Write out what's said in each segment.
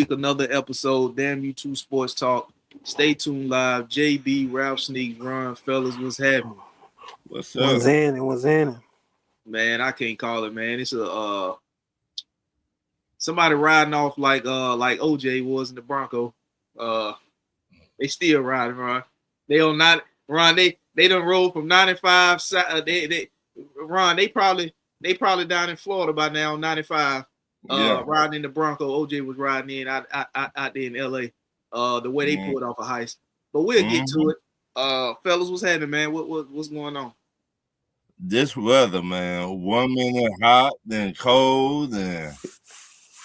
week, another episode. Damn you two sports talk. Stay tuned live. JB, Ralph Sneaks, Ron, fellas, what's happening? What's up? What's in? Man, I can't call it, man. It's a somebody riding off like OJ was in the Bronco. They still riding, Ron. They on not Ron. They done rolled from 95. Ron. They probably down in Florida by now. 95. Riding in the Bronco. OJ was riding in out there in LA. The way they pulled off a heist. But we'll get to it. Fellas, what's happening, man? What's going on? This weather, man. 1 minute hot, then cold, and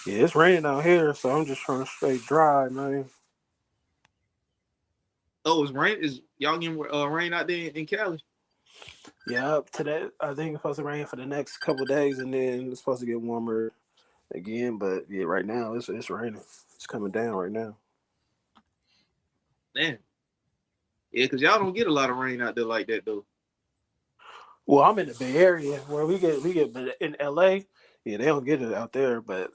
yeah, it's raining out here, so I'm just trying to stay dry, man. Oh, it's rain. Is y'all getting rain out there in Cali? Yeah, today I think it's supposed to rain for the next couple of days, and then it's supposed to get warmer again. But yeah, right now it's raining. It's coming down right now. Man, yeah, because y'all don't get a lot of rain out there like that, though. Well, I'm in the Bay Area where we get in LA. Yeah, they don't get it out there, but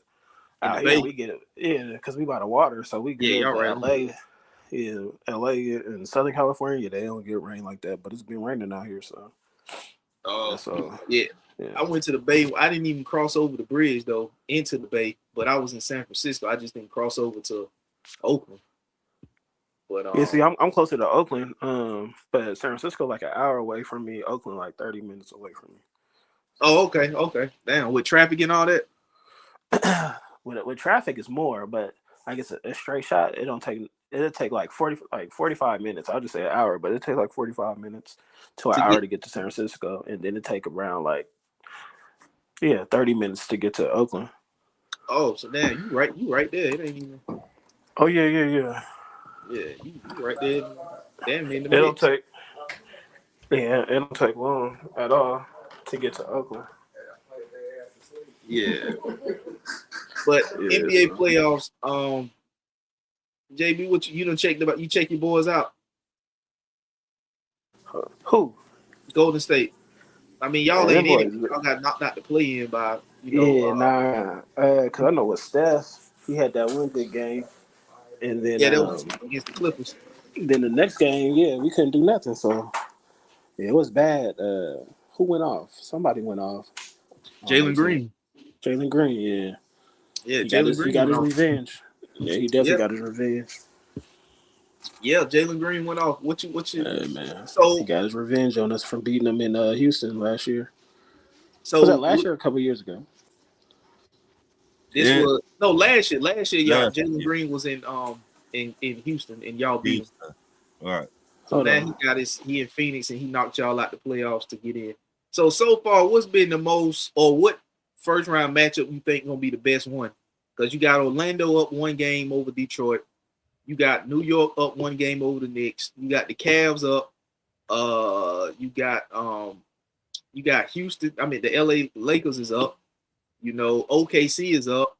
out here we get it. Yeah, because we by the water, so we get it. Right. LA, yeah, LA and Southern California, they don't get rain like that. But it's been raining out here, so. Yeah. I went to the Bay. I didn't even cross over the bridge though into the Bay, but I was in San Francisco. I just didn't cross over to Oakland. But yeah, see, I'm closer to Oakland, but San Francisco like an hour away from me. Oakland like 30 minutes away from me. Oh, okay. Damn, with traffic and all that. with traffic is more, but I guess a straight shot it'll take like 45 minutes. I'll just say an hour, but it takes like 45 minutes to an hour to get to San Francisco, and then it take around 30 minutes to get to Oakland. Oh, so damn, you right there. It ain't even. Oh yeah. Yeah, you right there. Damn, in the it'll take long at all to get to Oakland. Yeah. But NBA playoffs, JB, what you done checked about? You check your boys out. Who? Golden State. I mean, y'all ain't in it. Y'all got knocked out to play in by because I know with Steph, he had that one big game. And then that was against the Clippers. Then the next game, we couldn't do nothing. So it was bad. Who went off? Somebody went off. Jalen Green. Jalen Green, yeah. Yeah, Jalen Green got his revenge. Yeah, he definitely got his revenge. Yeah, Jalen Green went off. What you man. So he got his revenge on us from beating him in Houston last year. So was that last year or a couple years ago? Last year, y'all. Jalen Green was in Houston, and y'all beat him. All right. So now he in Phoenix, and he knocked y'all out the playoffs to get in. So far, what's been the most, or what first round matchup you think gonna be the best one? Because you got Orlando up 1 game over Detroit, you got New York up 1 game over the Knicks, you got the Cavs up, you got Houston. I mean, the LA Lakers is up. OKC is up.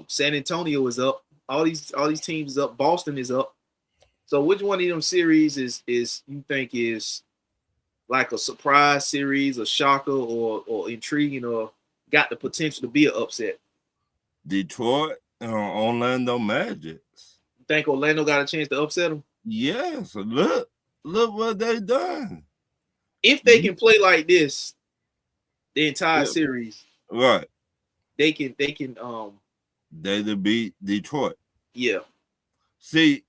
San Antonio is up. All these teams is up. Boston is up. So which one of them series is you think is like a surprise series, a shocker, or intriguing, or got the potential to be an upset? Detroit and Orlando Magic. You think Orlando got a chance to upset them? Yes. Look what they done. If they can play like this the entire series, right? They can They beat Detroit. Yeah. See,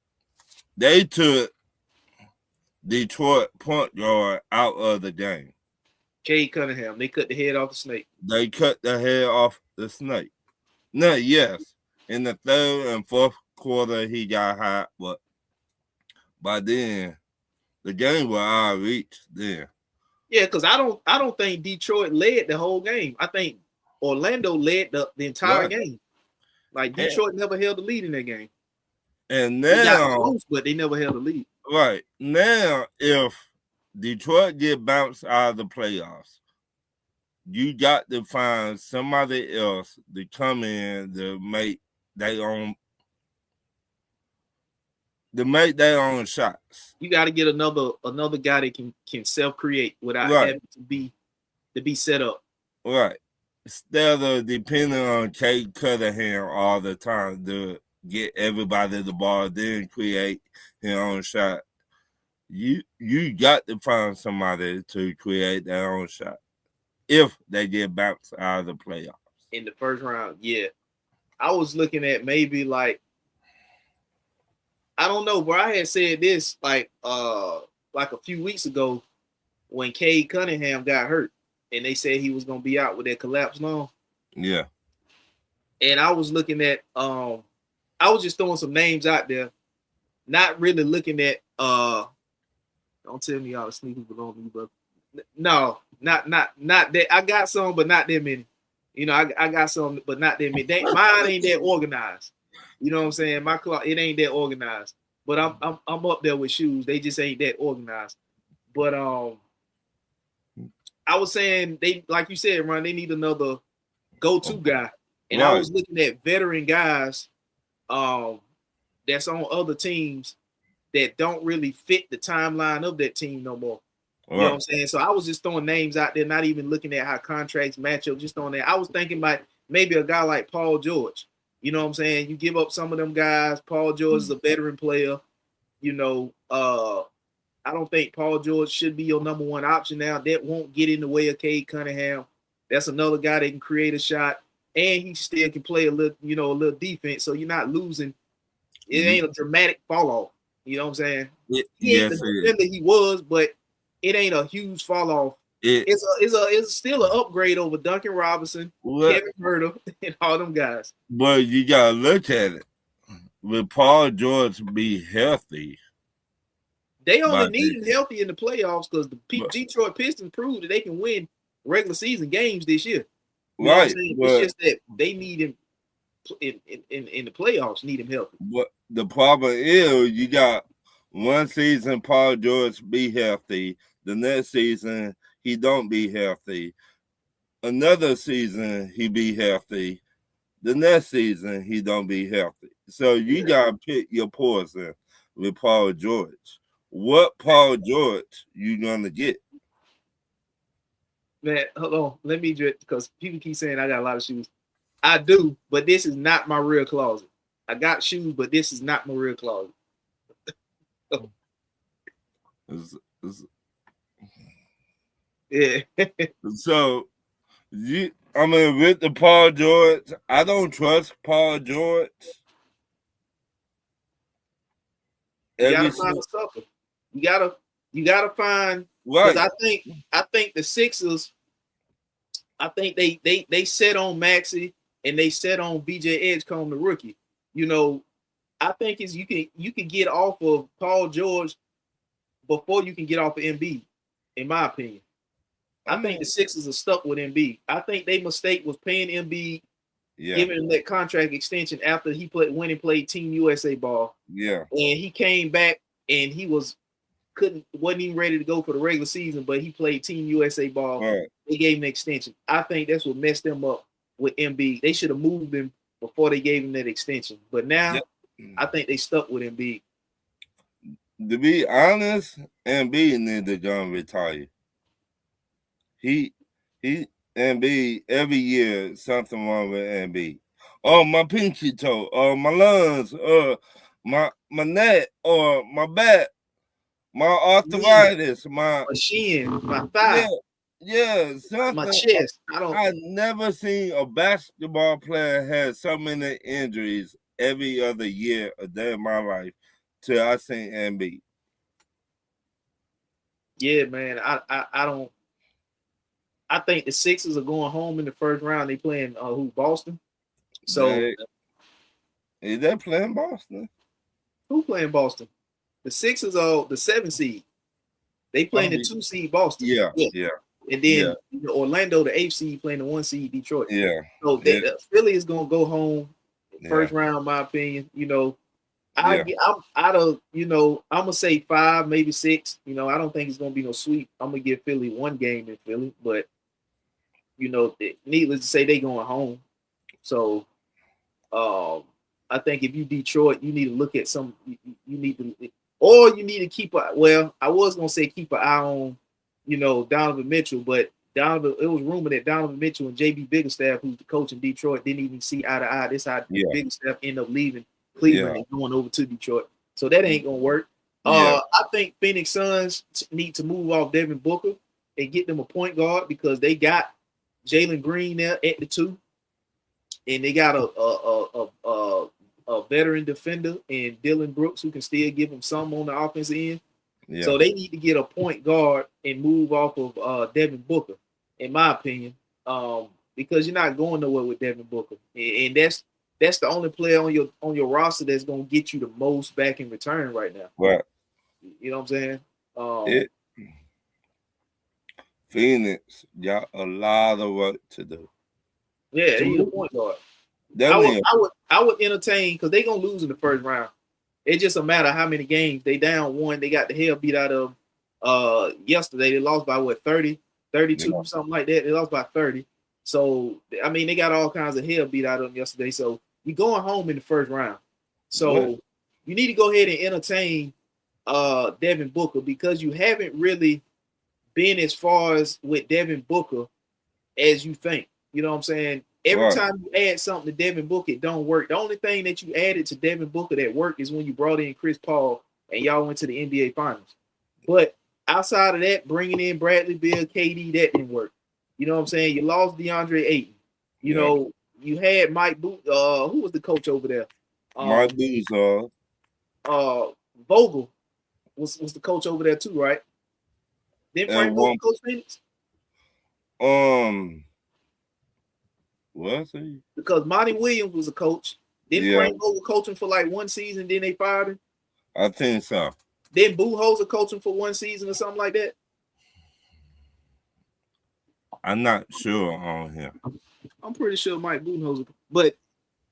they took Detroit point guard out of the game. Cade Cunningham. They cut the head off the snake. They cut the head off the snake. Now, yes, in the third and fourth quarter, he got hot, but by then, the game was out of reach then. Yeah, because I don't think Detroit led the whole game. I think Orlando led the entire game. Like Detroit never held the lead in that game. And now, they got close, but they never held the lead. Right now, if Detroit get bounced out of the playoffs, you got to find somebody else to come in to make their own shots. You got to get another guy that can self-create without having to be set up. Right. instead of depending on Kate Cunningham all the time to get everybody the ball, then create his own shot. You got to find somebody to create their own shot if they get bounced out of the playoffs. In the first round, yeah. I was looking at maybe like, I don't know, bro. I had said this like a few weeks ago when Cade Cunningham got hurt and they said he was gonna be out with that collapsed lung. Yeah. And I was looking at I was just throwing some names out there, not really looking at don't tell me y'all the sneakers belong to me, but no, not that. I got some, but not that many. You know, I got some, but not that many. Mine ain't that organized. You know what I'm saying? My club, it ain't that organized. But I'm up there with shoes. They just ain't that organized. But I was saying they, like you said, Ron, they need another go-to guy. And I was looking at veteran guys that's on other teams that don't really fit the timeline of that team no more. You know what I'm saying? So I was just throwing names out there, not even looking at how contracts match up, just throwing that. I was thinking about maybe a guy like Paul George. You know what I'm saying? You give up some of them guys. Paul George is a veteran player. You know, I don't think Paul George should be your number one option now. That won't get in the way of Cade Cunningham. That's another guy that can create a shot, and he still can play a little defense. So you're not losing. It ain't a dramatic fall off. You know what I'm saying? He ain't the defender he was, but it ain't a huge fall off. It's still an upgrade over Duncan Robinson, Kevin Huerter, and all them guys. But you gotta look at it. Will Paul George be healthy? They only need him healthy in the playoffs because the Detroit Pistons proved that they can win regular season games this year. You know what I'm saying? It's just that they need him in the playoffs. Need him healthy. But the problem is, you got one season Paul George be healthy. The next season he don't be healthy. Another season he be healthy. The next season he don't be healthy. So you gotta pick your poison with Paul George. What Paul George you gonna get? Man, hold on. Let me just, because people keep saying I got a lot of shoes. I do, but this is not my real closet. I got shoes, but this is not my real closet. Yeah. So with the Paul George, I don't trust Paul George. You gotta find a sucker. You gotta find, because I think the Sixers, I think they set on Maxey and they set on BJ Edgecombe, the rookie. You know, I think you can get off of Paul George before you can get off of Embiid, in my opinion. I think the Sixers are stuck with Embiid. I think their mistake was paying Embiid, giving him that contract extension after he went and played Team USA ball. Yeah. And he came back and he wasn't even ready to go for the regular season, but he played Team USA ball. Right. They gave him an extension. I think that's what messed them up with Embiid. They should have moved him before they gave him that extension. But now I think they stuck with Embiid. To be honest, Embiid need to go and retire. He Embiid, every year something wrong with Embiid. Oh, my pinky toe, my lungs, my neck, or my back, my arthritis, my shin, my thigh. Yeah, something. My chest. I never seen a basketball player have so many injuries every other year a day of my life till I seen Embiid. Yeah, man. I don't. I think the Sixers are going home in the first round. They playing Boston. So is they playing Boston? Who playing Boston? The Sixers are the 7 seed. They playing the 2 seed Boston. Yeah. And then Orlando, the 8 seed, playing the 1 seed Detroit. Yeah. So Philly is gonna go home first round, in my opinion. You know, I'm out of, I'm gonna say 5, maybe 6. You know, I don't think it's gonna be no sweep. I'm gonna give Philly 1 game in Philly, but needless to say, they going home. So I think if you Detroit, you need to look at some. You need to keep I was gonna say keep an eye on, Donovan Mitchell, but It was rumored that Donovan Mitchell and JB Biggerstaff, who's the coach in Detroit, didn't even see eye to eye. This how Biggerstaff ended up leaving Cleveland and going over to Detroit. So that ain't gonna work. I think Phoenix Suns need to move off Devin Booker and get them a point guard because they got Jalen Green there at the 2, and they got a veteran defender in Dylan Brooks who can still give them some on the offensive end. Yeah. So they need to get a point guard and move off of Devin Booker, in my opinion, because you're not going nowhere with Devin Booker, and that's the only player on your roster that's gonna get you the most back in return right now. Right. You know what I'm saying? Phoenix got a lot of work to do. Yeah, they need a point guard. I would entertain because they're gonna lose in the first round. It's just a matter of how many games they down one. They got the hell beat out of yesterday. They lost by 30, 32, something like that. They lost by 30. So I mean, they got all kinds of hell beat out of them yesterday. So you're going home in the first round. So you need to go ahead and entertain Devin Booker because you haven't really been as far as with Devin Booker as you think. You know what I'm saying? Every time you add something to Devin Booker, it don't work. The only thing that you added to Devin Booker that worked is when you brought in Chris Paul and y'all went to the NBA Finals. But outside of that, bringing in Bradley Beal, KD, that didn't work. You know what I'm saying? You lost DeAndre Ayton. You know, you had Mike Boot. Who was the coach over there? Mike Boot. Vogel was the coach over there too, right? Then Frank Vogel coach Phoenix? Was he? Because Monty Williams was a coach. Then Frank Vogel coaching for like one season, then they fired him. I think so. Then Budenholzer coaching for one season or something like that. I'm not sure on him. I'm pretty sure Mike Budenholzer, but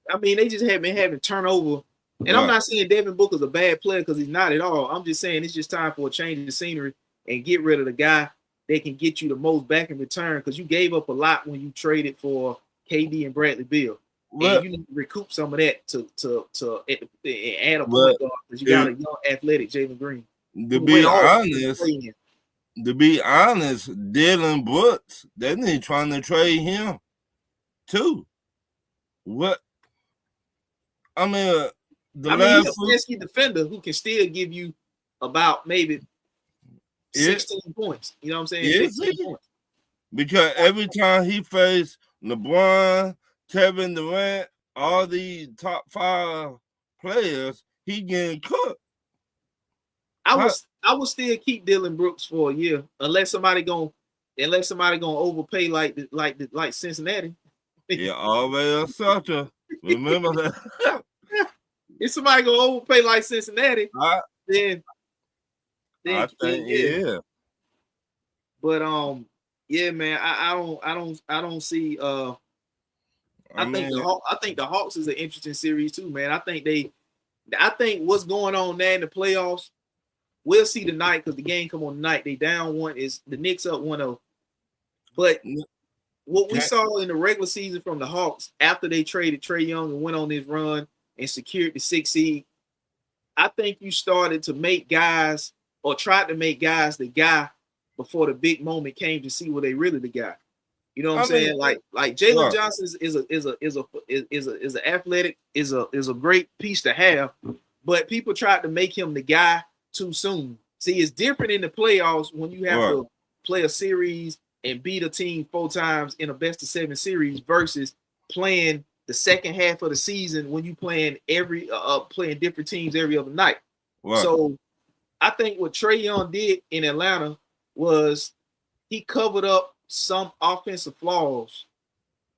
I mean they just have been having turnover. And I'm not saying Devin Booker's a bad player because he's not at all. I'm just saying it's just time for a change of scenery and get rid of the guy that can get you the most back in return because you gave up a lot when you traded for KD and Bradley Beal. And you need to recoup some of that to add a point guard because you got a young athletic Jalen Green. To be honest, Dylan Brooks, they trying to trade him too. What? I mean, he's a pesky defender who can still give you about maybe 16 points. You know what I'm saying? 15 points. Because every time he faced LeBron, Kevin Durant, all these top 5 players, he getting cooked. I would still keep Dylan Brooks for a year unless somebody gonna overpay like Cincinnati. Yeah, always a sucker. Remember that. If somebody gonna overpay like Cincinnati, then I think. But yeah, man, I don't see. I think the Hawks is an interesting series too, man. I think what's going on there in the playoffs, we'll see tonight because the game come on tonight. They down one, is the Knicks up 1-0. But what we saw in the regular season from the Hawks after they traded Trae Young and went on this run and secured the 6th seed, I think you started to make guys or tried to make guys the guy before the big moment came to see were they really the guy. You know what I'm saying? Like Jalen Johnson is an athletic, is a great piece to have, but people tried to make him the guy too soon. See, it's different in the playoffs when you have to play a series and beat a team 4 times in a best of 7 series versus playing the second half of the season when you playing playing different teams every other night. Right. So I think what Trae Young did in Atlanta was he covered up some offensive flaws,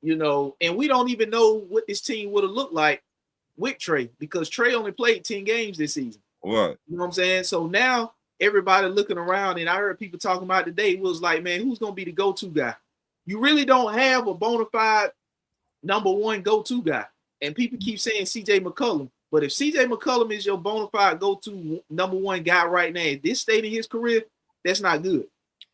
and we don't even know what this team would have looked like with Trae because Trae only played 10 games this season. Right. You know what I'm saying? So now everybody looking around, and I heard people talking about today was like, man, who's going to be the go-to guy? You really don't have a bona fide number one go-to guy. And people keep saying CJ McCollum. But if CJ McCollum is your bona fide go-to number one guy right now at this stage in his career, that's not good.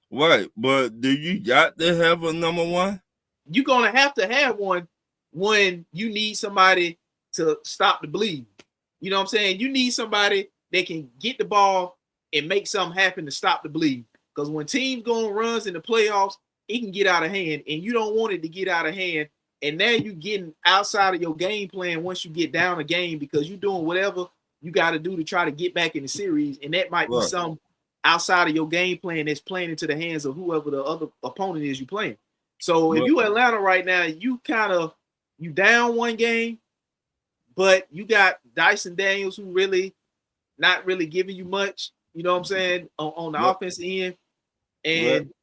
Right. But do you got to have a number one? You're going to have one when you need somebody to stop the bleed. You know what I'm saying? You need somebody that can get the ball and make something happen to stop the bleed. Because when teams go on runs in the playoffs, it can get out of hand, and you don't want it to get out of hand. And now you're getting outside of your game plan once you get down a game because you're doing whatever you got to do to try to get back in the series, and that might be some outside of your game plan that's playing into the hands of whoever the other opponent is you playing. So if you Atlanta right now, you down one game, but you got Dyson Daniels who really not really giving you much, you know what I'm saying, on the offensive end. And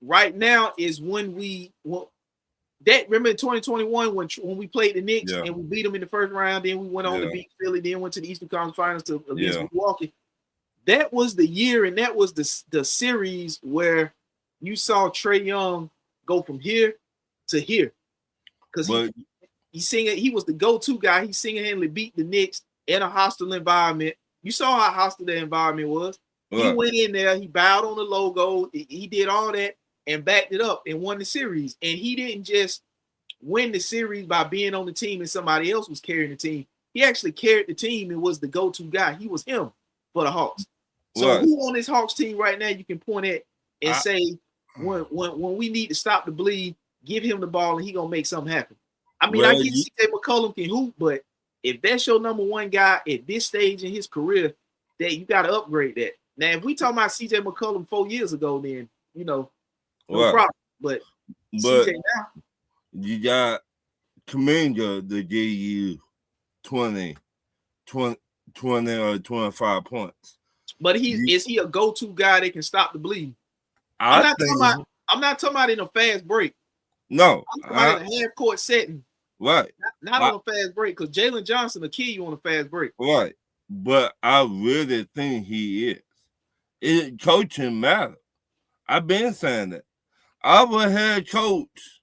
right now is when remember in 2021 when we played the Knicks and we beat them in the first round, then we went on to beat Philly, then went to the Eastern Conference Finals against Milwaukee. That was the year, and that was the series where you saw Trae Young go from here to here. Because he was the go-to guy. He single-handedly beat the Knicks in a hostile environment. You saw how hostile the environment was. He went in there, he bowed on the logo, he did all that and backed it up and won the series. And he didn't just win the series by being on the team and somebody else was carrying the team. He actually carried the team and was the go-to guy. He was him for the Hawks. So who on this Hawks team right now you can point at and say, when we need to stop the bleed, give him the ball and he gonna make something happen. I mean, I get CJ McCollum can hoop, but if that's your number one guy at this stage in his career, that you got to upgrade that. Now, if we talk about CJ McCollum 4 years ago, then no problem. But CJ now, you got Kuminga to give you 20 or 25 points. But is he a go-to guy that can stop the bleed? I'm not talking about in a fast break. No. I'm talking about in a half-court setting. Right. Not on a fast break, because Jalen Johnson will kill you on a fast break. Right. But I really think he is. Coaching matters. I've been saying that. Our head coach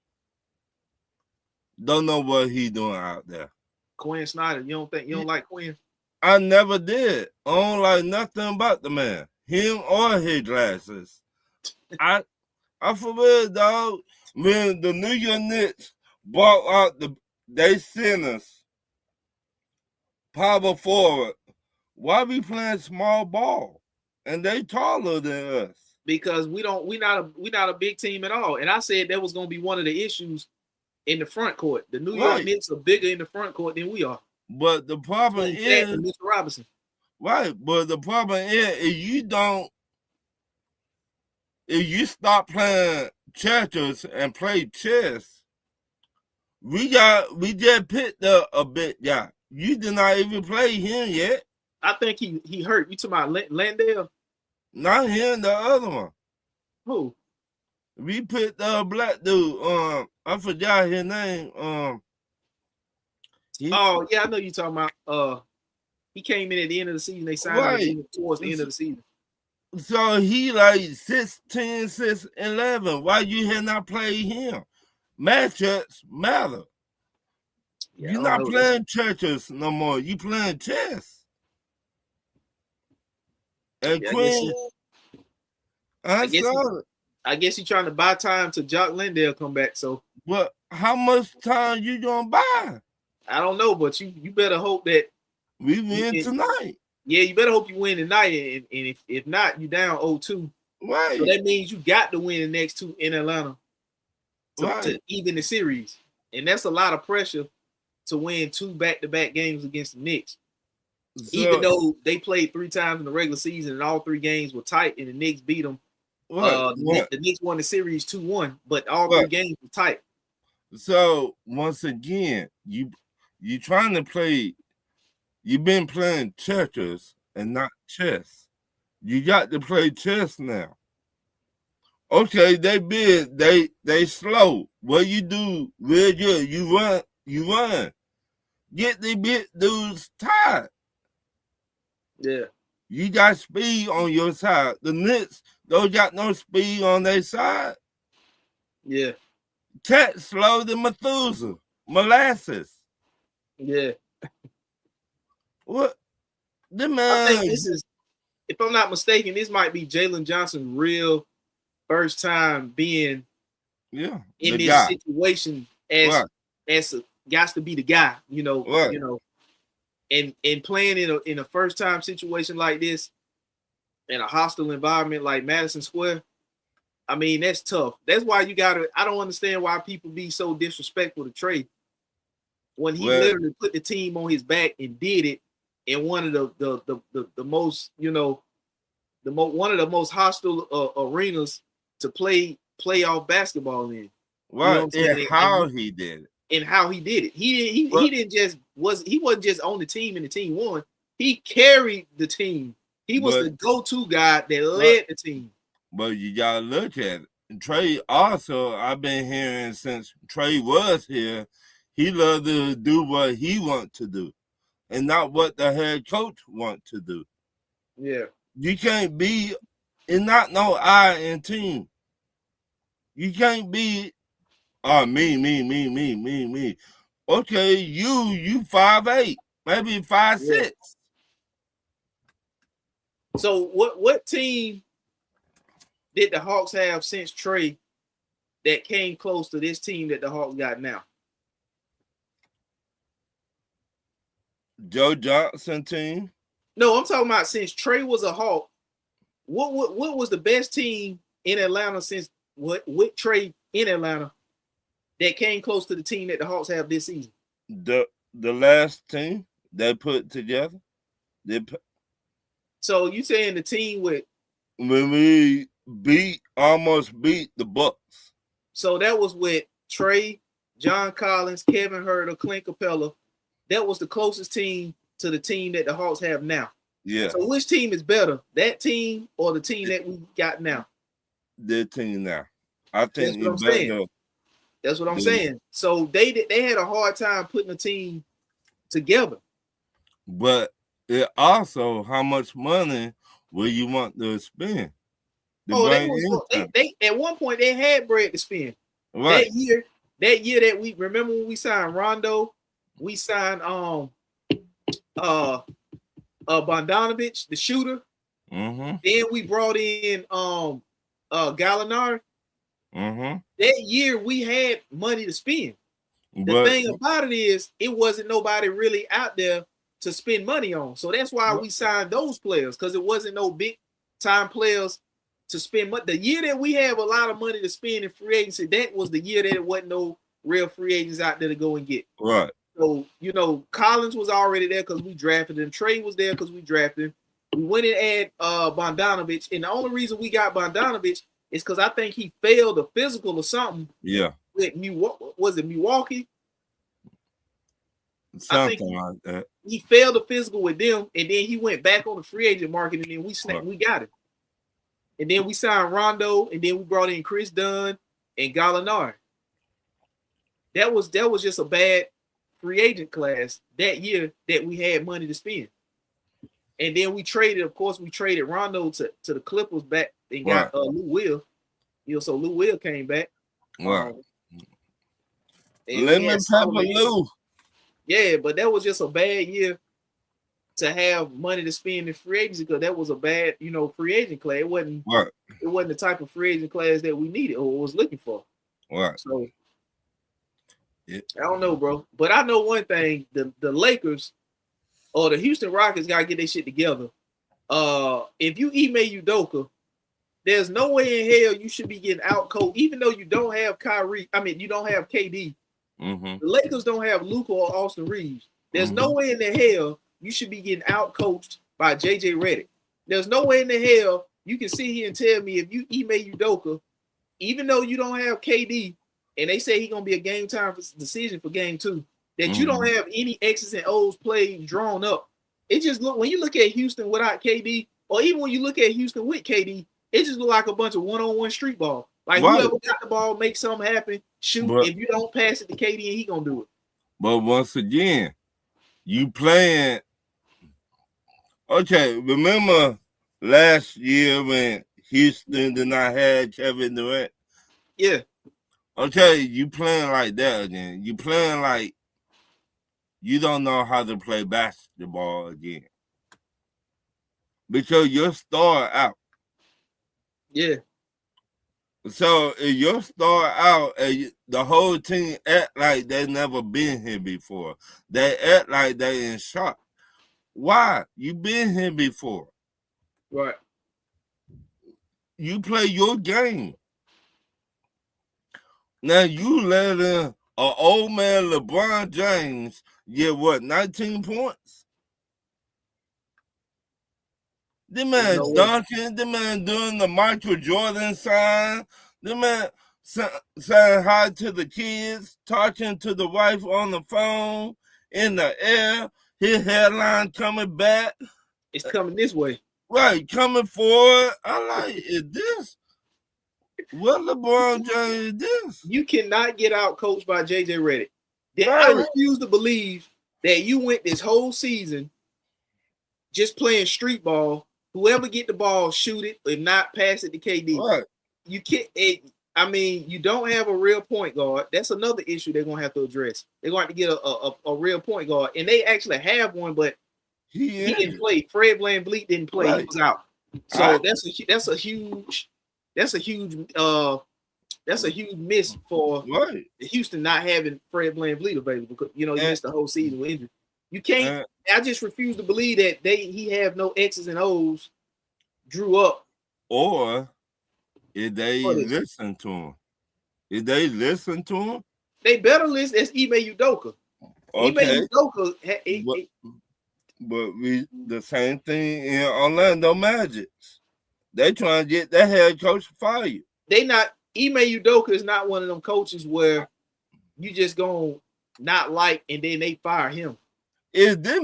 don't know what he's doing out there. Quinn Snyder, you don't like Quinn? I never did. I don't like nothing about the man. Him or his glasses. I for real, dog. When the New York Knicks brought out they centers, power forward, why we playing small ball? And they taller than us. Because we not a big team at all. And I said that was gonna be one of the issues in the front court. The New York Knicks are bigger in the front court than we are. But the problem is Mr. Robinson. Right, but the problem is if you stop playing checkers and play chess, we just picked up a big guy. You did not even play him yet. I think he hurt. You talking about Landale? Not him, the other one. Who? We picked a black dude. I forgot his name. Oh yeah, I know you talking about. He came in at the end of the season. They signed him towards the end of the season. So he like 6'10", 6'11". Why you have not played him? Matchups matter. Yeah, you're not playing churches no more. You playing chess. And Quinn, I guess you're trying to buy time to Jock Landale come back. So, well, how much time you gonna buy? I don't know, but you better hope that we win tonight. Yeah, you better hope you win tonight, and if not, you down 0-2. Right. So that means you got to win the next two in Atlanta to even the series, and that's a lot of pressure to win 2 back-to-back games against the Knicks. So, even though they played 3 times in the regular season and all 3 games were tight, and the Knicks beat them. The Knicks won the series 2-1, but all 3 games were tight. So once again, you trying to play. You've been playing checkers and not chess. You got to play chess now. Okay, they slow. What you do real good. You run. Get the big dudes tired. Yeah. You got speed on your side. The Knicks don't got no speed on their side. Yeah. Cat slow than Methuselah. Molasses. Yeah. What? The man. I think this is, if I'm not mistaken, this might be Jalen Johnson's real first time being in this situation as got to be the guy, and playing in a first time situation like this in a hostile environment like Madison Square. I mean, that's tough. That's why you gotta. I don't understand why people be so disrespectful to Trey when he literally put the team on his back and did it in one of the most, you know, one of the most hostile arenas to play playoff basketball in. Right, you know what I'm saying? How he did it. And how he did it. He wasn't just on the team and the team won. He carried the team. He was the go-to guy that led the team. But you gotta look at it. Trey also, I've been hearing since Trey was here, he loved to do what he wants to do and not what the head coach wants to do. Yeah. You can't be, it's not no I in team. You can't be, me. Okay, you 5'8", maybe 5'6". Yeah. So what team did the Hawks have since Trey that came close to this team that the Hawks got now? Joe Johnson team? No, I'm talking about since Trey was a Hawk. What was the best team in Atlanta since with Trey in Atlanta that came close to the team that the Hawks have this season? The last team they put together. So you saying the team when we almost beat the Bucks. So that was with Trey, John Collins, Kevin Huerter, Clint Capella. That was the closest team to the team that the Hawks have now. Yeah. So which team is better, that team or the team that we got now? The team now. I think that's what I'm saying. That's what I'm saying. So they had a hard time putting a team together. But it also, how much money will you want to spend? They at one point they had bread to spend. Right. That year that we remember when we signed Rondo, we signed Bogdanovich, the shooter. Mm-hmm. Then we brought in Gallinari. Mm-hmm. That year we had money to spend. The thing about it is it wasn't nobody really out there to spend money on. So that's why we signed those players, because it wasn't no big time players to spend money. The year that we have a lot of money to spend in free agency, that was the year that it wasn't no real free agents out there to go and get. Right. So, you know, Collins was already there because we drafted him. Trey was there because we drafted him. We went and added Bogdanovich. And the only reason we got Bogdanovich is because I think he failed a physical or something. Yeah. With Milwaukee? Something like that. He failed a physical with them, and then he went back on the free agent market, and then we got him. And then we signed Rondo, and then we brought in Chris Dunn and Gallinari. That was just a bad free agent class that year that we had money to spend. And then we traded Rondo to the Clippers back and got Lou Will. You know, so Lou Will came back. Wow. Lemon pepper Lou. Yeah, but that was just a bad year to have money to spend in free agency, because that was a bad, you know, free agent class. It wasn't the type of free agent class that we needed or was looking for. Right. So I don't know, bro. But I know one thing: the Lakers or the Houston Rockets gotta get their shit together. If you email Udoka, there's no way in hell you should be getting outcoached, even though you don't have Kyrie. I mean, you don't have KD. Mm-hmm. The Lakers don't have Luka or Austin Reeves. There's no way in the hell you should be getting outcoached by JJ Redick. There's no way in the hell you can sit here and tell me if you email Udoka, even though you don't have KD, and they say he's gonna be a game time decision for game 2, that you don't have any X's and O's played drawn up. It just when you look at Houston without KD, or even when you look at Houston with KD, it just look like a bunch of one-on-one street ball. Like whoever got the ball, make something happen, shoot. If you don't pass it to KD, and he gonna do it. But once again, you playing. Okay, remember last year when Houston did not have Kevin Durant? Yeah. Okay, you playing like that again. You playing like you don't know how to play basketball again. Because your star out. Yeah. So if your star out and the whole team act like they never been here before. They act like they in shock. Why? You been here before. Right. You play your game. Now you let an old man LeBron James get what 19 points? The There's man no way. dunking, the man doing the Michael Jordan sign, the man saying hi to the kids, talking to the wife on the phone, in the air, his headline coming back. It's coming this way. Right, coming forward. I like, is this what LeBron James is this? You cannot get out coached by JJ Redick. I Right. refuse to believe that you went this whole season just playing street ball. Whoever get the ball, shoot it. If not, pass it to KD. Right. You can't. You don't have a real point guard. That's another issue they're gonna have to address. They're going to get a real point guard, and they actually have one, but he didn't play. Fred VanVleet didn't play. Right. He was out. So that's a huge miss for Houston not having Fred VanVleet available because he missed the whole season with injury. You can't. I just refuse to believe that he have no X's and O's drew up. Or if they listen to him, they better listen. It's Ime Udoka. Okay. Ime Udoka. But the same thing in Orlando Magic. They trying to get that head coach fired. They not. Ime Udoka is not one of them coaches where you just gonna not like and then they fire him. Is this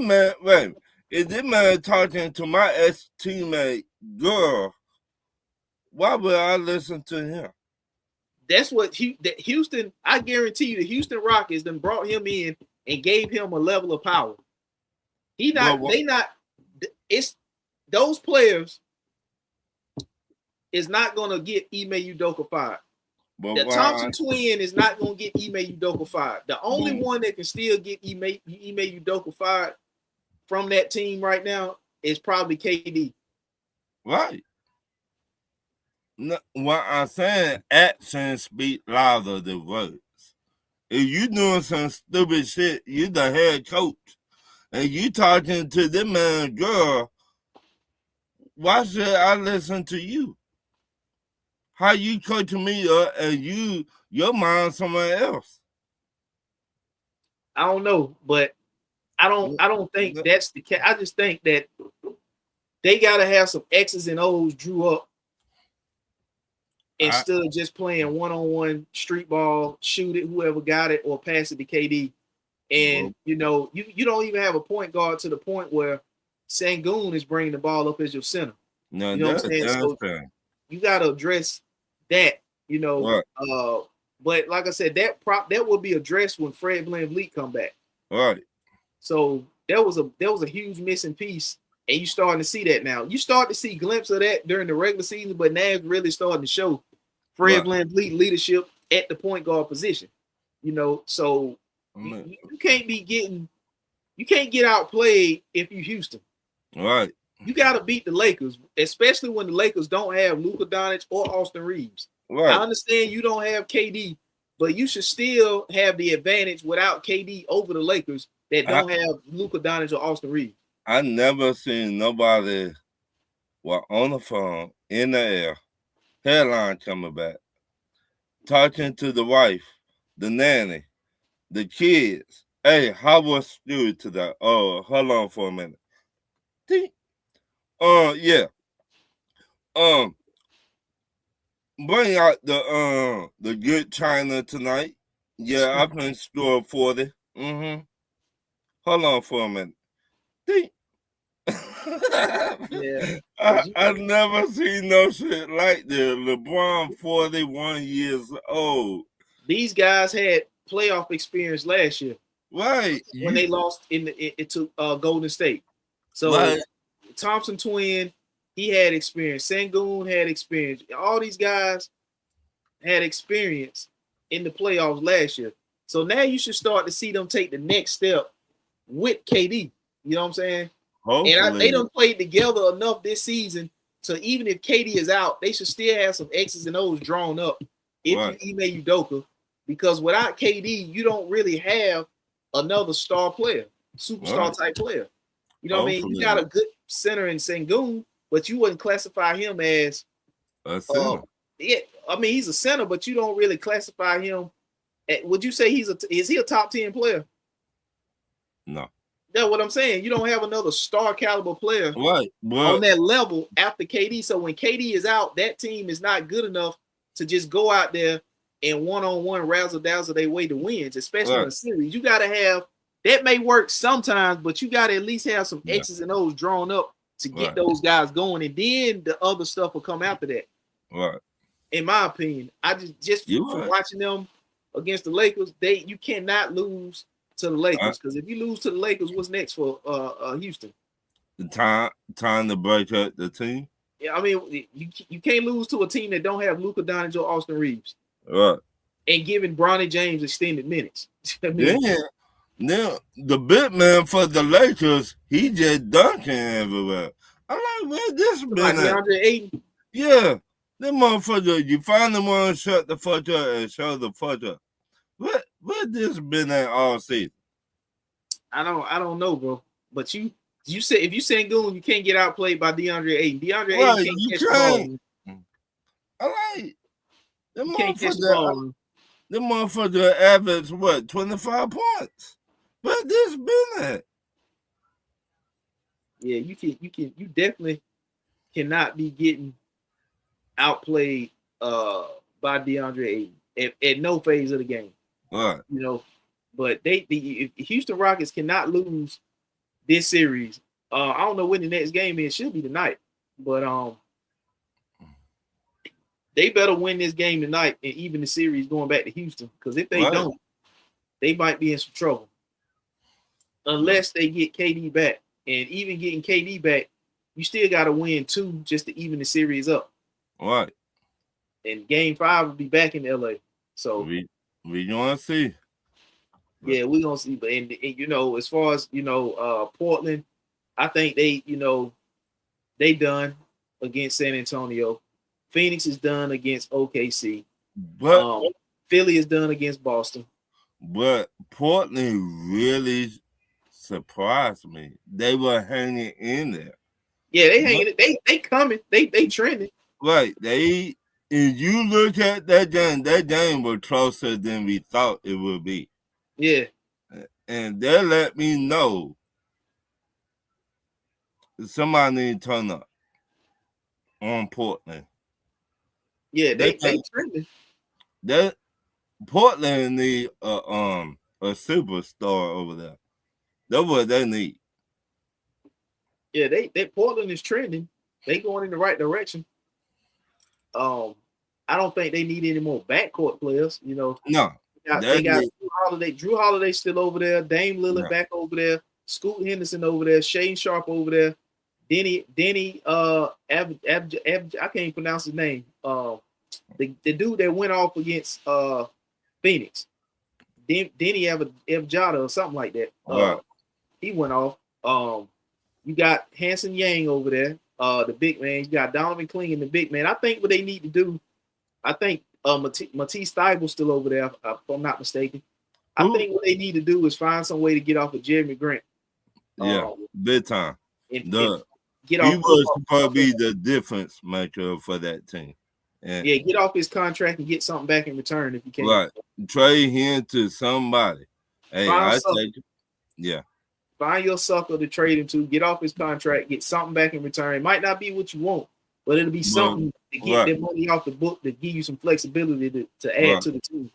man talking to my ex-teammate girl? Why would I listen to him? That's what Houston. I guarantee you, the Houston Rockets then brought him in and gave him a level of power. It's those players is not gonna get Ime Udoka fired. The Thompson twin is not gonna get Ime Udoka fired. The only one that can still get Ime Udoka fired from that team right now is probably KD. Right. No, what I'm saying, actions speak louder than words. If you doing some stupid shit, you the head coach, and you talking to them man girl, why should I listen to you? How you coaching me up and your mind somewhere else? I don't know, but I don't think that's the case. I just think that they gotta have some X's and O's drew up instead of just playing one-on-one street ball, shoot it, whoever got it, or pass it to KD. And you don't even have a point guard to the point where Sengun is bringing the ball up as your center. No, you know what I'm saying? So you gotta address that, Right. But like I said, that will be addressed when Fred VanVleet come back. Right. So there was a huge missing piece, and you starting to see that now. You start to see glimpses of that during the regular season, but now it's really starting to show Fred VanVleet leadership at the point guard position. So you can't get outplayed if you Houston. Right. You got to beat the Lakers, especially when the Lakers don't have Luka Doncic or Austin Reeves. Right. I understand you don't have KD, but you should still have the advantage without KD over the Lakers that don't have Luka Doncic or Austin Reeves. I never seen nobody on the phone in the air, headline coming back, talking to the wife, the nanny, the kids. Hey, how was school today? Oh, hold on for a minute. Yeah. Bring out the good China tonight. Yeah, I can score 40. Mm-hmm. Hold on for a minute. Yeah. I never seen no shit like this. LeBron 41 years old. These guys had playoff experience last year. Right. When they lost to Golden State. So Thompson twin, he had experience. Sengun had experience. All these guys had experience in the playoffs last year. So now you should start to see them take the next step with KD. You know what I'm saying? Hopefully. And they done played together enough this season. So even if KD is out, they should still have some X's and O's drawn up if you Ime Udoka. Because without KD, you don't really have another star player, superstar type player. You know what I mean? You got a good center in Sengun, but you wouldn't classify him as a center. Yeah, I mean he's a center, but you don't really classify him. Would you say is he a top 10 player? No. That's what I'm saying. You don't have another star caliber player Right. on that level after KD. So when KD is out, that team is not good enough to just go out there and one-on-one razzle dazzle their way to wins, especially in a series. You got to have that may work sometimes, but you got to at least have some X's and O's drawn up to get those guys going, and then the other stuff will come after that. Right. In my opinion, I just from watching them against the Lakers, you cannot lose to the Lakers, because if you lose to the Lakers, what's next for Houston? The time to break up the team. Yeah, I mean you can't lose to a team that don't have Luka Doncic or Austin Reeves, right? And giving Bronny James extended minutes. I mean, now the big man for the Lakers, he just dunking everywhere. I'm like, where this been at? DeAndre Ayton. Yeah, that motherfucker. You finally want to shut the fuck up and show the fuck up. Where this been at all season? I don't know, bro. But you say if you Sengun, you can't get outplayed by DeAndre Ayton. DeAndre Ayton can't catch the ball. I like them motherfucker. The motherfucker average what 25 points. Where this been at? Yeah, you definitely cannot be getting outplayed by DeAndre Ayton at no phase of the game. Right. You know, but the Houston Rockets cannot lose this series. I don't know when the next game is. It should be tonight, but they better win this game tonight and even the series going back to Houston. Because if they don't, they might be in some trouble. Unless they get KD back, and even getting KD back, you still got to win 2 just to even the series up. Right. And Game 5 will be back in LA. So we gonna see. Yeah, we're gonna see. But and you know, as far as Portland, I think they done against San Antonio. Phoenix is done against OKC. But Philly is done against Boston. But Portland really surprised me. They were hanging in there. Yeah, they hanging. They coming. They trending. Right. If you look at that game was closer than we thought it would be. Yeah. And they let me know somebody need to turn up on Portland. Yeah, they trending. That Portland need a superstar over there. That's what they need. Yeah, they Portland is trending. They going in the right direction. I don't think they need any more backcourt players. You know, no. They got Drew Holiday. Drew Holiday still over there. Dame Lillard back over there. Scoot Henderson over there. Shane Sharp over there. Denny. I can't pronounce his name. The dude that went off against Phoenix. Denny Evjada or something like that. He went off. You got Hanson Yang over there. The big man. You got Donovan Clingan, the big man. I think what they need to do. I think Matisse Thybulle's still over there, if I'm not mistaken. I think what they need to do is find some way to get off of Jeremy Grant. Yeah, big time. And get off. He was supposed to be the difference maker for that team. And get off his contract and get something back in return if you can. Right, trade him to somebody. Hey, I take it. Yeah. Find your sucker to trade him to. Get off his contract. Get something back in return. It might not be what you want, but it'll be something to get that money off the book to give you some flexibility to add to the team.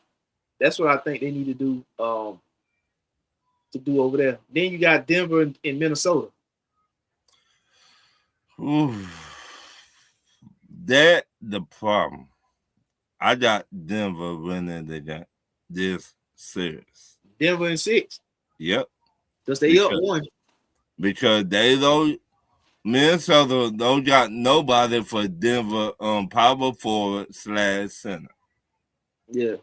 That's what I think they need to do over there. Then you got Denver and Minnesota. Ooh. That the problem. I got Denver winning this series. Denver in 6. Yep. Because they up 1. Because they don't. Minnesota don't got nobody for Denver power forward / center. Yeah.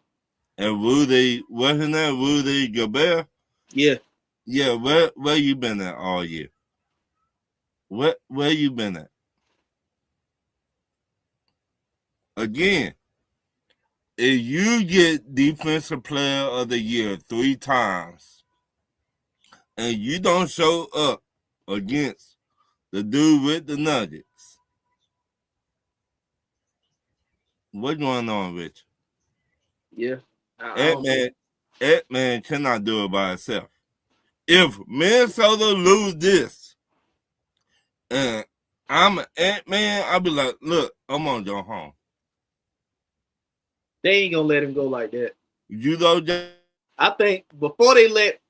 And Rudy, what's his name? Rudy Gobert? Yeah. Yeah, where you been at all year? Where you been at? Again, if you get defensive player of the year 3 times and you don't show up against the dude with the Nuggets, What's going on, Rich? Yeah. I don't know. Ant-Man cannot do it by itself. If Minnesota lose this and I'm an Ant-Man, I'll be like, look, I'm gonna go home. They ain't gonna let him go like that. You know, I think before they let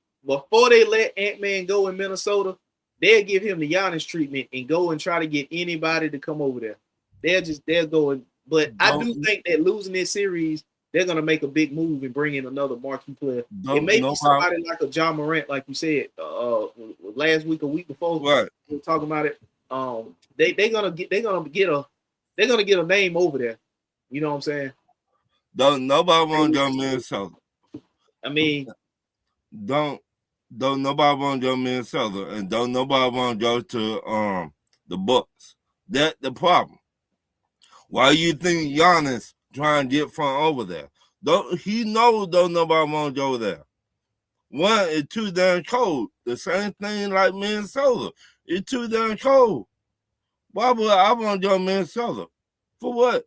Ant-Man go in Minnesota, they'll give him the Giannis treatment and go and try to get anybody to come over there. They'll go and, but I do think that losing this series, they're gonna make a big move and bring in another marquee player. It may be somebody like a John Morant, like you said, last week, a week before, right? We were talking about it. They're gonna get a name over there. You know what I'm saying? Don't nobody want to go Minnesota. I mean, don't nobody want to go Minnesota, and don't nobody want to go to the Bucks. That's the problem. Why you think Giannis trying to get from over there? Don't nobody want to go there. One, it's too damn cold. The same thing like Minnesota. It's too damn cold. Why would I want to go Minnesota? For what?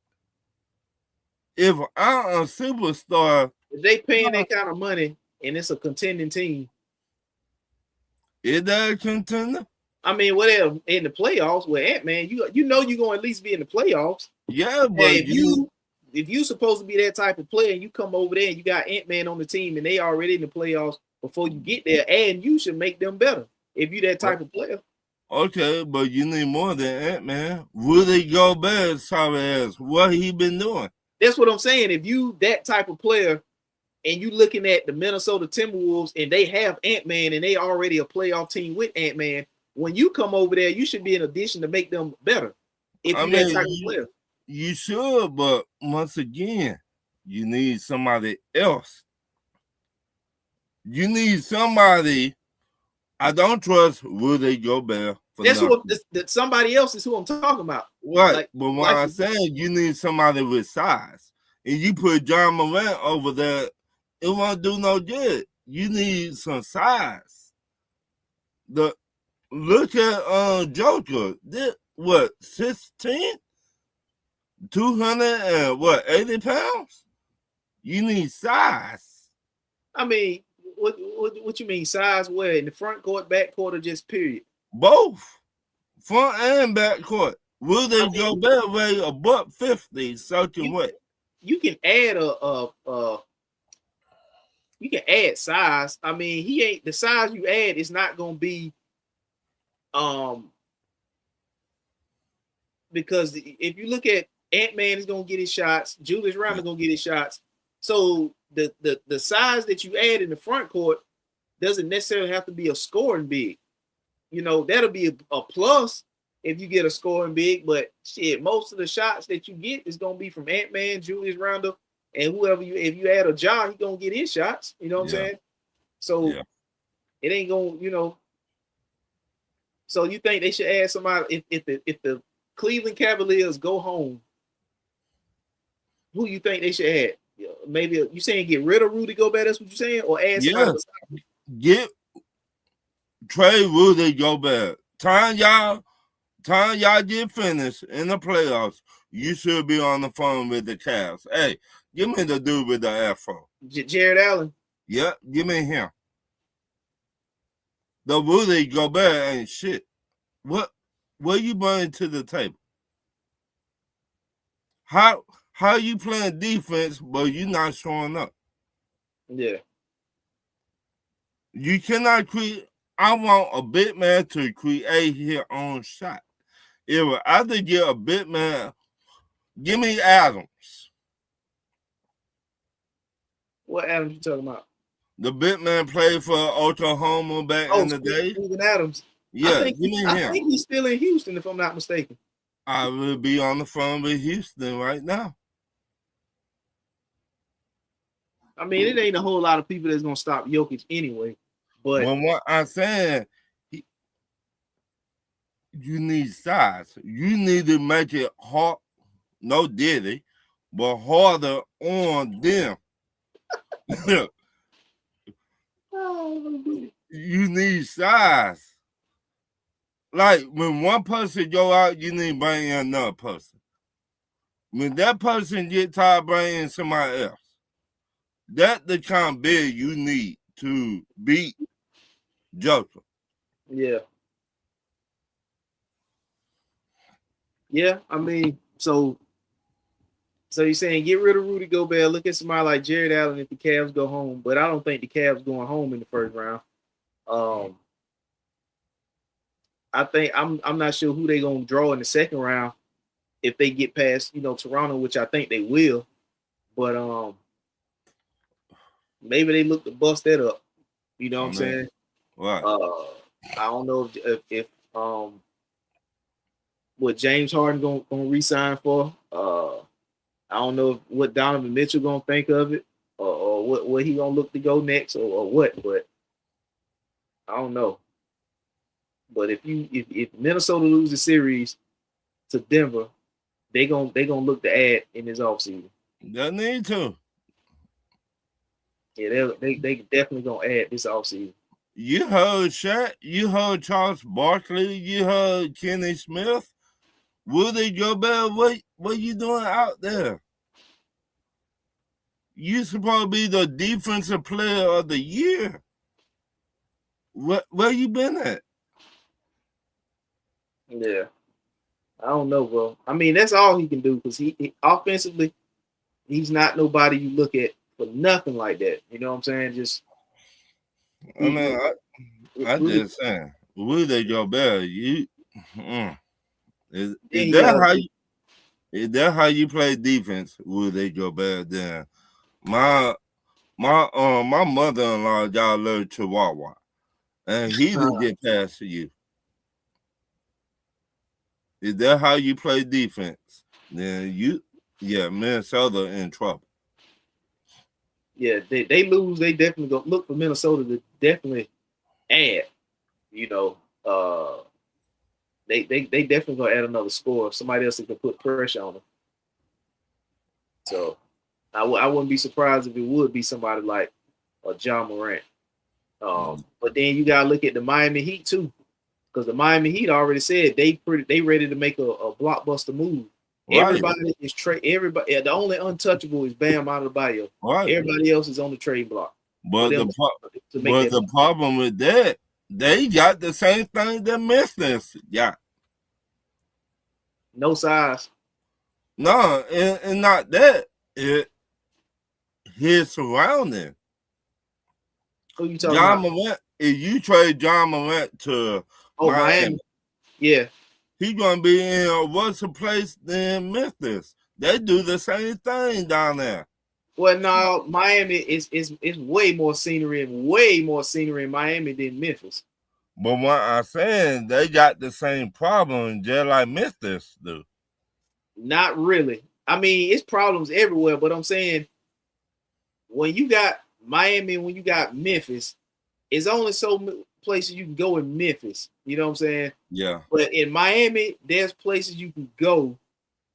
If I'm a superstar, if they paying that kind of money and it's a contending team, is that a contender? I mean, whatever in the playoffs with Ant-Man, you know you're gonna at least be in the playoffs. Yeah, but if you supposed to be that type of player and you come over there and you got Ant-Man on the team and they already in the playoffs before you get there, and you should make them better if you that type of player. Okay, but you need more than Ant-Man. Rudy Gobert, sorry ass, what he been doing? That's what I'm saying. If you that type of player and you looking at the Minnesota Timberwolves and they have Ant-Man and they already a playoff team with Ant-Man, when you come over there, you should be an addition to make them better. If you that type of player. You should, but once again, you need somebody else. You need somebody. I don't trust Rudy Gobert. That's what somebody else is who I'm talking about. Right, like, but what I'm saying, you need somebody with size, and you put John Morant over there, it won't do no good. You need some size. Look at Joker. What 16, 200 and what 80 pounds? You need size. I mean, what you mean size? Where in the front court, back court, or just period? Both, front and back court. Will they go better way above 50 soaking wet? You can add you can add size. I mean, he ain't the size you add is not gonna be because if you look at Ant-Man is gonna get his shots, Julius Randle gonna get his shots. So the size that you add in the front court doesn't necessarily have to be a scoring big. You know, that'll be a plus if you get a scoring big, but shit, most of the shots that you get is gonna be from Ant-Man, Julius Randle, and whoever if you add a job, he's gonna get his shots. You know what I'm saying? So it ain't gonna, you know. So you think they should add somebody if the Cleveland Cavaliers go home, who you think they should add? Maybe you saying get rid of Rudy Gobert, that's what you're saying, or add somebody? Get trade Rudy Gobert. Time y'all get finished in the playoffs, you should be on the phone with the Cavs. Hey, give me the dude with the afro. Jared Allen. Yep, give me him. The Rudy Gobert ain't shit. What you bring to the table? How you playing defense, but you not showing up? Yeah. You cannot create. I want a big man to create his own shot. If I either get a big man, give me Adams. What Adams you talking about? The big man played for Oklahoma back in the day. Steven Adams. Yeah, I think he's still in Houston, if I'm not mistaken. I will be on the phone with Houston right now. I mean, it ain't a whole lot of people that's gonna stop Jokic anyway. But what I'm saying, you need size. You need to make it hard. No Diddy, but harder on them. You need size. Like when one person go out, you need to bring in another person. when that person get tired of bringing somebody else, that's the kind of bid you need to beat Joseph. Yeah. Yeah, I mean, so you're saying get rid of Rudy Gobert, look at somebody like Jared Allen if the Cavs go home, but I don't think the Cavs going home in the first round. I think I'm not sure who they gonna draw in the second round if they get past Toronto, which I think they will. But maybe they look to bust that up. You know what I'm saying? Right. I don't know if what James Harden gonna resign for. I don't know what Donovan Mitchell gonna think of it, or what he gonna look to go next, or what. But I don't know. But if Minnesota loses the series to Denver, they gonna look to add in this offseason. They need to. Yeah, they definitely gonna add this offseason. You heard Shaq, you heard Charles Barkley, you heard Kenny Smith. Rudy Gobert, what you doing out there? You supposed to be the defensive player of the year. Where you been at? Yeah, I don't know, bro. I mean, that's all he can do because he offensively, he's not nobody you look at for nothing like that. You know what I'm saying? Just I mean, I'm just saying, Rudy Gobert, is that how you play defense? Rudy Gobert? Then my mother-in-law got a little Chihuahua, and he will get past you. Is that how you play defense? Then Minnesota in trouble. Yeah, they lose. They definitely go look for Minnesota to definitely add. They definitely gonna add another score. Somebody else that can put pressure on them. So I wouldn't be surprised if it would be somebody like John Morant. But then you gotta look at the Miami Heat too, because the Miami Heat already said they ready to make a blockbuster move. Right. Everybody is everybody. The only untouchable is Bam Adebayo. Right. Everybody else is on the trade block. But the problem with that, they got the same thing that Memphis got. No size. No, and not that. His surrounding. Who you talking about? Morant, if you trade John Morant to Miami, yeah, he's gonna be in a worse place than Memphis. They do the same thing down there. Well, no, Miami is way more scenery in Miami than Memphis. But what I'm saying, they got the same problem just like Memphis do. Not really. I mean, it's problems everywhere, but I'm saying when you got Miami and when you got Memphis, it's only so many places you can go in Memphis. You know what I'm saying? Yeah. But in Miami, there's places you can go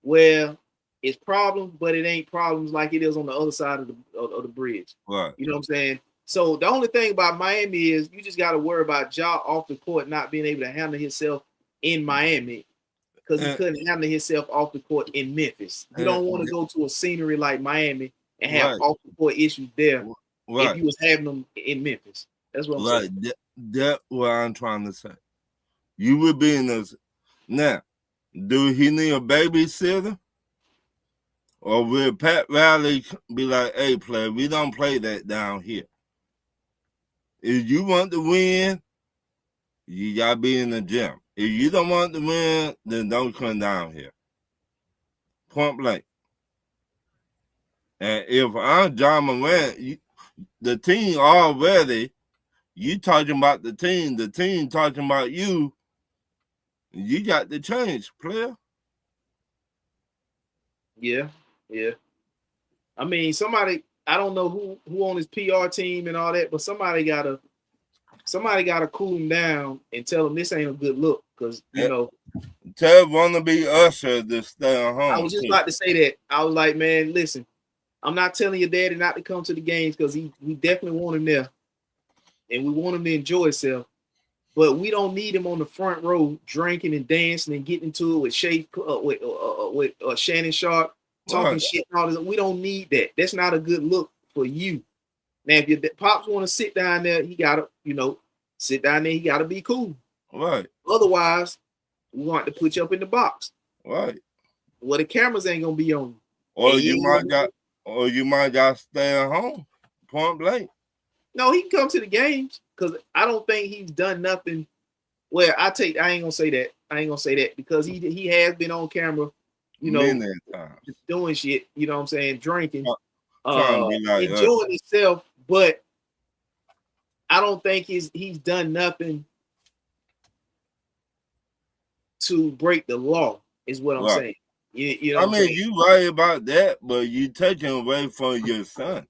where it's problems, but it ain't problems like it is on the other side of the bridge. Right. You know what I'm saying? So the only thing about Miami is you just got to worry about Ja off the court not being able to handle himself in Miami because he couldn't handle himself off the court in Memphis. You don't want to go to a scenery like Miami and have off the court issues there if you was having them in Memphis. That's what I'm saying. That's what I'm trying to say. You would be in those. Now, do he need a babysitter? Or will Pat Riley be like, hey, player, we don't play that down here. If you want to win, you got to be in the gym. If you don't want to win, then don't come down here. Point blank. And if I'm John Morant, the team already, you talking about the team talking about you, you got to change, player. Yeah. I mean, somebody, I don't know who on his PR team and all that, but somebody gotta cool him down and tell him this ain't a good look because tell wannabe Usher to stay at home. I was just about to say that. I was like, man, listen, I'm not telling your daddy not to come to the games because we definitely want him there, and we want him to enjoy himself. But we don't need him on the front row drinking and dancing and getting into it with Shannon Sharp talking Right. shit and all this. We don't need that. That's not a good look for you. Now, if your pops want to sit down there, he gotta, sit down there. He gotta be cool. Right. Otherwise, we want to put you up in the box. Right. Well, the cameras ain't gonna be on you. Or And you might got to stay at home. Point blank. No, he can come to the games because I don't think he's done nothing. Well, I ain't gonna say that. I ain't gonna say that because he has been on camera, Many times. doing shit. You know what I'm saying? Drinking, Trying to be like enjoying himself. But I don't think he's done nothing to break the law. Is what I'm Right. saying. You know I what I'm mean, saying? you right about that, but you taking away from your son.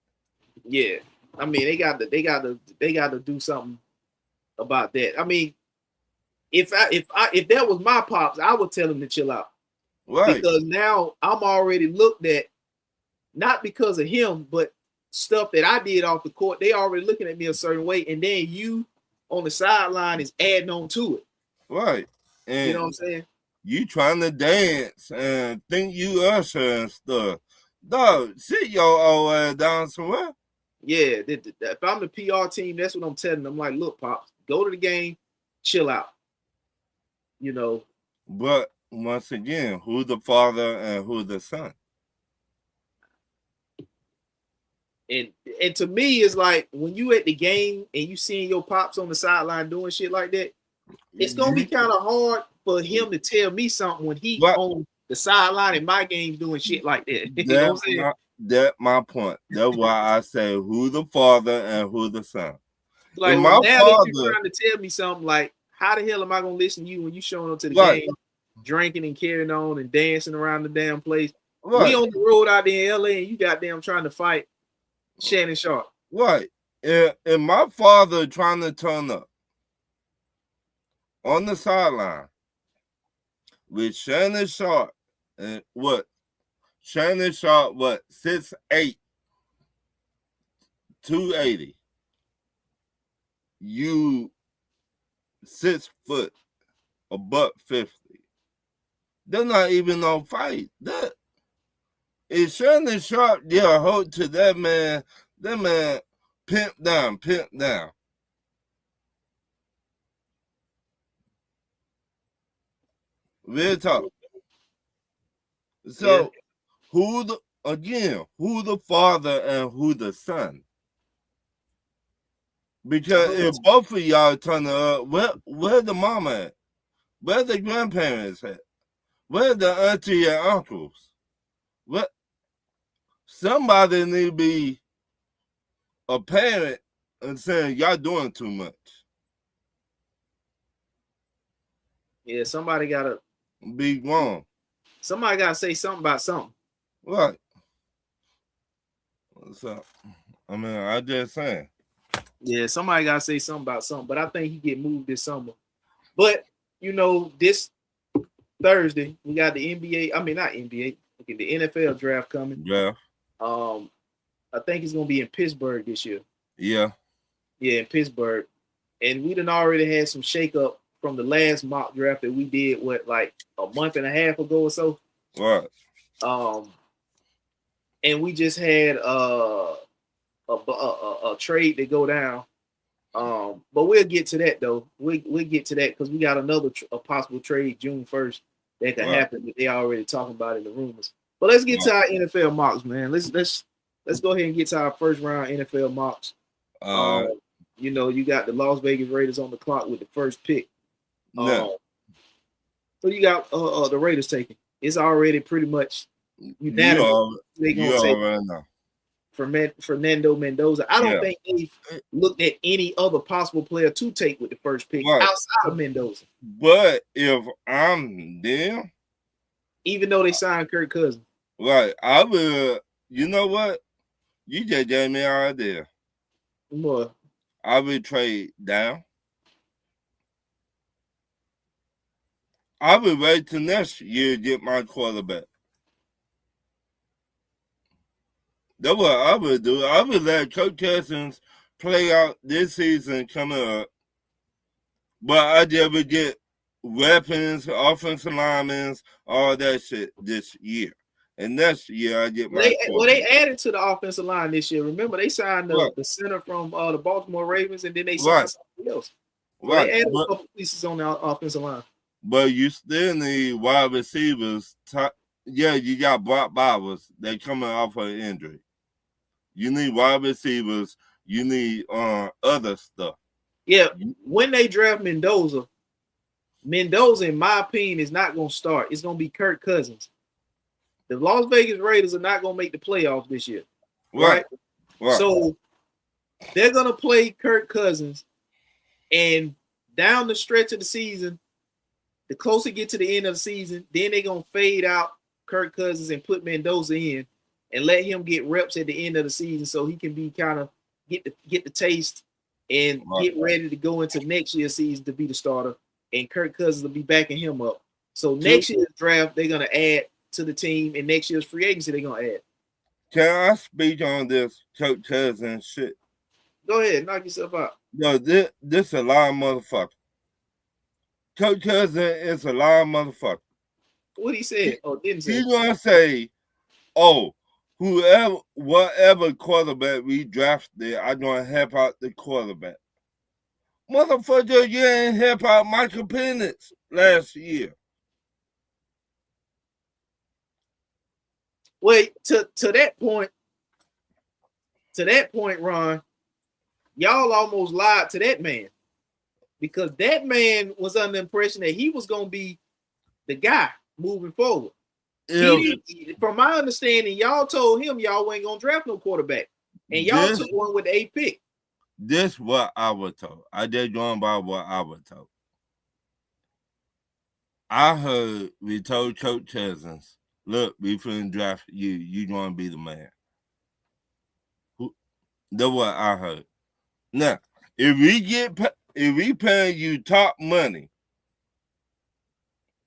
Yeah. I mean, they got to do something about that. I mean, if that was my pops, I would tell him to chill out. Right. Because now I'm already looked at, not because of him, but stuff that I did off the court. They already looking at me a certain way, and then you on the sideline is adding on to it. Right. And you know what I'm saying? You trying to dance and think you Usher and stuff. Dog, sit your old ass down somewhere. Yeah, if I'm the PR team, that's what I'm telling them. I'm like, look, pops, go to the game, chill out. But once again, who's the father and who's the son? And to me, it's like when you at the game and you seeing your pops on the sideline doing shit like that, it's gonna be kind of hard for him to tell me something when he on the sideline in my games doing shit like that. You know what I'm saying? That's my point. That's why I say who the father and who the son. Like now that you're trying to tell me something, like how the hell am I gonna listen to you when you showing up to the game, drinking and carrying on and dancing around the damn place? Right. We on the road out there in LA and you goddamn trying to fight Shannon Sharp. Right. And my father trying to turn up on the sideline with Shannon Sharp and Shannon Sharp, 6'8", 280. You 6 foot, $150. They're not even on fight. That is Shannon Sharp. Yeah, hold to that man. That man pimp down. Real talk. So who the father and who the son? Because if both of y'all turn up, where the mama at? Where the grandparents at? Where the auntie and uncles? What? Somebody need to be a parent and saying y'all doing too much. Yeah, somebody gotta be wrong. Somebody gotta say something about something. Right. So, I mean, I just saying. Yeah, somebody gotta say something about something. But I think he get moved this summer. But this Thursday we got the NBA. I mean, not NBA. Okay, the NFL draft coming. Yeah. I think it's gonna be in Pittsburgh this year. Yeah. Yeah, in Pittsburgh, and we done already had some shakeup from the last mock draft that we did, like a month and a half ago or so. Right. And we just had a trade to go down. But we'll get to that though. We'll get to that because we got another possible trade June 1st that could happen that they already talking about in the rumors. But let's get to our NFL mocks, man. Let's go ahead and get to our first round NFL mocks. You got the Las Vegas Raiders on the clock with the first pick. So you got the Raiders taking. It's already pretty much unanimous. They're gonna take Fernando Mendoza. I don't think they've looked at any other possible player to take with the first pick outside of Mendoza. But if I'm them, even though they signed Kirk Cousins, right, I will. You know what? You just gave me an idea. What? I will trade down. I will wait till next year to get my quarterback. That's what I would do. I would let Kirk Cousins play out this season coming up. But I just would get weapons, offensive linemen, all that shit this year. And next year I get my They quarterback. added to the offensive line this year. Remember, they signed Right. the center from the Baltimore Ravens, and then they Right. signed somebody else. So Right. they added a couple pieces on the offensive line. But you still need wide receivers. Yeah, you got Brock Bowers. They coming off of an injury. You need wide receivers. You need other stuff. Yeah, when they draft Mendoza, in my opinion, is not going to start. It's going to be Kirk Cousins. The Las Vegas Raiders are not going to make the playoffs this year. Right? So they're going to play Kirk Cousins, and down the stretch of the season, the closer you get to the end of the season, then they're going to fade out Kirk Cousins and put Mendoza in and let him get reps at the end of the season so he can be kind of get the taste and get ready to go into next year's season to be the starter. And Kirk Cousins will be backing him up. So next year's draft, they're going to add to the team, and next year's free agency, they're going to add. Can I speak on this Kirk Cousins shit? Go ahead, knock yourself out. No, this a lot of motherfucker. Kirk Cousins is a lot of motherfucker. What he said? Didn't say. He's gonna say, whatever quarterback we drafted, I'm gonna help out the quarterback. Motherfucker, you ain't help out Michael Penix last year. Wait, to that point, Ron, y'all almost lied to that man, because that man was under the impression that he was going to be the guy moving forward. From my understanding, y'all told him y'all ain't going to draft no quarterback, and y'all took one with the 8th pick. This what I was told. I just going by what I was told. I heard we told Coach Cousins, look, we finna draft you. You gonna be the man. That's what I heard. Now, if we paying you top money,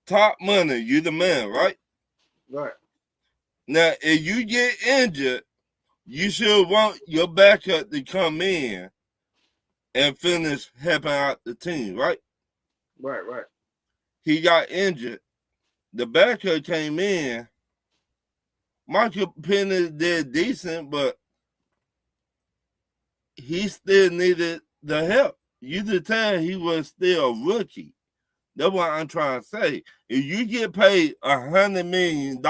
you the man, right? Right. Now, if you get injured, you should want your backup to come in and finish helping out the team, right? Right. He got injured. The backup came in. Michael Penix did decent, but he still needed the help. You could tell he was still a rookie. That's what I'm trying to say. If you get paid $100 million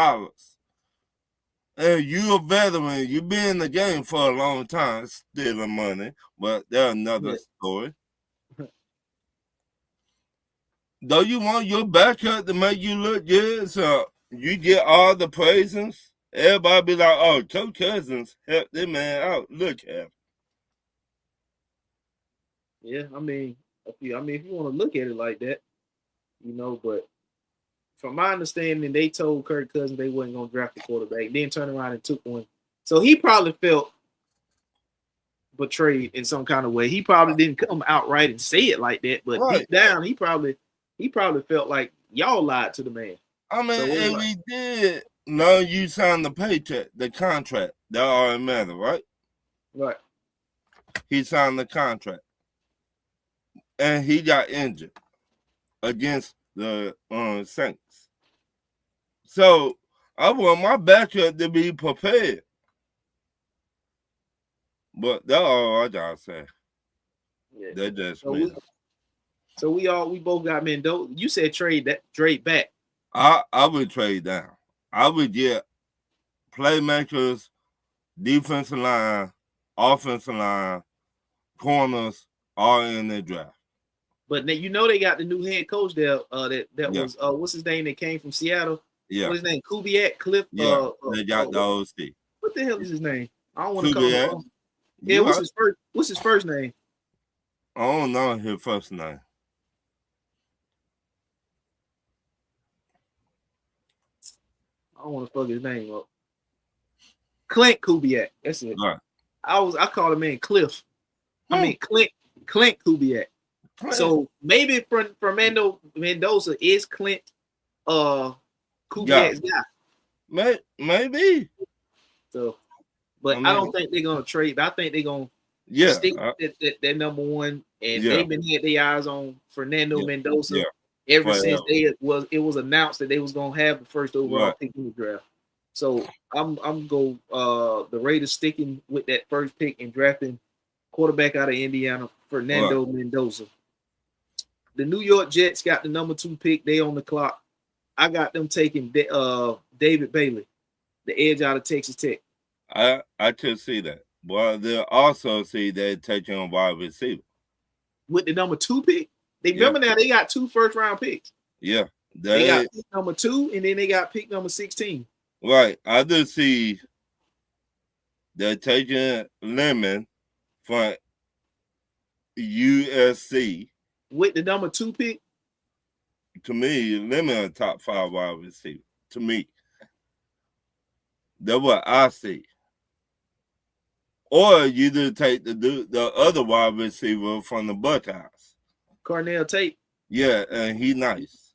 and you a veteran, you been in the game for a long time, stealing money, but that's another story. Though you want your backup to make you look good, so you get all the praises, everybody be like, oh, Coach Cousins helped this man out. Look at him. Yeah, I mean, if you want to look at it like that, but from my understanding, they told Kirk Cousins they wasn't going to draft the quarterback, then turned around and took one. So he probably felt betrayed in some kind of way. He probably didn't come outright and say it like that, but deep down, he probably felt like y'all lied to the man. I mean, if we did, no, you signed the paycheck, the contract. That already matter, right? Right. He signed the contract. And he got injured against the Saints. So I want my backup to be prepared. But that's all I gotta say. Yeah. That just me. So we both got Mendoza. You said trade back. I would trade down. I would get playmakers, defensive line, offensive line, corners, all in the draft. But they got the new head coach there. That was what's his name? That came from Seattle. Yeah. What's his name? Kubiak, Cliff. Yeah. They got the OC. What the hell is his name? I don't want to call him. Yeah. What's his first name? I don't know his first name. I don't want to fuck his name up. Clint Kubiak. That's it. Right. I called him Cliff. I mean Clint Kubiak. So maybe Fernando Mendoza is Clint Kubiak's guy. Maybe. So, but I don't think they're gonna trade. I think they're gonna stick that number one. And they've been had their eyes on Fernando Mendoza ever since it was announced that they was gonna have the first overall pick in the draft. So I'm go the Raiders sticking with that first pick and drafting quarterback out of Indiana, Right. Fernando Mendoza. The New York Jets got the number 2 pick. They on the clock. I got them taking David Bailey, the edge out of Texas Tech. I could see that. But they'll also see they taking a wide receiver. With the number 2 pick, they Yeah. remember now they got 2 first-round picks. Yeah. They got pick number 2, and then they got pick number 16. Right. I do see they're taking Lemon from USC. With the number 2 pick, To me, Lemon a top 5 wide receiver. To me. That's what I see. Or you do take the other wide receiver from the Buckeyes. Cornell Tate. Yeah, and he nice.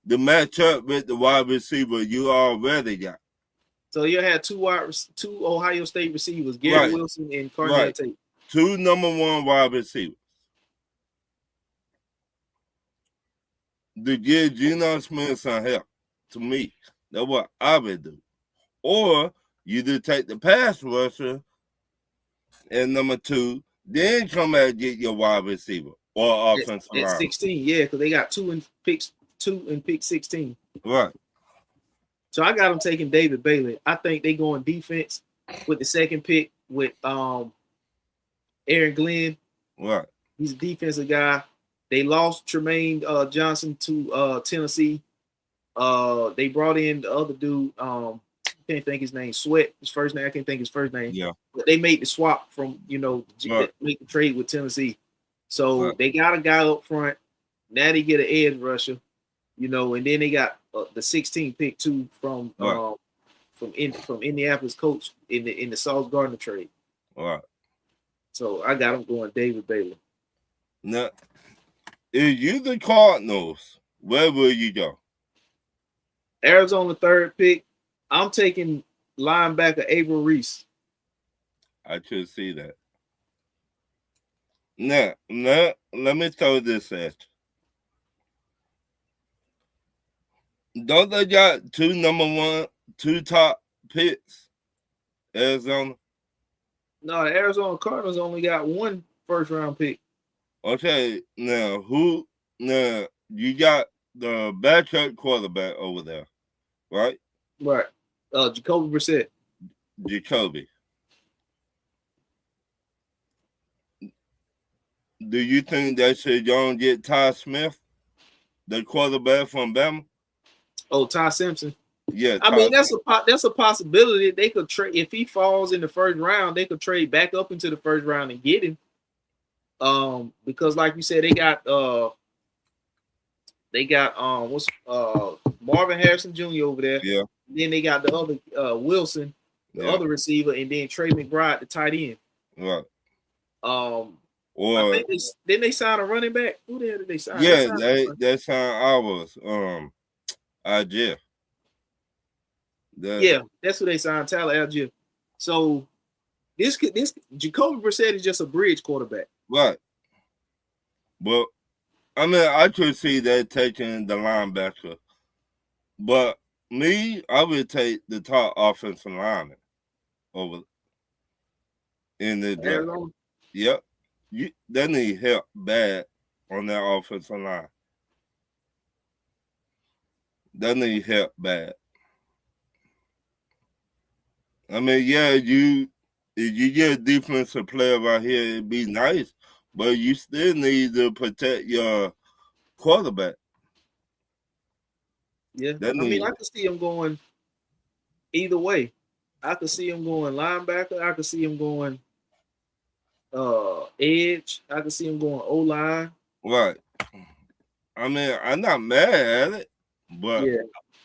The matchup with the wide receiver you already got. So you had two Ohio State receivers, Garrett Right. Wilson and Cornell Right. Tate. 2 number 1 wide receivers. To give Geno Smith some help, to me, that's what I would do. Or you do take the pass rusher and number 2, then come out and get your wide receiver or offensive line. At 16, yeah, because they got 2 and pick 16. Right. So I got them taking David Bailey. I think they going defense with the second pick with Aaron Glenn. Right. He's a defensive guy. They lost Tremaine Johnson to Tennessee. They brought in the other dude. Can't think his name. Sweat. His first name. I can't think his first name. Yeah. But they made the swap from make the trade with Tennessee. So they got a guy up front. Now they get an edge rusher. And then they got the 16 pick too from Indianapolis Colts in the Sauce Gardner trade. All right. So I got them going David Bailey. Now, if you the Cardinals, where will you go? Arizona 3rd pick. I'm taking linebacker Avery Reese. I should see that. Now, let me throw this at you. Don't they got 2 number 1, 2 top picks? Arizona? No, the Arizona Cardinals only got 1 first-round pick. Okay, now you got the backup quarterback over there, right? Right. Jacoby Brissett. Jacoby. Do you think they should go and get Ty Smith, the quarterback from Bama? Oh, Ty Simpson. Yeah, I mean that's a possibility. They could trade if he falls in the first round. They could trade back up into the first round and get him. Because like you said, they got Marvin Harrison Jr. over there. Yeah. Then they got the other Wilson, the other receiver, and then Trey McBride, the tight end. Right. I think didn't they sign a running back? Who the hell did they sign? Yeah, they signed ours. Jeff. Yeah, that's who they signed, Tyler Algier. So this Jacoby Brissett is just a bridge quarterback. Right. But I mean, I could see that taking the linebacker. But me, I would take the top offensive lineman over in the draft. Yep. They need help bad on that offensive line. They need help bad. I mean, yeah, if you get a defensive player right here, it'd be nice, but you still need to protect your quarterback. Yeah, I mean, I can see him going either way. I could see him going linebacker. I could see him going edge. I could see him going O-line. Right. I mean, I'm not mad at it, but yeah.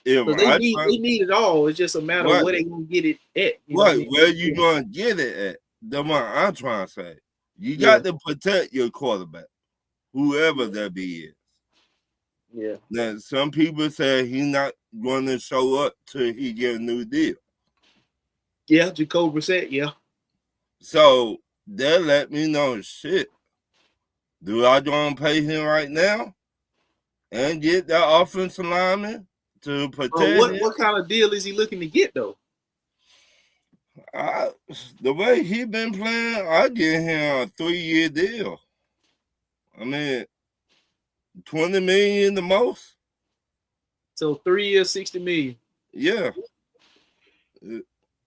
If they need it all. It's just a matter of where they're going to get it at. Right, where you going to get it at. That's what I'm trying to say. You got to protect your quarterback, whoever that be is. Yeah. Now, some people say he's not going to show up till he get a new deal. Yeah, Jacoby Brissett, yeah. So, that let me know, shit, do I go and pay him right now and get that offensive lineman to protect him. What kind of deal is he looking to get though? The way he been playing, I give him a 3-year deal. I mean, $20 million the most. So 3 years, $60 million. Yeah,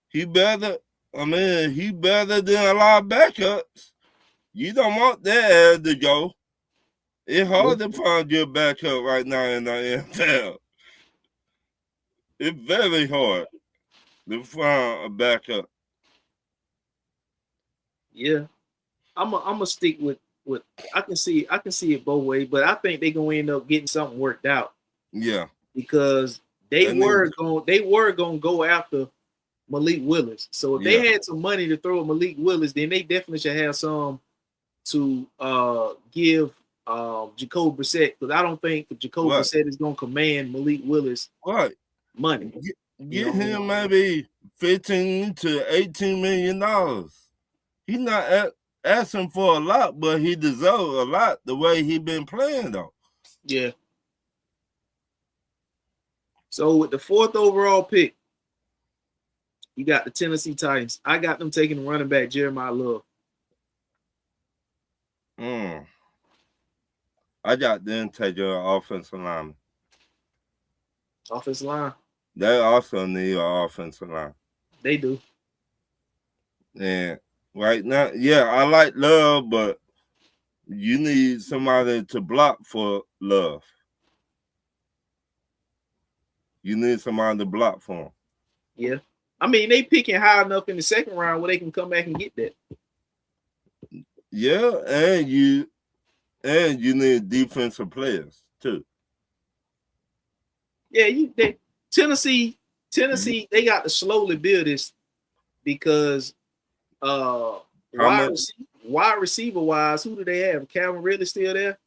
he better. I mean, he better than a lot of backups. You don't want that ass to go. It's hard to find your backup right now in the NFL. It's very hard to find a backup. Yeah, I'm a stick with I can see it both ways, but I think they're gonna end up getting something worked out. Yeah, because they were gonna go after Malik Willis. So if they had some money to throw at Malik Willis, then they definitely should have some to give Jacoby Brissett, because I don't think Jacoby Brissett is gonna command Malik Willis money. Get him maybe $15 to $18 million. He's not asking for a lot, but he deserves a lot the way he been playing though. Yeah. So with the 4th overall pick, you got the Tennessee Titans. I got them taking the running back Jeremiah Love. I got them taking an offensive lineman. Offensive line. They also need an offensive line. They do. And right now, I like Love, but you need somebody to block for Love. You need somebody to block for him. Yeah. I mean, they picking high enough in the 2nd round where they can come back and get that. Yeah, and you need defensive players too. Yeah, Tennessee, they got to slowly build this because wide receiver wise, who do they have? Calvin Ridley still there?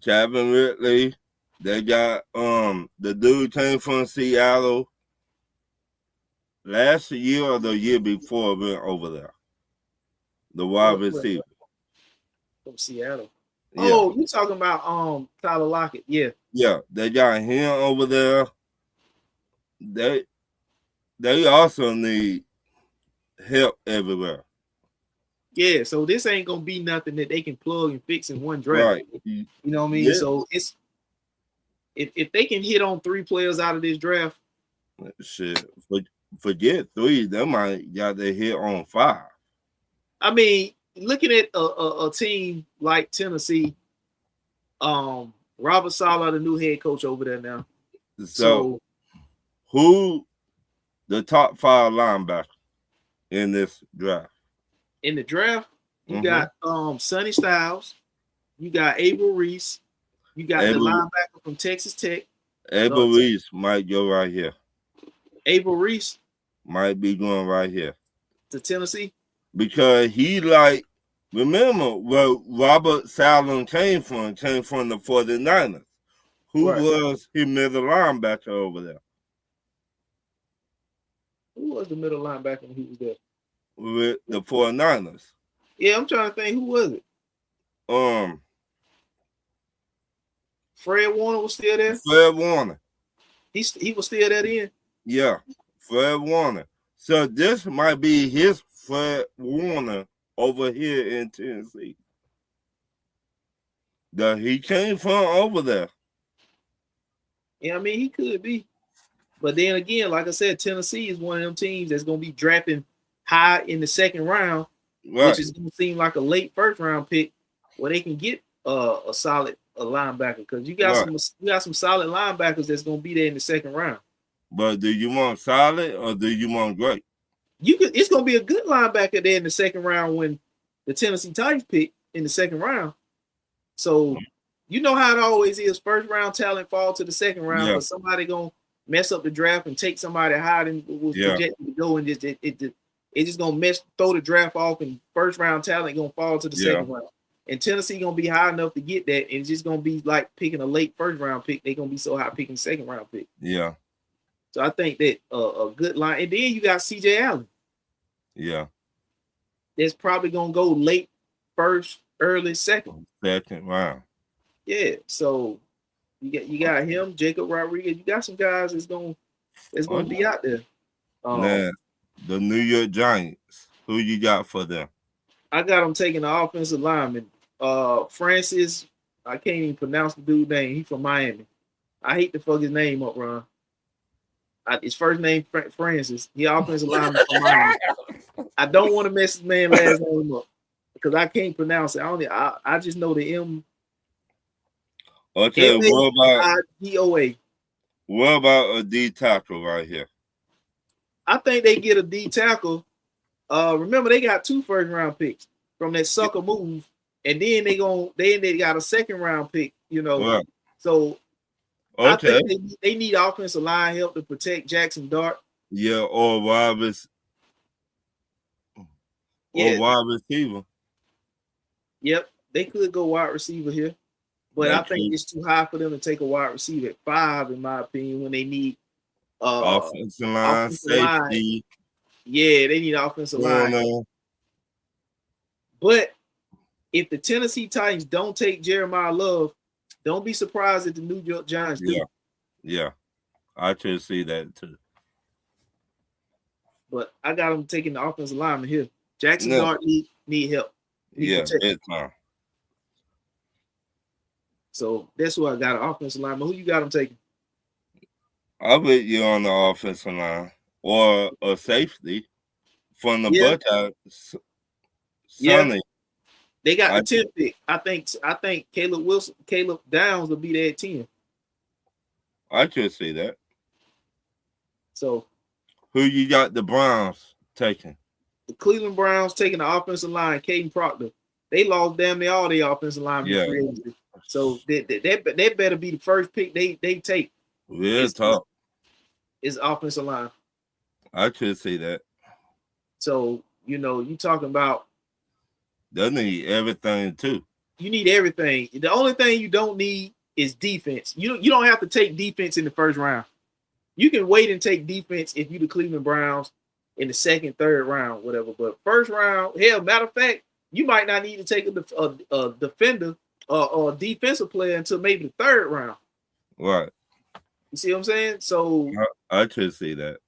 Calvin Ridley. They got the dude came from Seattle last year or the year before went over there. The wide receiver. From Seattle. Yeah. Oh, you talking about Tyler Lockett? Yeah. Yeah, they got him over there. They also need help everywhere. Yeah, so this ain't gonna be nothing that they can plug and fix in one draft. Right. You know what I mean? Yeah. So it's if they can hit on 3 players out of this draft, shit, forget 3. They might got to hit on 5. I mean, looking at a team like Tennessee, Robert Saleh, the new head coach over there now. So who the top 5 linebacker in this draft? In the draft, you got Sonny Styles, you got Abel Reese, you got the linebacker from Texas Tech. Abel Reese might go right here. Abel Reese might be going right here to Tennessee because he remember where Robert Saleh came from the 49ers. Who was his middle linebacker over there? Who was the middle linebacker when he was there? With the 49ers. Yeah, I'm trying to think. Who was it? Fred Warner was still there? Fred Warner. He was still there then? Yeah, Fred Warner. So this might be his Fred Warner over here in Tennessee. That he came from over there. Yeah, I mean, he could be. But then again, like I said, Tennessee is one of them teams that's going to be drafting high in the 2nd round, which is going to seem like a late 1st round pick where they can get a solid linebacker, because you got some solid linebackers that's going to be there in the 2nd round. But do you want solid or do you want great? It's going to be a good linebacker there in the 2nd round when the Tennessee Titans pick in the 2nd round. So you know how it always is. 1st round talent fall to the 2nd round, but somebody going to mess up the draft and take somebody higher than was projected to go, and it's just gonna throw the draft off, and 1st round talent gonna fall to the 2nd round. And Tennessee gonna be high enough to get that, and it's just gonna be like picking a late 1st round pick. They're gonna be so high picking 2nd round pick. Yeah. So I think that a good line, and then you got CJ Allen. Yeah. That's probably gonna go late 1st, early 2nd. 2nd round. Yeah. So You got him, Jacob Rodriguez. You got some guys that's gonna be out there. Now, the New York Giants. Who you got for them? I got them taking the offensive lineman. Francis, I can't even pronounce the dude's name. He's from Miami. I hate to fuck his name up, Ron. His first name Francis. He offensive lineman from Miami. I don't want to mess his man last name up because I can't pronounce it. I just know the M. Okay, MAIDOA. What about a D tackle right here? I think they get a D tackle. Remember they got 2 first-round picks from that sucker move, and then they got a second-round pick. Right. So okay, I think they need offensive line help to protect Jackson Dart. Yeah, or wide receiver. Yep, they could go wide receiver here, but I think it's too high for them to take a wide receiver at 5, in my opinion, when they need offensive line, safety. Yeah, they need offensive line. But if the Tennessee Titans don't take Jeremiah Love, don't be surprised if the New York Giants do. Yeah, I could see that too. But I got them taking the offensive lineman here. Jackson Dart need help. It's time. So that's who I got, an offensive lineman. Who you got them taking? I'll bet you on the offensive line or a safety from the Buckeyes. Yeah. They got the 10th pick. I think Caleb Downs will be there at 10. I could see that. So who you got the Browns taking? The Cleveland Browns taking the offensive line, Caden Proctor. They lost damn near all their offensive linemen. Yeah. So that better be the first pick they take. Real tough. Is offensive line. I could see that. So, you talking about they need everything too. You need everything. The only thing you don't need is defense. You don't have to take defense in the first round. You can wait and take defense if you the Cleveland Browns in the second, third round, whatever. But first round, hell, matter of fact, you might not need to take a defender or a defensive player until maybe the third round. Right. You see what I'm saying? So I could see that.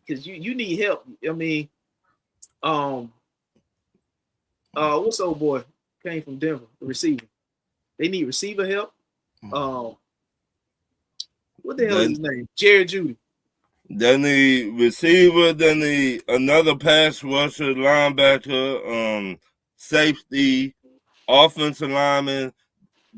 Because you need help. I mean, what's old boy came from Denver, the receiver. They need receiver help. What the hell is his name? Jerry Jeudy. They need receiver. They need another pass rusher, linebacker, safety, offensive lineman.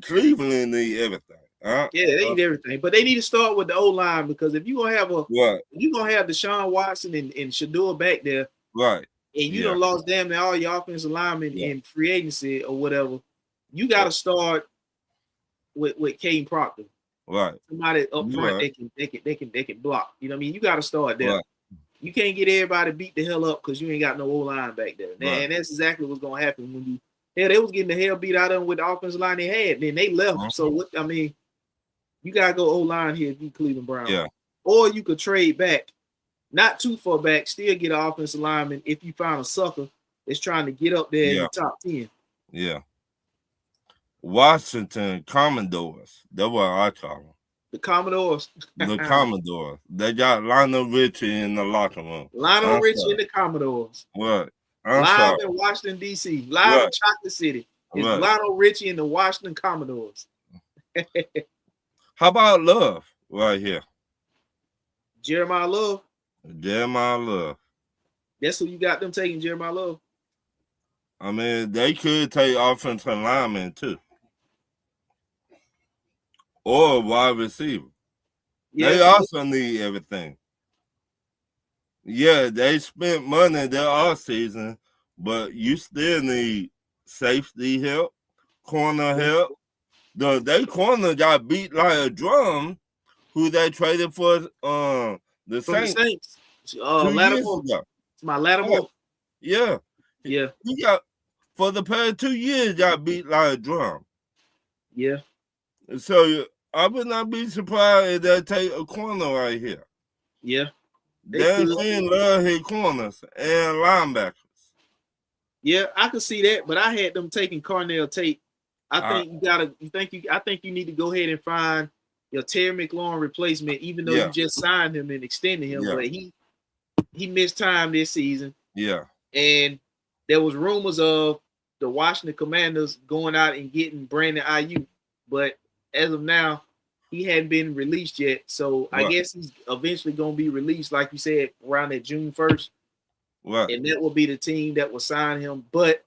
Cleveland need everything. Yeah, they need everything, but they need to start with the O-line because if you're gonna have Deshaun Watson and Shador back there, right, and you done lost damn near all your offensive linemen in free agency or whatever, you got to start with Caden Proctor, right? Somebody up front they can block. You know what I mean? You got to start there. Right. You can't get everybody beat the hell up because you ain't got no O-line back there, and that's exactly what's gonna happen when you. Yeah, they was getting the hell beat out of them with the offensive line they had. Then they left. So what? I mean. You gotta go O-line here if you Cleveland Browns. Yeah. Or you could trade back, not too far back, still get an offensive lineman if you find a sucker that's trying to get up there in the top 10. Yeah. Washington Commodores. That's what I call them. The Commodores. The Commodores. They got Lionel Richie in the locker room. Lionel Richie in the Commodores. What? Live in Washington, D.C. Live in Chocolate City. It's Lionel Richie in the Washington Commodores. How about Love right here? Jeremiah Love. That's who you got them taking, Jeremiah Love. I mean, they could take offensive linemen too. Or wide receiver. Yeah. They also need everything. Yeah, they spent money their offseason, but you still need safety help, corner help. They corner got beat like a drum. Who they traded for the Saints? Lattimore. It's my Lattimore. Yeah. Yeah. He got for the past 2 years got beat like a drum. Yeah. So I would not be surprised if they take a corner right here. Yeah. They love his corners and linebackers. Yeah, I could see that, but I had them taking Cornell Tate. I think you need to go ahead and find your Terry McLaurin replacement, even though you just signed him and extended him, but he missed time this season. Yeah. And there was rumors of the Washington Commanders going out and getting Brandon Ayuk, but as of now, he hadn't been released yet. So I guess he's eventually going to be released, like you said, around that June 1st. Right. And that will be the team that will sign him. But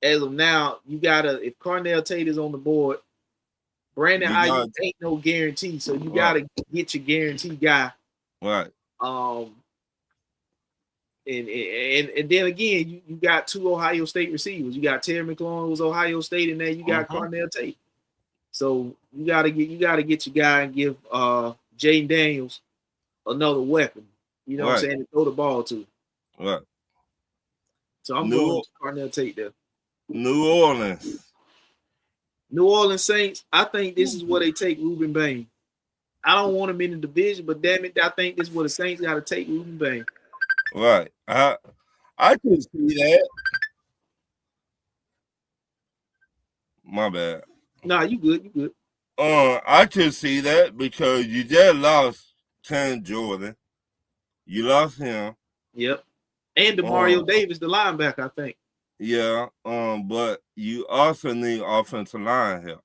as of now, you gotta, if Cornell Tate is on the board, Brandon Ayuk ain't no guarantee. So you gotta get your guarantee guy. Right. And then again, you got two Ohio State receivers. You got Terry McLaurin, who's Ohio State, and then you got Cornell Tate. So you gotta get your guy and give Jaden Daniels another weapon. You know what I'm saying? To throw the ball to. Right. So I'm going with Cornell Tate there. New Orleans Saints. I think this is where they take Ruben Bain. I don't want him in the division, but damn it, I think this is where the Saints got to take Ruben Bain. Right. I can see that. My bad. Nah, you good. You good. I can see that because you just lost Ken Jordan. You lost him. Yep. And DeMario Davis, the linebacker, I think. Yeah. But you also need offensive line help.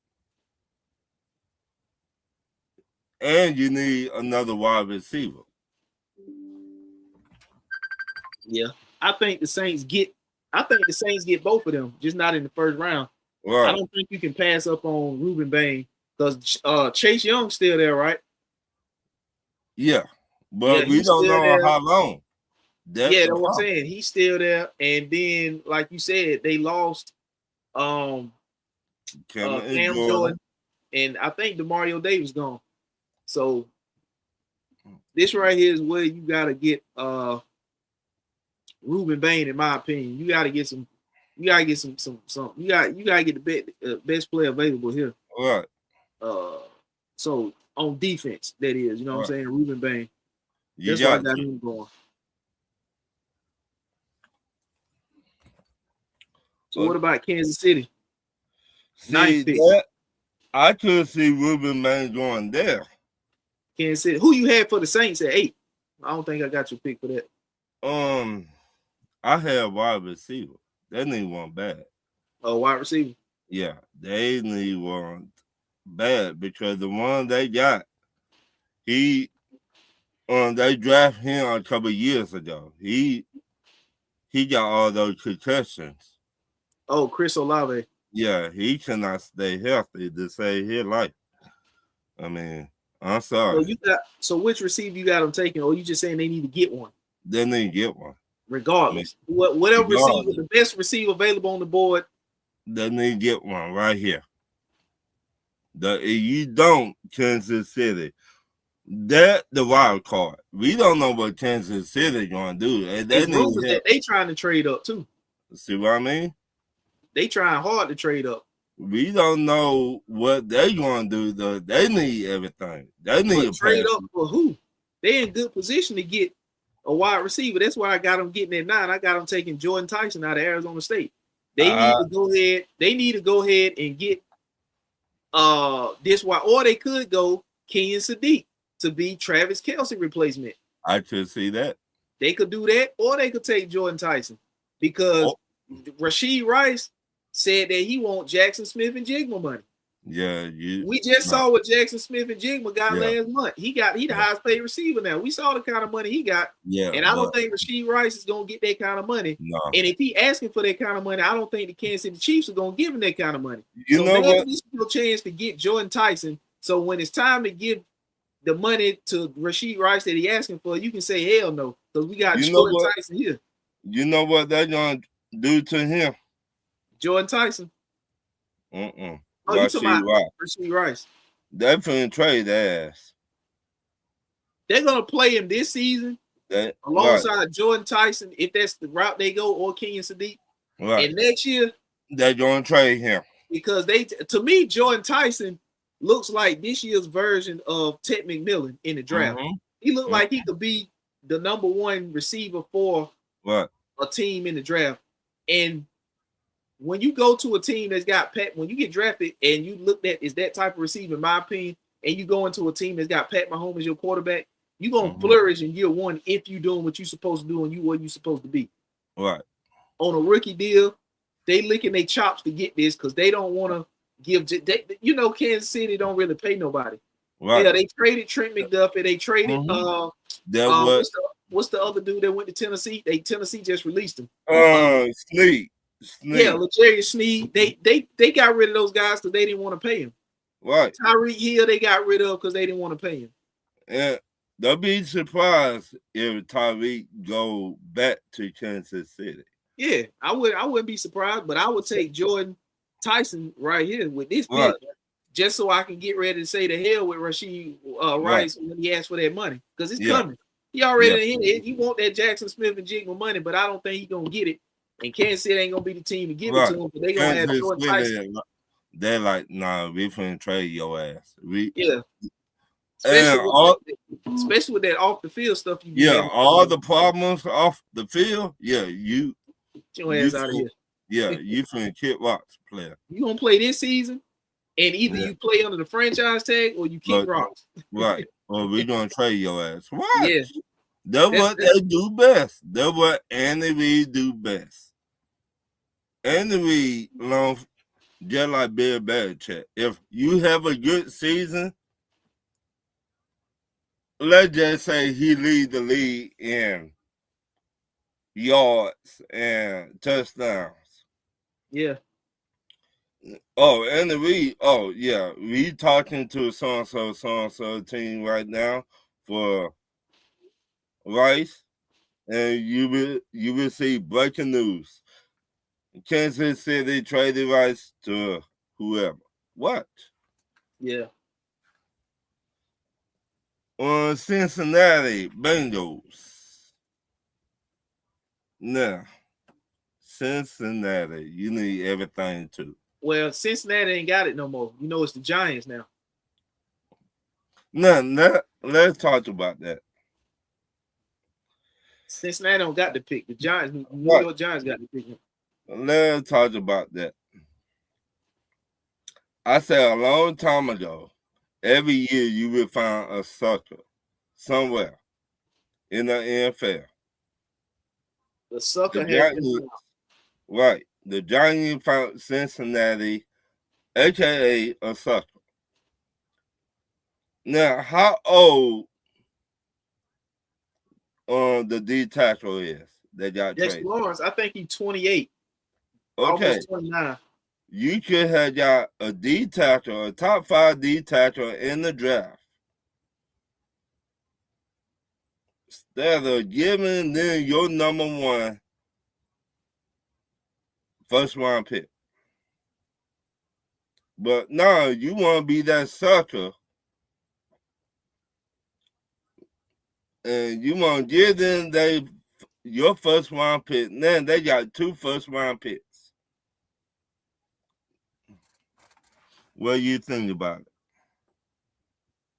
And you need another wide receiver. Yeah. I think the Saints get both of them, just not in the first round. Right. I don't think you can pass up on Ruben Bain because Chase Young's still there, right? Yeah. But we don't know how long. That's what I'm saying. He's still there. And then, like you said, they lost Cam Jordan. And I think DeMario Davis gone. So this right here is where you gotta get Ruben Bain, in my opinion. You gotta get some. You gotta get some. You gotta get the best player available here. Right. So on defense, that is, you know what I'm saying, Ruben Bain. That's why I got him going. So what about Kansas City? I could see Ruben Bain going there. Kansas City. Who you had for the Saints at 8? I don't think I got your pick for that. I had wide receiver. They need one bad. Oh, wide receiver? Yeah, they need one bad because the one they got, they drafted him a couple of years ago. He got all those concussions. Oh, Chris Olave. Yeah, he cannot stay healthy to save his life. I mean, I'm sorry. So which receiver you got them taking, or you just saying they need to get one? They need to get one. Regardless. Whatever receiver, the best receiver available on the board. They need to get one right here. If you don't, Kansas City. That the wild card. We don't know what Kansas City gonna do. They trying to trade up too. See what I mean? They trying hard to trade up. We don't know what they gonna do. Though they need everything. They need to trade up for who? They in good position to get a wide receiver. That's why I got them getting at 9. I got them taking Jordan Tyson out of Arizona State. They need to go ahead. They need to go ahead and get this wide, or they could go Kenyon Sadiq to be Travis Kelce replacement. I could see that. They could do that, or they could take Jordan Tyson because Rashee Rice said that he want Jackson Smith and Jigma money. Yeah, we just saw what Jackson Smith and Jigma got last month. He the highest paid receiver now. We saw the kind of money he got. Yeah, and I don't think Rashee Rice is gonna get that kind of money. No. And if he asking for that kind of money, I don't think the Kansas City Chiefs are gonna give him that kind of money. You know what? There's no chance to get Jordan Tyson. So when it's time to give the money to Rashee Rice that he asking for, you can say hell no, because we got Jordan Tyson here. You know what they're gonna do to him? Jordan Tyson. Oh, you talking about Rashee Rice? They're finna trade their ass. They're gonna play him this season alongside Jordan Tyson, if that's the route they go, or Kenyon Sadiq. Right. And next year they're gonna trade him because to me, Jordan Tyson looks like this year's version of Ted McMillan in the draft. He looked like he could be the number 1 receiver for a team in the draft. And when you go to a team that's got when you get drafted and you look at is that type of receiver, in my opinion, and you go into a team that's got Pat Mahomes as your quarterback, you're gonna flourish in year one if you're doing what you're supposed to do and you what you're supposed to be. Right. On a rookie deal, they licking their chops to get this because they don't want to give. Kansas City don't really pay nobody. Right. Yeah, they traded Trent McDuffie. They traded what's the other dude that went to Tennessee? Tennessee just released him. Snead. Yeah, L'Jarius Sneed. They got rid of those guys because they didn't want to pay him. Right. Tyreek Hill they got rid of because they didn't want to pay him. And they'll be surprised if Tyreek go back to Kansas City. Yeah, I wouldn't be surprised, but I would take Jordan Tyson right here with this pick just so I can get ready to say the hell with Rashid Rice when he asks for that money because it's coming. He already he want that Jackson Smith and Jigma money, but I don't think he's gonna get it. And Kansas City ain't gonna be the team to give it to him, but they gonna have Jordan Tyson. They're like, nah, we finna trade your ass. Especially with that off the field stuff. All the problems off the field. Yeah, you get your ass out of here. Yeah, you finna kick rocks, player. You gonna play this season, and either you play under the franchise tag or you kick rocks. Right. Or we gonna trade your ass. What? Yeah. That's what they do best. That's what Andy Reid do best. Andy Reid, just like Bill Belichick, if you have a good season, let's just say he lead the league in yards and touchdowns. Yeah. Oh, Andy Reid. Oh, yeah. We talking to so-and-so team right now for Rice, and you will see breaking news. Kansas City traded Rice to whoever. What? Yeah. On Cincinnati Bengals. Now, Cincinnati, you need everything too. Well, Cincinnati ain't got it no more. You know, it's the Giants now. No, let's talk about that. Cincinnati don't got the pick. The Giants, New York Giants got the pick. Let's talk about that. I said a long time ago, every year you will find a sucker somewhere in the NFL. The sucker has right. The Giants found Cincinnati, aka a sucker. Now, how old the D tackle is that got traded? Lawrence, I think he's 28. Okay. Almost 29. You could have got a D tackle, a top 5 D tackle in the draft. Instead of giving them your number 1 first round pick. But now you want to be that sucker. And you want to give them your first round pick. Then they got 2 first round picks. What do you think about it?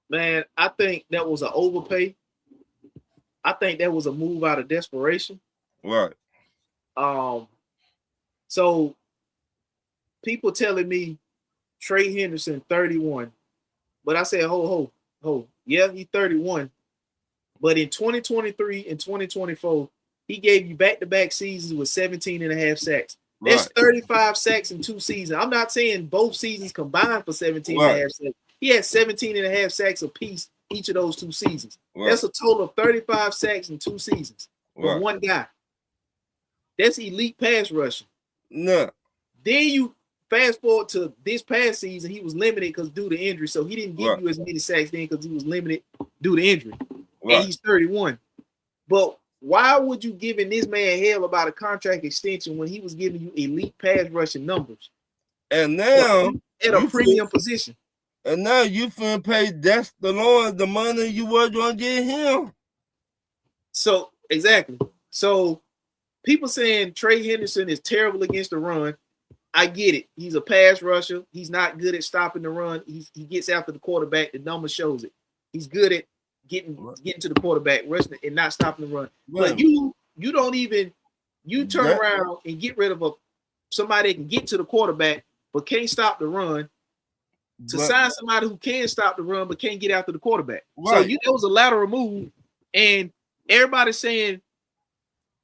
Man, I think that was an overpay. I think that was a move out of desperation. Right. So people telling me Trey Henderson 31. But I said, ho. Yeah, he's 31. But in 2023 and 2024, he gave you back-to-back seasons with 17 and a half sacks. That's 35 sacks in 2 seasons. I'm not saying both seasons combined for 17 and a half sacks. He had 17 and a half sacks apiece each of those 2 seasons. That's a total of 35 sacks in 2 seasons for one guy. That's elite pass rushing. No. Then you fast forward to this past season, he was limited because due to injury. So he didn't give you as many sacks then because he was limited due to injury. And he's 31. But why would you giving this man hell about a contract extension when he was giving you elite pass rushing numbers? And now at a premium position. And now you finna pay the Lord the money you were gonna get him. So exactly. So people saying Trey Henderson is terrible against the run. I get it. He's a pass rusher. He's not good at stopping the run. He gets after the quarterback. The number shows it. He's good at getting to the quarterback, rushing and not stopping the run. But you don't even turn around and get rid of somebody that can get to the quarterback but can't stop the run, to sign somebody who can stop the run but can't get after the quarterback. Right. So it was a lateral move, and everybody's saying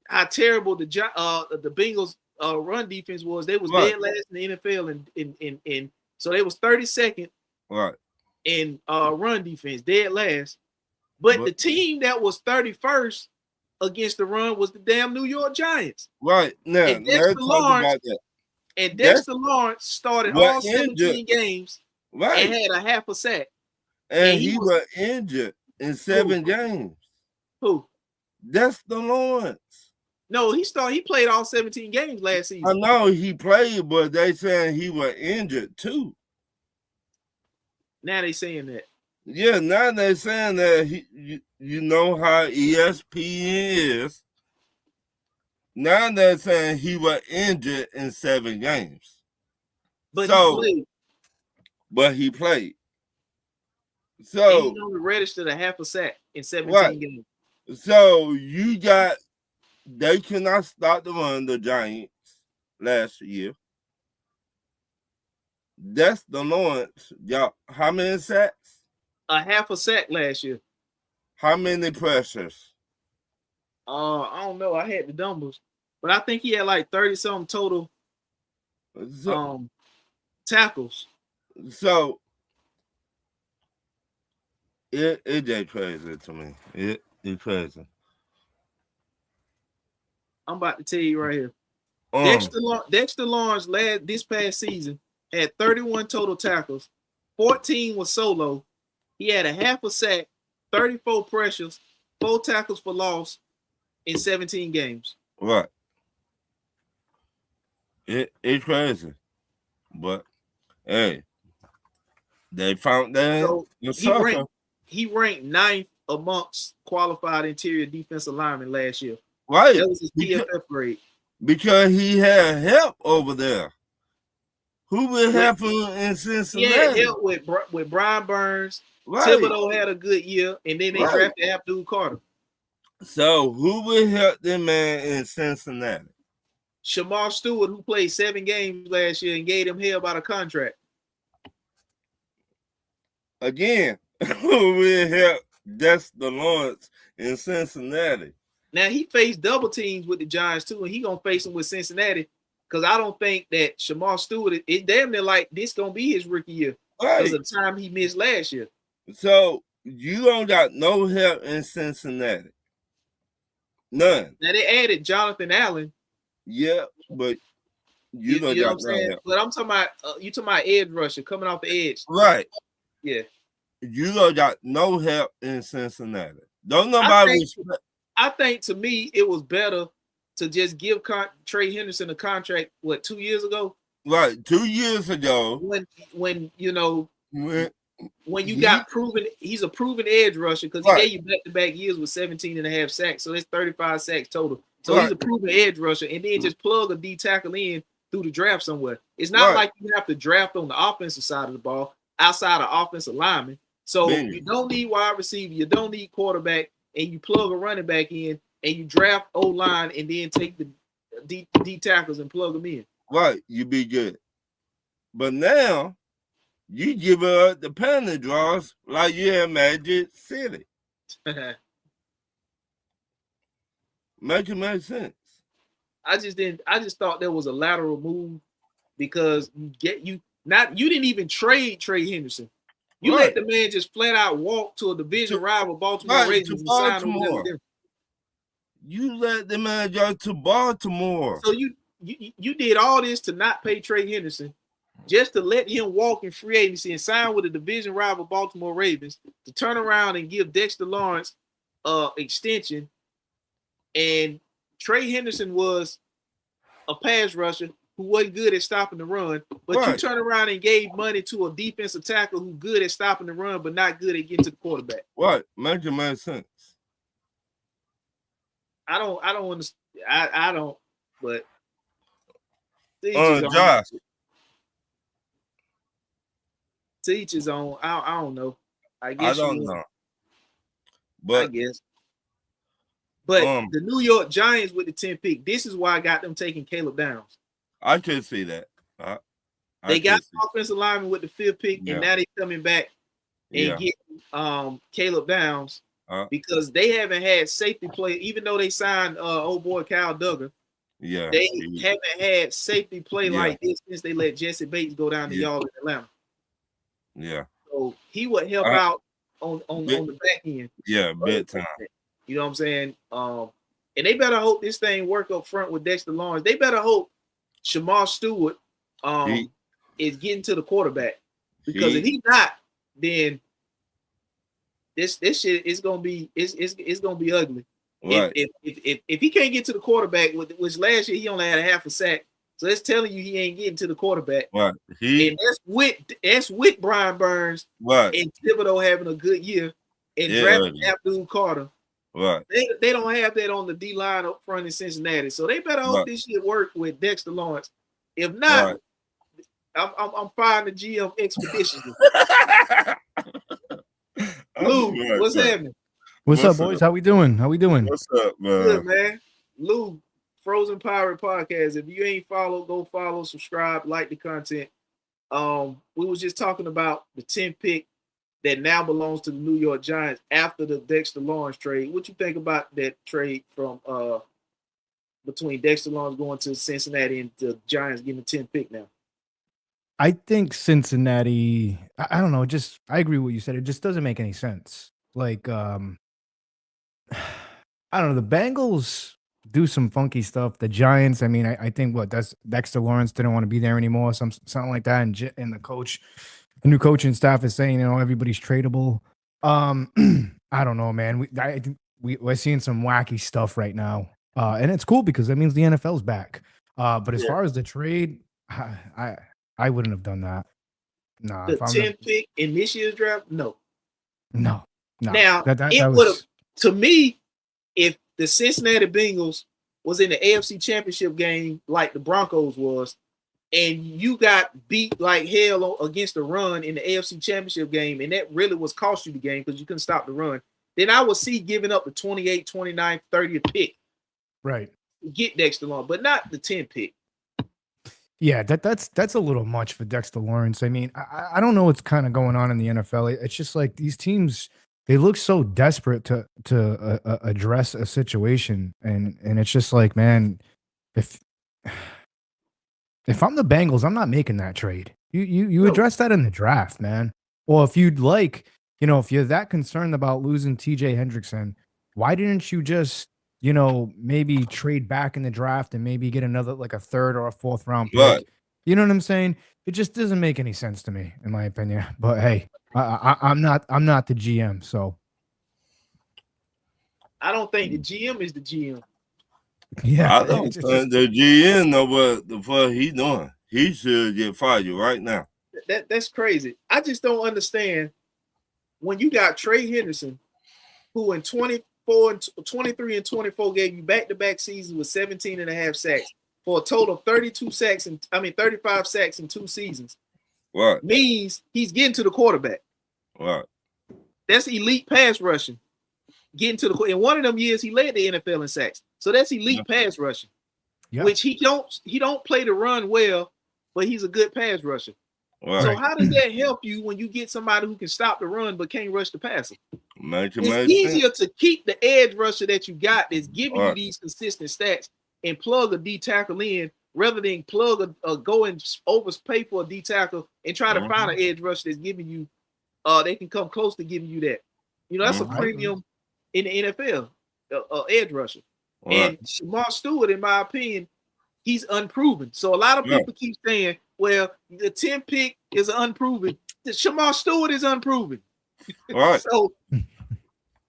how terrible the Bengals run defense was. They was dead last in the NFL, and so they was 32nd in run defense, dead last. But the team that was 31st against the run was the damn New York Giants. Right. Now, and Dexter Lawrence started all 17 games and had a half a sack. And he was injured in 7 games. Who? Dexter Lawrence. No, he played all 17 games last season. I know he played, but they saying he was injured too. Now they saying that. Yeah, now they saying that you know how ESPN is. Now they're saying he was injured in 7 games. But he played. So he only registered a half a sack in 17 games. So they cannot stop the run, the Giants, last year. That's the Lawrence. Y'all, how many sacks? A half a sack last year. How many pressures? I don't know. I had the numbers, but I think he had like 30-something total tackles. So it just crazy to me. It's crazy. I'm about to tell you right here. Dexter Lawrence this past season had 31 total tackles. 14 was solo. He had a half a sack, 34 pressures, 4 tackles for loss in 17 games. Right. It's crazy. But hey, they found that. So he ranked 9th amongst qualified interior defensive linemen last year. Right. That was his PFF grade. Because he had help over there. Who would help him in Cincinnati? He had help with Brian Burns. Right. Thibodeau had a good year, and then they drafted Abdul Carter. So who would help them man in Cincinnati? Shamar Stewart, who played 7 games last year and gave him hell about a contract. Again, who will help Dexter Lawrence in Cincinnati? Now, he faced double teams with the Giants, too, and he going to face them with Cincinnati because I don't think that Shamar Stewart, it's damn near like this going to be his rookie year because of the time he missed last year. So, you don't got no help in Cincinnati. None. Now, they added Jonathan Allen. Yeah, but you know what I'm saying? Help. But I'm talking about, you talking about edge rusher coming off the edge. Right. Yeah. You don't got no help in Cincinnati. Don't nobody respect. I think to me, it was better to just give Trey Henderson a contract, 2 years ago? Right, 2 years ago. When you know, when you got proven, he's a proven edge rusher because he gave you back-to-back years with 17 and a half sacks. So that's 35 sacks total. So he's a proven edge rusher, and then just plug a D tackle in through the draft somewhere. It's not like you have to draft on the offensive side of the ball, outside of offensive linemen. So you don't need wide receiver, you don't need quarterback, and you plug a running back in, and you draft O-line, and then take the D tackles and plug them in. Right, you be good. But now, you give up the penalty draws like you had Magic City. Make it make sense. I just thought there was a lateral move because you didn't even trade Trey Henderson. You let the man just flat out walk to a division rival Baltimore Ravens and sign him. You let the man go to Baltimore. So you did all this to not pay Trey Henderson, just to let him walk in free agency and sign with a division rival Baltimore Ravens, to turn around and give Dexter Lawrence extension. And Trey Henderson was a pass rusher who wasn't good at stopping the run, but you turn around and gave money to a defensive tackle who's good at stopping the run, but not good at getting to the quarterback. Right, make it make sense. I don't understand. I don't, but Josh. Teachers on. I don't know. I don't know. But I guess. But the New York Giants with the 10th pick, this is why I got them taking Caleb Downs. I could see that. They got offensive lineman with the 5th pick, and now they coming back and getting Caleb Downs because they haven't had safety play, even though they signed old boy Kyle Duggar. Yeah, they haven't had safety play like this since they let Jesse Bates go down the yard in Atlanta. Yeah, so he would help out on the back end. Yeah, big time. You know what I'm saying? And they better hope this thing work up front with Dexter Lawrence. They better hope Shamar Stewart is getting to the quarterback, because if he's not, then this shit is gonna be it's gonna be ugly. Right. If he can't get to the quarterback, which last year he only had a half a sack, so it's telling you he ain't getting to the quarterback. Right. And that's with Brian Burns and Thibodeau having a good year and drafting Abdul Carter. Right. They don't have that on the D line up front in Cincinnati, so they better hope this shit work with Dexter Lawrence. If not, I'm firing the GM expedition. Lou, what's happening? What's up, boys? How we doing? What's up, man? Good, man. Lou, Frozen Pirate Podcast. If you ain't followed, go follow, subscribe, like the content. We was just talking about the 10th pick that now belongs to the New York Giants after the Dexter Lawrence trade. What you think about that trade from between Dexter Lawrence going to Cincinnati and the Giants getting the 10th pick now? I think Cincinnati, I don't know, I agree with what you said. It just doesn't make any sense. Like, I don't know, the Bengals do some funky stuff. The Giants, I mean, I think that's Dexter Lawrence didn't want to be there anymore, something like that. And the new coaching staff is saying, everybody's tradable. I don't know, man. We're seeing some wacky stuff right now. And it's cool because that means the NFL's back. But as far as the trade, I wouldn't have done that. No. The 10th pick in this year's draft? No. Now, it would have, to me, if the Cincinnati Bengals was in the AFC Championship game like the Broncos was, and you got beat like hell against the run in the AFC Championship game, and that really was cost you the game because you couldn't stop the run, then I would see giving up the 28, 29, 30th pick. Right. Get Dexter Lawrence, but not the 10th pick. Yeah, that's a little much for Dexter Lawrence. I mean, I don't know what's kind of going on in the NFL. It's just like these teams, they look so desperate to address a situation, and it's just like, man, if I'm the Bengals, I'm not making that trade. You address that in the draft, man. Or if you'd like, if you're that concerned about losing TJ Hendrickson, why didn't you just maybe trade back in the draft and maybe get another, like a 3rd or a 4th round pick? Right. You know what I'm saying? It just doesn't make any sense to me, in my opinion. But hey, I'm not the GM, so I don't think the GM is the GM. Yeah, I don't think the GM know what the fuck he doing. He should get fired right now. That's crazy. I just don't understand when you got Trey Henderson, who in 23 and 24 gave you back-to-back seasons with 17 and a half sacks for a total of 35 sacks in 2 seasons. Right. Means he's getting to the quarterback. Right. That's elite pass rushing. Getting to the, in one of them years he led the NFL in sacks. So that's elite pass rushing. Yeah. Which he don't play the run well, but he's a good pass rusher. Right. So how does that help you when you get somebody who can stop the run but can't rush the passer? It's easier to keep the edge rusher that you got that's giving you these consistent stats and plug a D tackle in rather than plug a go and overpay for a D tackle and try to find an edge rusher that's giving you they can come close to giving you that. That's a premium in the NFL, edge rusher. And Shamar Stewart, in my opinion, he's unproven. So a lot of people keep saying, well, the 10th pick is unproven. Shamar Stewart is unproven. Right. So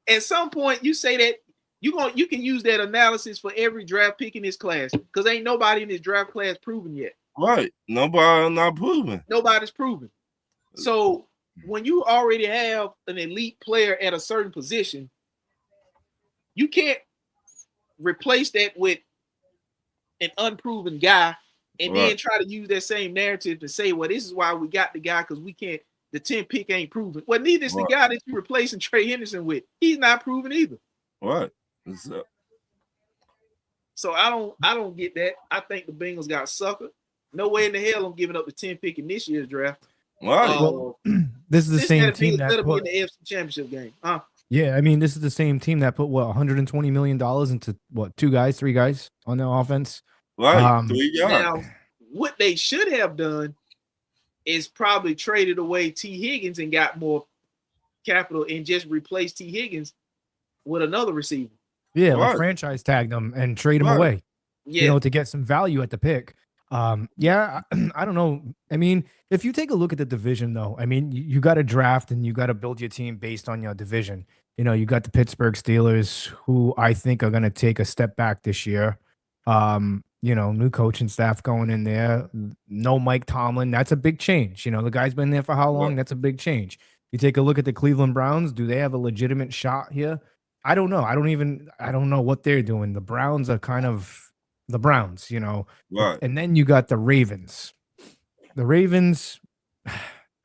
at some point you say that you can use that analysis for every draft pick in this class because ain't nobody in this draft class proven yet. Right. Nobody not proven. Nobody's proven. So when you already have an elite player at a certain position, you can't replace that with an unproven guy and then try to use that same narrative to say, well, this is why we got the guy because we can't, the 10th pick ain't proven. Well, neither is the guy that you're replacing Trey Henderson with. He's not proven either. Right. So I don't get that. I think the Bengals got suckered. No way in the hell I'm giving up the 10th pick in this year's draft. Right. Well, this is the same Cincinnati team Bengals that better be in put. the AFC Championship game. Huh? Yeah, I mean, this is the same team that put what $120 million into what 3 guys on their offense. Right. 3 guys. Now, what they should have done is probably traded away T. Higgins and got more capital and just replaced T. Higgins with another receiver. Yeah, Right. like franchise tag them and trade them Right. away. Yeah. You know, to get some value at the pick. Yeah, I don't know. I mean, if you take a look at the division, though, I mean, you got to draft and you got to build your team based on your division. You know, you got the Pittsburgh Steelers, who I think are going to take a step back this year. You know, new coaching staff going in there. No Mike Tomlin. That's a big change. You know, the guy's been there for how long? Right. That's a big change. You take a look at the Cleveland Browns. Do they have a legitimate shot here? I don't know. I don't know what they're doing. The Browns are kind of the Browns, you know. Right. And then you got the Ravens. The Ravens,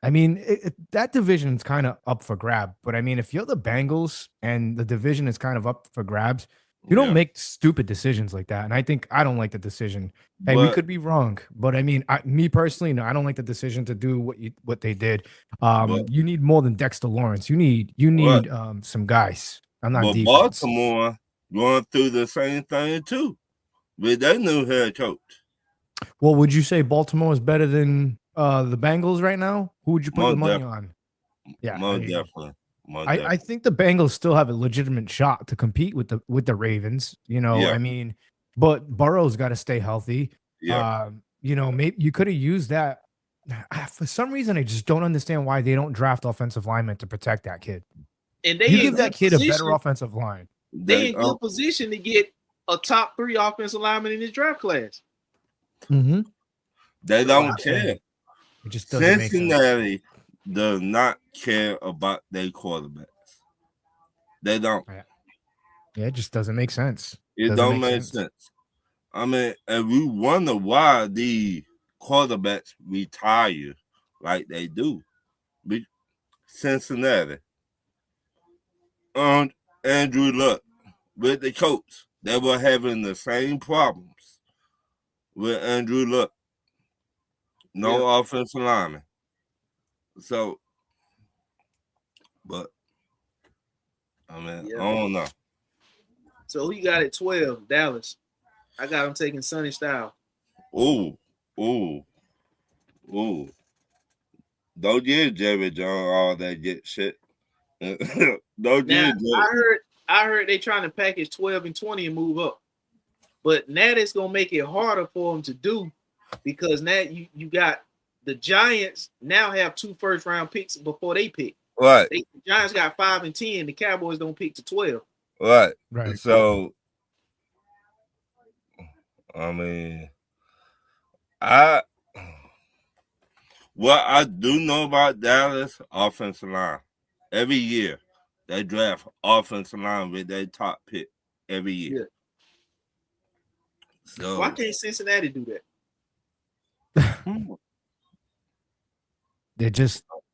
I mean, that division's kind of up for grab. But I mean, if you're the Bengals and the division is kind of up for grabs, you don't make stupid decisions like that. And I don't like the decision. Hey, we could be wrong, but I mean, me personally, no, I don't like the decision to do what they did. You need more than Dexter Lawrence. You need some guys. I'm not defense. Baltimore going through the same thing too with their new head coach. Well, would you say Baltimore is better than the Bengals right now? Who would you put your money on? Yeah, definitely. I think the Bengals still have a legitimate shot to compete with the Ravens. You know, I mean, but Burrow's got to stay healthy. Yeah. You know, maybe you could have used that. For some reason, I just don't understand why they don't draft offensive linemen to protect that kid. And they you give that kid a better offensive line. They in good position to get a top 3 offensive lineman in this draft class. Mm-hmm. They don't care. It just doesn't Cincinnati does not care about their quarterbacks. They don't. Yeah, it just doesn't make sense. It don't make sense. I mean, and we wonder why the quarterbacks retire like they do. Cincinnati. Andrew Luck with the coach, they were having the same problems with Andrew Luck. No offensive lineman. So, but I mean, I don't know. So who you got at 12? Dallas. I got him taking Sonny Style. Ooh. Don't give Jerry Jones all that get shit. Don't give Jerry. I heard they trying to package 12 and 20 and move up. But now it's gonna make it harder for them to do because now you got the Giants now have 2 first-round picks before they pick. Right. The Giants got 5 and 10. The Cowboys don't pick to 12. Right. So, I mean, what I do know about Dallas offensive line, every year they draft offensive line with their top pick every year. Yeah. So why can't Cincinnati do that?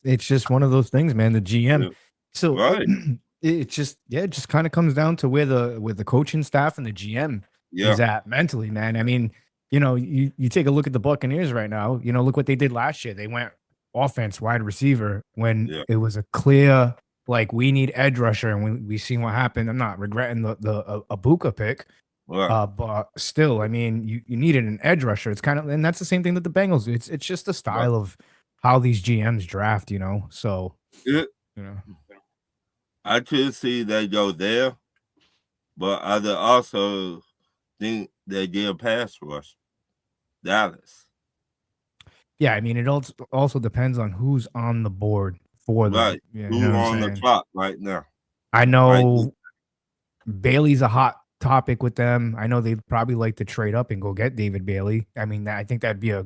It's just one of those things, man. The GM. Yeah. So right. it just kind of comes down to where the coaching staff and the GM is at mentally, man. I mean, you know, you take a look at the Buccaneers right now, you know, look what they did last year. They went offense, wide receiver when it was a clear, like, we need edge rusher, and we seen what happened. I'm not regretting the Abuka pick. Right. But still, I mean, you needed an edge rusher. It's kind of, and that's the same thing that the Bengals do. It's just the style of how these GMs draft, you know. So, you know, I could see they go there, but I also think they get a pass rush. Dallas. Yeah, I mean, it also depends on who's on the board for them. Right. Yeah, who's on the clock right now? I know Bailey's a hot topic with them. I know they'd probably like to trade up and go get David Bailey. I mean, I think that'd be a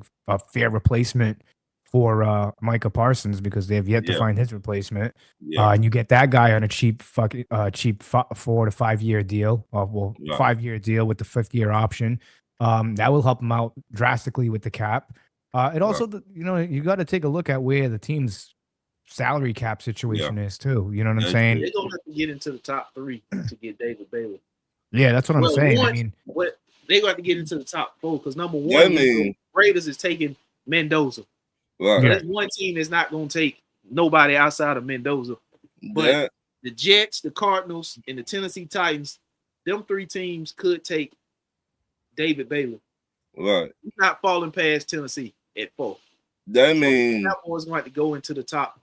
fair replacement for Micah Parsons because they have yet to find his replacement. And you get that guy on a cheap 4 to 5 year deal, 5 year deal with the 5th year option. That will help them out drastically with the cap. It also, you know, you got to take a look at where the team's salary cap situation is too. You know what I'm saying? They're gonna have to get into the top 3 to get David Bailey. Yeah, that's what I'm saying. I mean, They got to get into the top 4 because number That one, mean Raiders is taking Mendoza. right. So Yeah. that's one team that's not going to take nobody outside of Mendoza. But That the Jets, the Cardinals, and the Tennessee Titans, them 3 teams could take David Bailey. right. He's not falling past Tennessee at 4. That So mean the Cowboys going to have to go into the top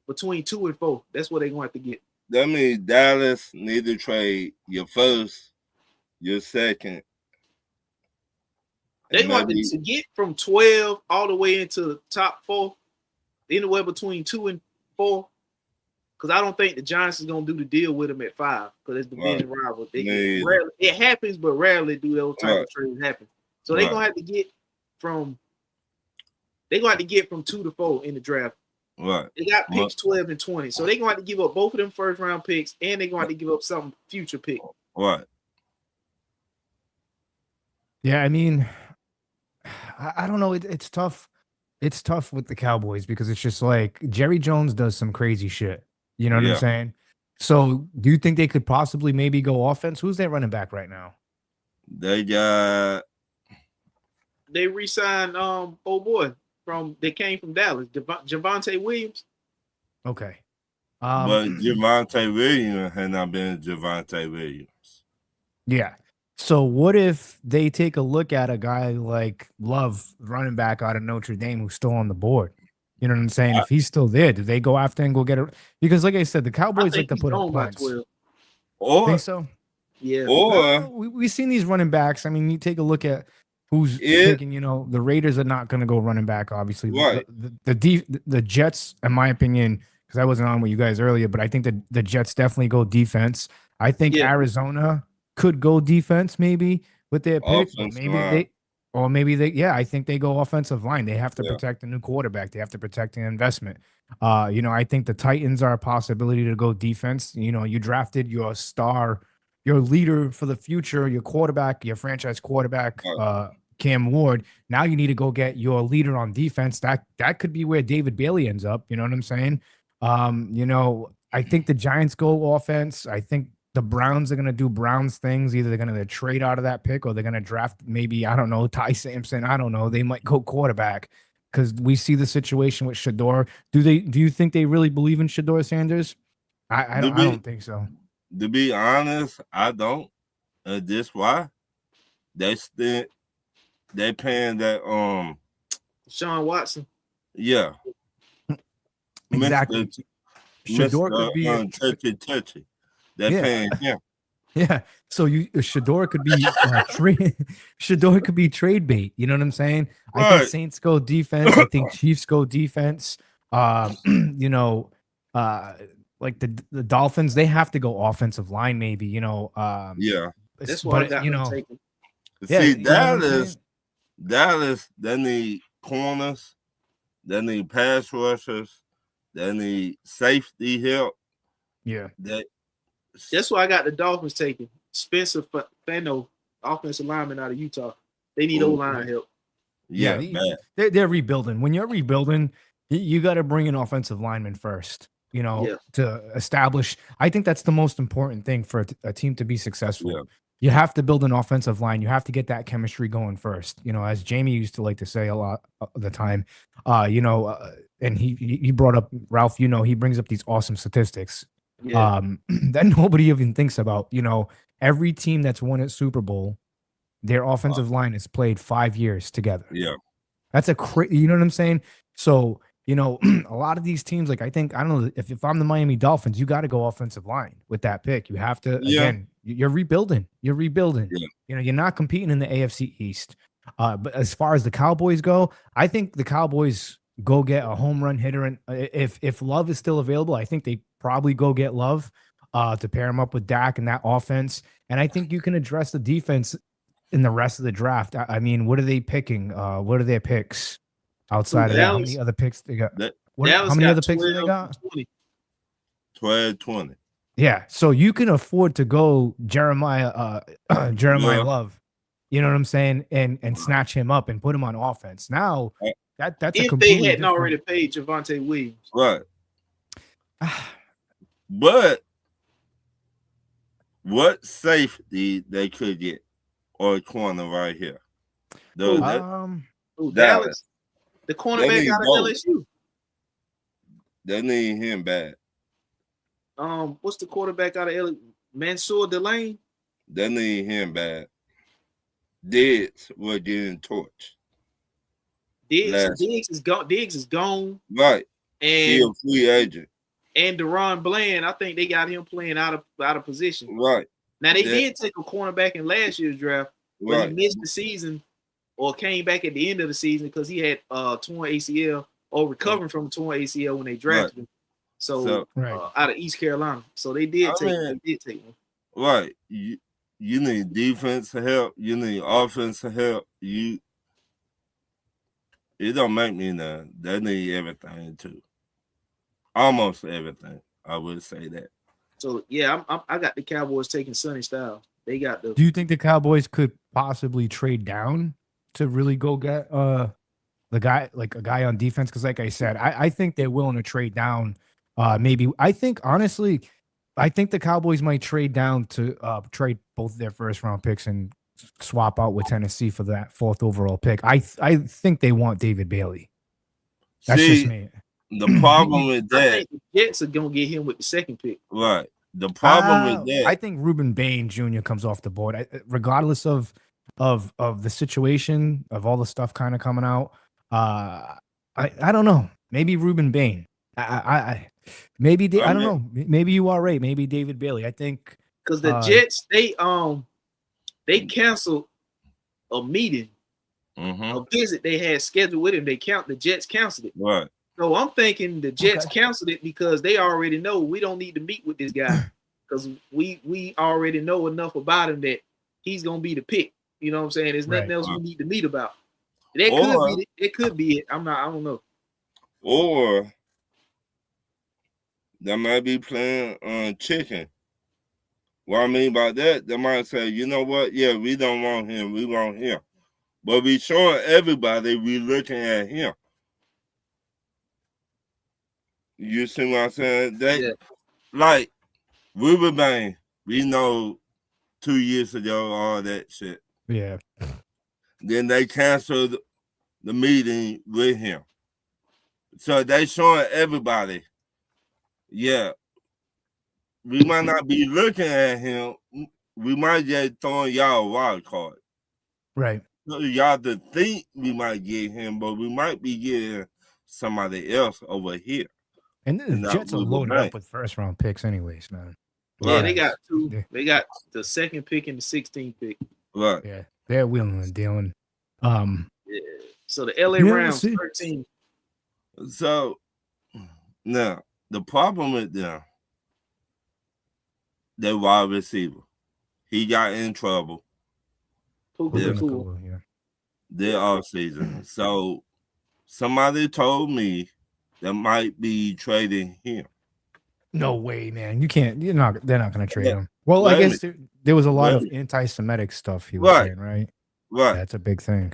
between 2 and 4. That's what they're going to have to get. that means Dallas need to trade your first, your second. They're and going maybe to get from 12 all the way into the top 4, anywhere between 2 and 4. Because I don't think the Giants is going to do the deal with them at 5 because it's division rival. Rarely, it happens, but rarely do those type of trades happen. So they're going to have to get from 2 to 4 in the draft. right. They got picks 12 and 20. So they're going to have to give up both of them first round picks, and they're going to have to give up some future pick. Right. Yeah, I mean, I don't know. It's tough. It's tough with the Cowboys because it's just like Jerry Jones does some crazy shit. You know what I'm Yeah. saying? So do you think they could possibly maybe go offense? Who's their running back right now? They got They re-signed they came from Dallas, Javonte Williams. Okay. but Javonte Williams had not been Javonte Williams. Yeah. So what if they take a look at a guy like Love, running back out of Notre Dame, who's still on the board? You know what I'm saying? If he's still there, do they go after and go get it? Because like I said, the I Cowboys think like to he's put up gone by points. 12. Or Think so? Yeah. or We've seen these running backs. I mean, you take a look at who's It- taking, the Raiders are not going to go running back, obviously. Right. The Jets, in my opinion, because I wasn't on with you guys earlier, but I think that the Jets definitely go defense. I think Yeah. Arizona could go defense maybe with their pick. But Offensive maybe line. I think they go offensive line. They have to Yeah. protect the new quarterback. They have to protect the investment. I think the Titans are a possibility to go defense. You drafted your star, your leader for the future, your quarterback, your franchise quarterback, Cam Ward. Now you need to go get your leader on defense. That could be where David Bailey ends up. You know what I'm saying? I think the Giants go offense. I think the Browns are going to do Browns things. Either they're going to trade out of that pick or they're going to draft maybe, I don't know, Ty Sampson. I don't know. They might go quarterback because we see the situation with Shador. Do you think they really believe in Shador Sanders? I don't think so. To be honest, I don't. This why they paying that Sean Watson. yeah. Exactly. Shador could be touchy. They're Yeah. paying him. Yeah. So Shador could be trade. Shador could be trade bait. You know what I'm saying? I Right. think Saints go defense. I think Chiefs go defense. Like the Dolphins, they have to go offensive line. Maybe Yeah. That's why I but got them taken. Yeah, See, you know what I'm saying? Dallas, they need corners, they need pass rushers, they need safety help. Yeah. That's why I got the Dolphins taken. Spencer Fano, offensive lineman out of Utah. They need O-line help. Yeah, bad. They're rebuilding. When you're rebuilding, you got to bring an offensive lineman first, to establish. I think that's the most important thing for a team to be successful. Yeah. You have to build an offensive line. You have to get that chemistry going first. As Jamie used to like to say a lot of the time, and he brought up Ralph, he brings up these awesome statistics. Yeah. That nobody even thinks about. Every team that's won a Super Bowl, their offensive line has played 5 years together. Yeah. That's you know what I'm saying? So, a lot of these teams, like I don't know, if I'm the Miami Dolphins, you got to go offensive line with that pick. You have to, again, you're rebuilding. You're rebuilding. Yeah. You're not competing in the AFC East. But as far as the Cowboys go, I think the Cowboys go get a home run hitter. And if Love is still available, I think they probably go get Love to pair him up with Dak in that offense. And I think you can address the defense in the rest of the draft. I mean, what are they picking? What are their picks outside of that? How many other picks they got? How many other picks do they got? 12-20. Yeah. So you can afford to go Jeremiah Love. You know what I'm saying? And snatch him up and put him on offense. Now that's if they hadn't already paid Javonte Williams. Right. But what safety they could get? or a corner right here? Who? Dallas. Dallas. The They cornerback need out of both. LSU. They need him bad. What's the quarterback out of LSU? Mansour Delane? They need him bad. Diggs was getting torched. Diggs is gone. Right. He a And free agent. Deron Bland, I think they got him playing out of position. Right. Now they did take a cornerback in last year's draft, but he Right. missed the season or came back at the end of the season because he had torn ACL or recovering from a torn ACL when they drafted him. So out of East Carolina. So they did take him. Right. You need defense help. You need offense help. It don't make me none. They need everything too. Almost everything. I would say that. So yeah, I got the Cowboys taking Sonny Styles. They got the. Do you think the Cowboys could possibly trade down to really go get the guy, like a guy on defense? Because like I said, I think they're willing to trade down. Maybe I think honestly, I think the Cowboys might trade down to trade both their first round picks and swap out with Tennessee for that 4th overall pick. I think they want David Bailey. That's just me. The problem with that, I think the Jets are gonna get him with the 2nd pick. Right. The problem with that, I think Reuben Bain Jr. comes off the board, regardless of the situation, of all the stuff kind of coming out. I don't know. Maybe Reuben Bain. I don't know. Maybe you are right. Maybe David Bailey. I think because the Jets they canceled a meeting, a visit they had scheduled with him. The Jets canceled it. Right. So I'm thinking the Jets canceled it because they already know we don't need to meet with this guy because we already know enough about him that he's gonna be the pick. You know what I'm saying? There's nothing else we need to meet about. It could be it. I don't know. Or they might be playing on chicken. What I mean by that, they might say, you know what? Yeah, we don't want him. We want him. But we showing everybody we looking at him. You see what I'm saying? Like Reuben Bain, we know 2 years ago, all that shit. Yeah. Then they canceled the meeting with him. So they showing everybody, yeah, we might not be looking at him. We might just throwing y'all a wild card. Right. So y'all to think we might get him, but we might be getting somebody else over here. And the Jets are loaded up with 1st round picks anyways, man. Yeah, they got 2. They got the 2nd pick and the 16th pick. Right. Yeah, they're wheeling and dealing. Yeah. So the LA Rams 13. So now the problem with them, their wide receiver, he got in trouble. Their off season. So somebody told me they might be trading him. No way, man. You can't. They're not going to trade him. Well, I guess there was a lot of anti-Semitic stuff he was saying, right? Right. That's a big thing.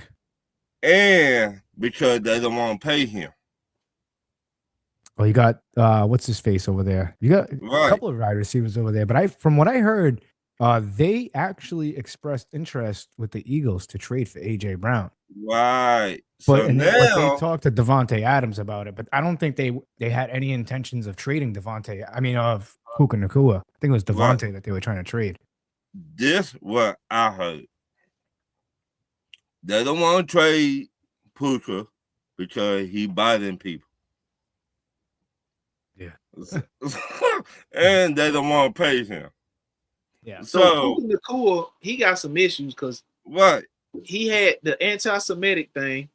And because they don't want to pay him. Well, you got what's his face over there? You got a couple of wide receivers over there, but from what I heard, they actually expressed interest with the Eagles to trade for AJ Brown. Right. But they talked to Devontae Adams about it, but I don't think they had any intentions of trading Devontae. I mean, of Puka Nacua. I think it was Devontae that they were trying to trade. This what I heard. They don't want to trade Puka because he biting people. Yeah. And they don't want to pay him. Yeah. So Puka Nacua, he got some issues because he had the anti-Semitic thing.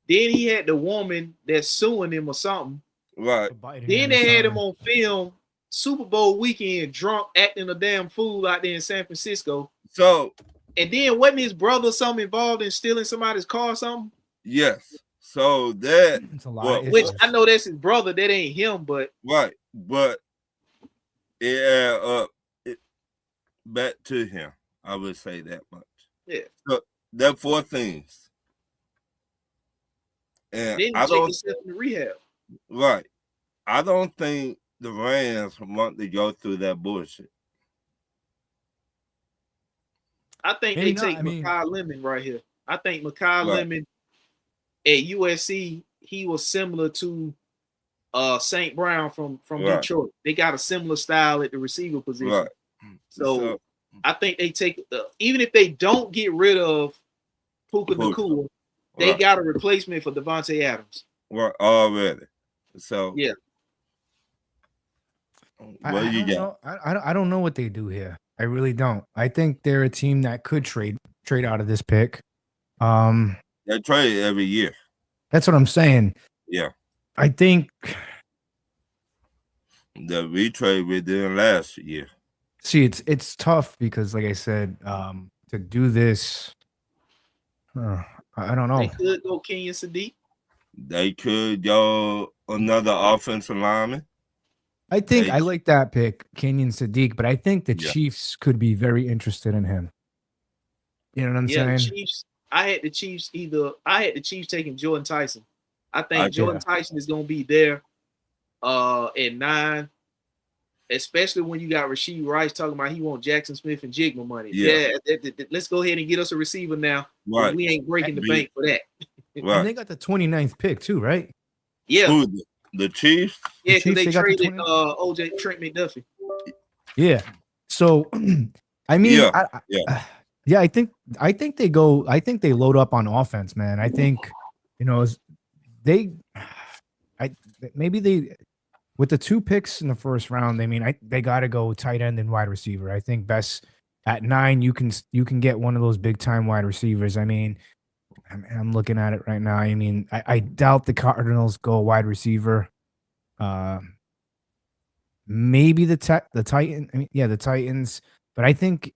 Then he had the woman that's suing him or something. Right. Then they had him on film Super Bowl weekend drunk acting a damn fool out there in San Francisco. And then wasn't his brother something involved in stealing somebody's car or something? Yes. So that which I know that's his brother, that ain't him, but but it back to him. I would say that much. Yeah. So that 4 things. And then I don't in the rehab. Right. I don't think the Rams want to go through that bullshit. I think Maybe they not. take I mean, Makai Lemon right here. I think Makai Right. Lemon at USC, he was similar to St. Brown from Right. Detroit. They got a similar style at the receiver position. Right. So I think they take even if they don't get rid of Puka Nacua, they right. got a replacement for Devontae Adams. Right. Already. So Yeah. what you got? I don't know what they do here. I really don't. I think they're a team that could trade out of this pick. They trade every year. That's what I'm saying. Yeah. I think The retrade we did last year. see it's tough because like I said, to do this, I don't know. They could go Kenyon Sadiq. They could go another offensive lineman. I think They- I like that pick, Kenyon Sadiq, but I think the Yeah. Chiefs could be very interested in him. You know what I'm Yeah, the saying? Chiefs. I had the Chiefs taking Jordan Tyson. I think Jordan Tyson is gonna be there at 9, especially when you got Rashee Rice talking about he want Jackson Smith and Jigma money. Yeah. Let's go ahead and get us a receiver now. Right. We ain't breaking the bank for that. And Right. they got the 29th pick too, right? Yeah, Who, the Chiefs? yeah, Chiefs, because they they got the traded 20 OJ Trent McDuffie. Yeah. So I mean, Yeah. yeah, I think they go. I think they load up on offense, man. I think maybe they with the 2 picks in the first round. I mean, they got to go tight end and wide receiver. I think best at 9 you can get one of those big time wide receivers. I mean, I'm looking at it right now. I mean, I doubt the Cardinals go wide receiver. Maybe the Titan. I mean, yeah, the Titans. But I think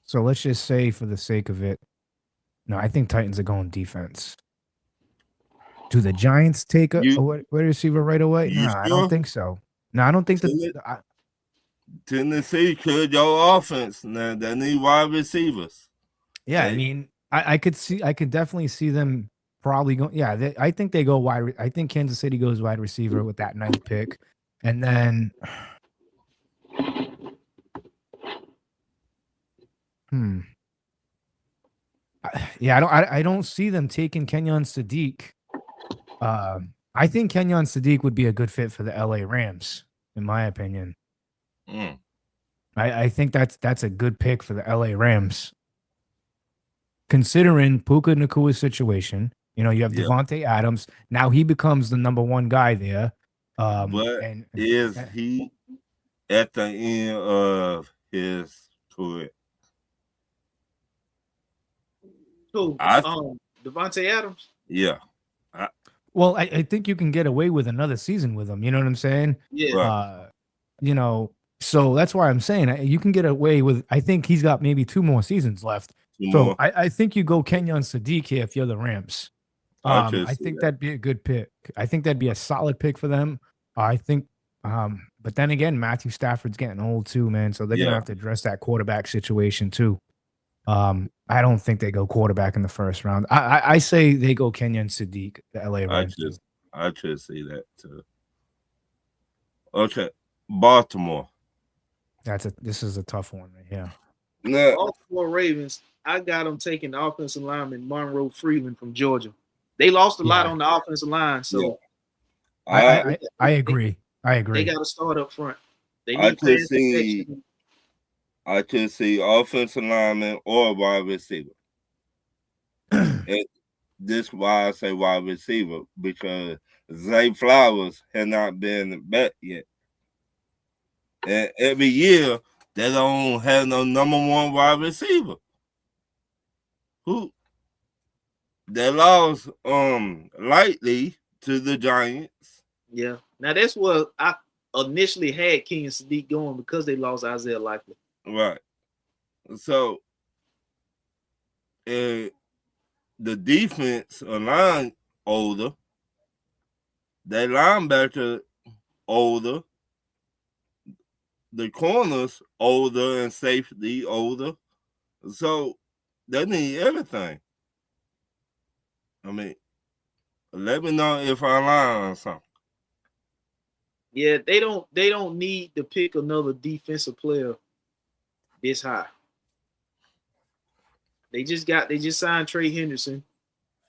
so. Let's just say, for the sake of it, no, I think Titans are going defense. Do the Giants take a wide receiver right away? You No, I don't sure? think so. No, I don't think Tennessee could go offense. Now they need wide receivers. Yeah, I mean, I could definitely see them probably going. Yeah, I think they go wide. I think Kansas City goes wide receiver with that 9th pick, and then, yeah, I don't see them taking Kenyon Sadiq. I think Kenyon Sadiq would be a good fit for the LA Rams, in my opinion. I think that's a good pick for the LA Rams. Considering Puka Nakua's situation, you have Devontae Adams. Now he becomes the number 1 guy there. But is he at the end of his career? Who? Devontae Adams? Yeah. Well, I think you can get away with another season with him. You know what I'm saying? Yeah. Right. So that's why I'm saying you can get away with. I think he's got maybe 2 more seasons left. So I think you go Kenyon Sadiq here if you're the Rams. I think that'd be a good pick. I think that'd be a solid pick for them. I think, but then again, Matthew Stafford's getting old too, man. So they're gonna have to address that quarterback situation too. I don't think they go quarterback in the first round. I say they go Kenyon Sadiq, the LA Rams. I could see that too. Okay, Baltimore. This is a tough one right here. No. Baltimore Ravens. I got them taking the offensive lineman Monroe Freeland from Georgia. They lost a lot on the offensive line, so I agree. They got to start up front. They I need could see offensive lineman or wide receiver. This is why I say wide receiver, because Zay Flowers had not been back yet. And every year they don't have no number 1 wide receiver. Who they lost lightly to the Giants. Yeah. Now that's what I initially had Kenyon Sadiq going because they lost Isaiah Likely. Right. So the defense line older. They linebacker older. The corners older and safety older. So they need everything. I mean, let me know if I'm lying or something. Yeah, they don't need to pick another defensive player this high. They just signed Trey Henderson.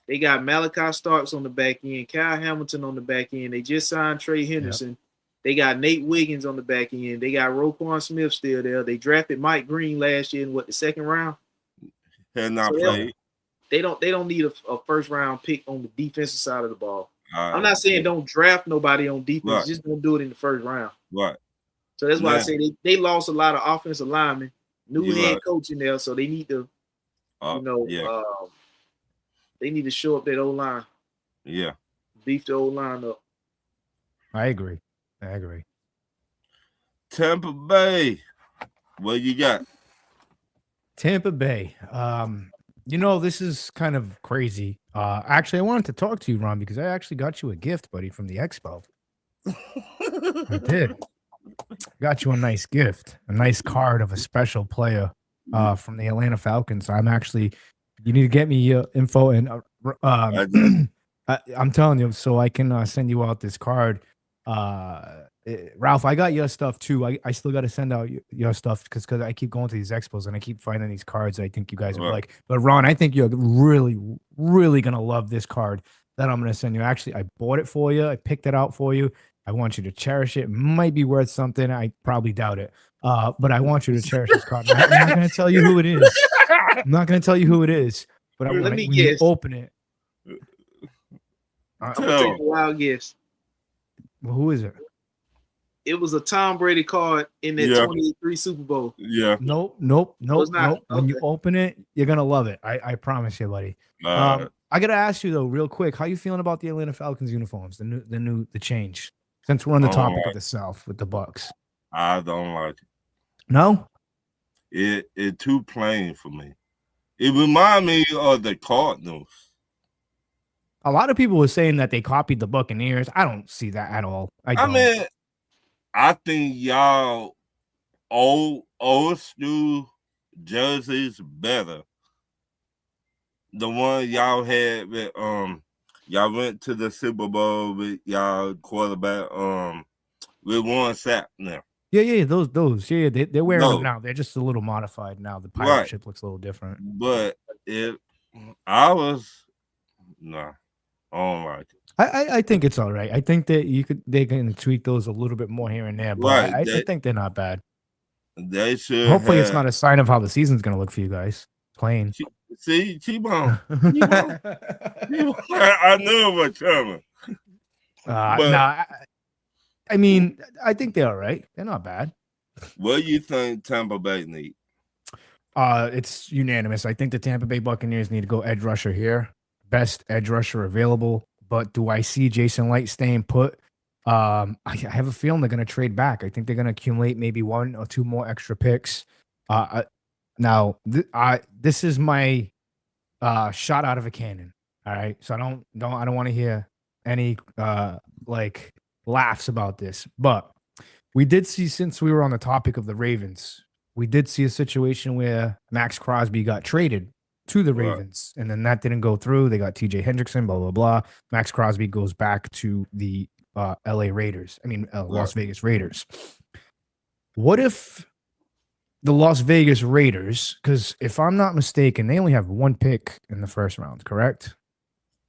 They got Malachi Starks on the back end, Kyle Hamilton on the back end. They just signed Trey Henderson. Yep. They got Nate Wiggins on the back end. They got Roquan Smith still there. They drafted Mike Green last year in the second round. Had not played. They don't need a first round pick on the defensive side of the ball. I'm not saying don't draft nobody on defense. Right. Just don't do it in the first round. Right. So that's why I say they lost a lot of offensive linemen, new head coach in there, so they need to, they need to show up that O-line. Yeah. Beef the O-line up. I agree. Tampa Bay. What you got? Tampa Bay. This is kind of crazy. Actually, I wanted to talk to you, Ron, because I actually got you a gift, buddy, from the Expo. I did. Got you a nice gift, a nice card of a special player from the Atlanta Falcons. You need to get me your info, and I'm telling you, so I can send you out this card. Ralph, I got your stuff too. I still got to send out your stuff because I keep going to these expos and I keep finding these cards I think you guys would like. But Ron, I think you're really, really going to love this card that I'm going to send you. Actually, I bought it for you. I picked it out for you. I want you to cherish it. It might be worth something. I probably doubt it. But I want you to cherish this card. I'm not going to tell you who it is. But when you open it. I'm going to take a wild guess. Well, who is it? It was a Tom Brady card in that 23 Super Bowl. Yeah. Nope. When you open it, you're gonna love it. I promise you, buddy. I gotta ask you though, real quick, how you feeling about the Atlanta Falcons uniforms? The change. Since we're on the topic of the South with the Bucks. I don't like it. No? It too plain for me. It remind me of the Cardinals. A lot of people were saying that they copied the Buccaneers. I don't see that at all. I think y'all old school jerseys better. The one y'all had with y'all went to the Super Bowl with y'all quarterback with Warren Sapp now. Yeah, those. Yeah, they're wearing them now. They're just a little modified now. The pirate ship looks a little different. But I don't like it. I think it's all right. I think that they can tweak those a little bit more here and there, but I think they're not bad. They should. Hopefully, it's not a sign of how the season's going to look for you guys. Plain. See, keep on. I knew it was coming. I think they're all right. They're not bad. What do you think Tampa Bay need? It's unanimous. I think the Tampa Bay Buccaneers need to go edge rusher here. Best edge rusher available. But do I see Jason Light staying put? I have a feeling they're going to trade back. I think they're going to accumulate maybe 1 or 2 more extra picks. This is my shot out of a cannon. All right, so I don't want to hear any laughs about this. But we did see, since we were on the topic of the Ravens, we did see a situation where Max Crosby got traded to the Ravens, and then that didn't go through. They got TJ Hendrickson, blah, blah, blah. Max Crosby goes back to the Las Vegas Raiders. What if the Las Vegas Raiders, because if I'm not mistaken, they only have 1 pick in the first round, correct?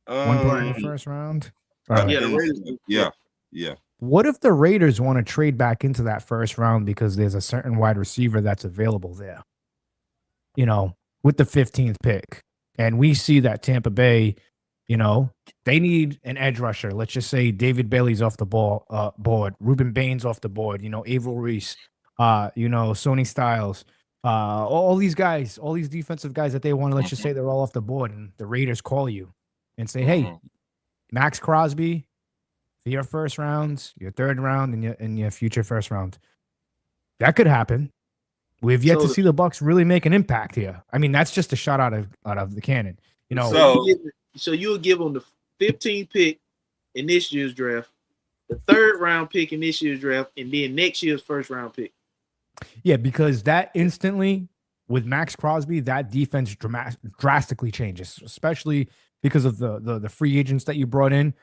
1 pick in the first round? Yeah. What if the Raiders want to trade back into that first round because there's a certain wide receiver that's available there? With the 15th pick. And we see that Tampa Bay, they need an edge rusher. Let's just say David Bailey's off the board, Ruben Bain's off the board, Averill Reese, Sonny Styles, all these guys, all these defensive guys that they want to, let's just say they're all off the board, and the Raiders call you and say, hey, Max Crosby, for your first rounds, your third round, and your future first round. That could happen. We've yet to see the Bucs really make an impact here. I mean, that's just a shot out of the cannon. So you'll give them the 15th pick in this year's draft, the 3rd round pick in this year's draft, and then next year's first round pick. Yeah, because that instantly, with Max Crosby, that defense drastically changes, especially because of the free agents that you brought in.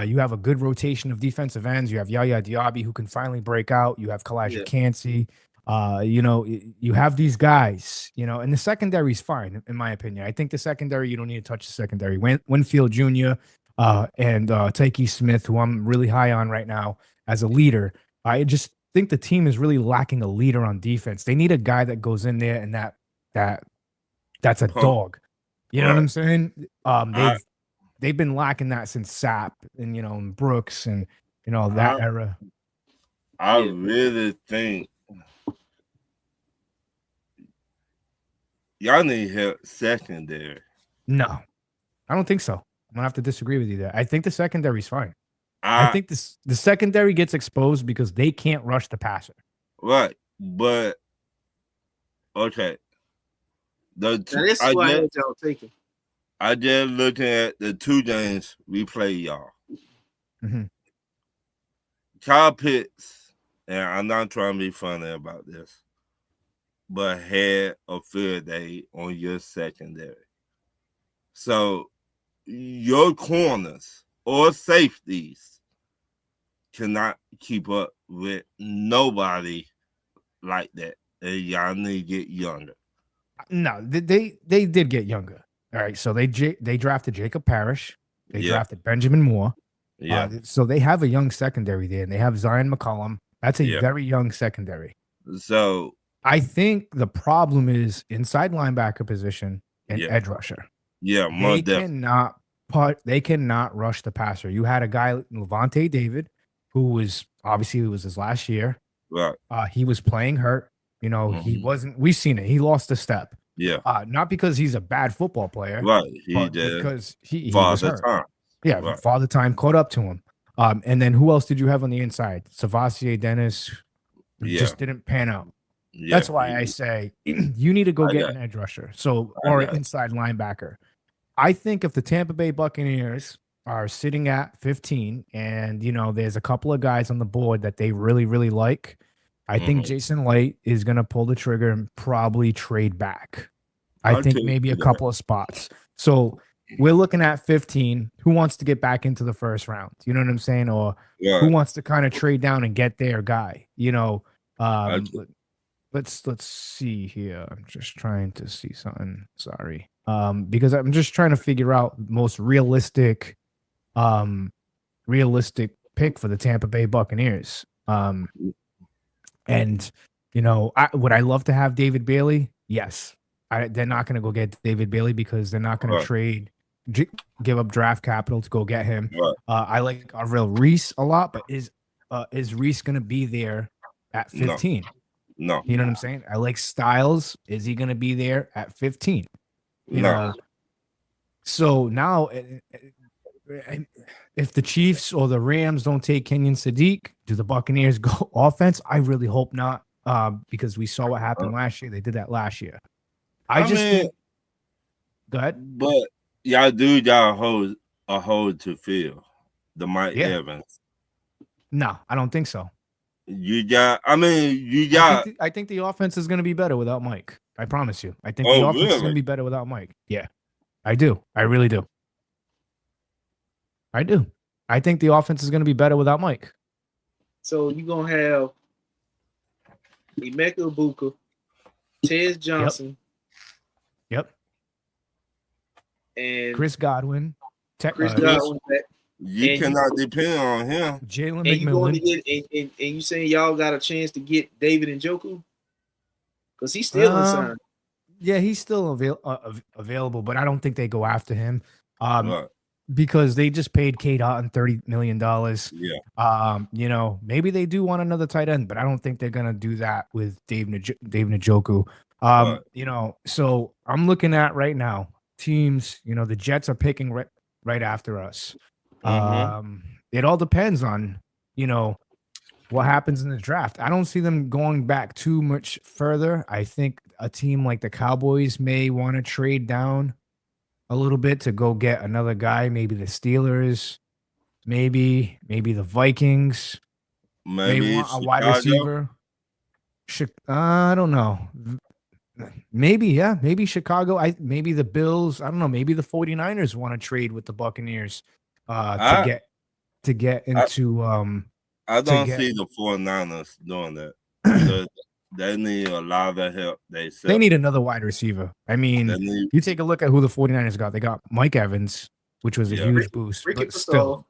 You have a good rotation of defensive ends. You have Yaya Diaby, who can finally break out. You have Kalijah Cansey. You have these guys, and the secondary's fine, in my opinion. I think the secondary, you don't need to touch the secondary. Winfield Jr. And Takey Smith, who I'm really high on right now as a leader. I just think the team is really lacking a leader on defense. They need a guy that goes in there and that's a Pump. dog. You know what Right. I'm saying? I- They've been lacking that since Sapp and and Brooks and that era. I Yeah. really think y'all need help secondary. No, I don't think so. I'm gonna have to disagree with you there. I think the secondary's fine. I think the secondary gets exposed because they can't rush the passer. Right, but okay. Now, this is why I had y'all taking. I just looking at the 2 games we played, y'all. Mm-hmm. Kyle Pitts, and I'm not trying to be funny about this, but had a field day on your secondary. So your corners or safeties cannot keep up with nobody like that. And y'all need to get younger. No, they did get younger. All right, so they drafted Jacob Parrish. They drafted Benjamin Moore. Yeah. So they have a young secondary there, and they have Zion McCollum. That's a very young secondary. So I think the problem is inside linebacker position and edge rusher. Yeah, They cannot rush the passer. You had a guy, Levante David, who was obviously it was his last year. Right. He was playing hurt. He wasn't. We've seen it. He lost a step. Yeah. Not because he's a bad football player, Right. but because he was hurt. Time. Yeah, Right. Father Time caught up to him. And then who else did you have on the inside? Savassier Dennis just didn't pan out. Yeah, That's why I say you need to go get an edge rusher, or an inside linebacker. I think if the Tampa Bay Buccaneers are sitting at 15 and there's a couple of guys on the board that they really, really like, I think Jason Light is going to pull the trigger and probably trade back. I think maybe a couple of spots. So we're looking at 15. Who wants to get back into the first round? You know what I'm saying? Or who wants to kind of trade down and get their guy? Let's see here. I'm just trying to see something. Sorry. Because I'm just trying to figure out most realistic pick for the Tampa Bay Buccaneers. And would I love to have David Bailey? Yes. They're not going to go get David Bailey because they're not going to give up draft capital to go get him. Right. I like Arvell Reese a lot, but is Reese going to be there at 15? No. You know what I'm saying? I like Styles. Is he going to be there at 15? You know? So now, if the Chiefs or the Rams don't take Kenyon Sadiq, do the Buccaneers go offense? I really hope not, because we saw what happened last year. They did that last year. I think. Go ahead. But y'all hold to fill the Mike Evans. No, I don't think so. I think the offense is going to be better without Mike. I promise you. I think the offense is going to be better without Mike. Yeah, I do. I really do. I do. I think the offense is going to be better without Mike. So you're going to have Emeka Ibuka, Tez Johnson. Yep. And Chris Godwin. Chris Godwin. You cannot depend on him. Jalen McMillan. You going to McMillan. and you saying y'all got a chance to get David Njoku? Because he's still unsigned. Yeah, he's still available, but I don't think they go after him. Because they just paid Kate Otten $30 million. Yeah. Maybe they do want another tight end, but I don't think they're gonna do that with Dave Njoku. So I'm looking at right now teams. The Jets are picking right after us. It all depends on what happens in the draft. I don't see them going back too much further. I think a team like the Cowboys may want to trade down a little bit to go get another guy. Maybe the Steelers, maybe the Vikings. Maybe want a wide receiver. I don't know. Maybe Chicago. Maybe the Bills. I don't know. Maybe the 49ers want to trade with the Buccaneers to get into. I don't see the 49ers doing that. they need a lot of help. They need another wide receiver. I mean, you take a look at who the 49ers got. They got Mike Evans, which was a huge boost, Ricky but still. Pascal.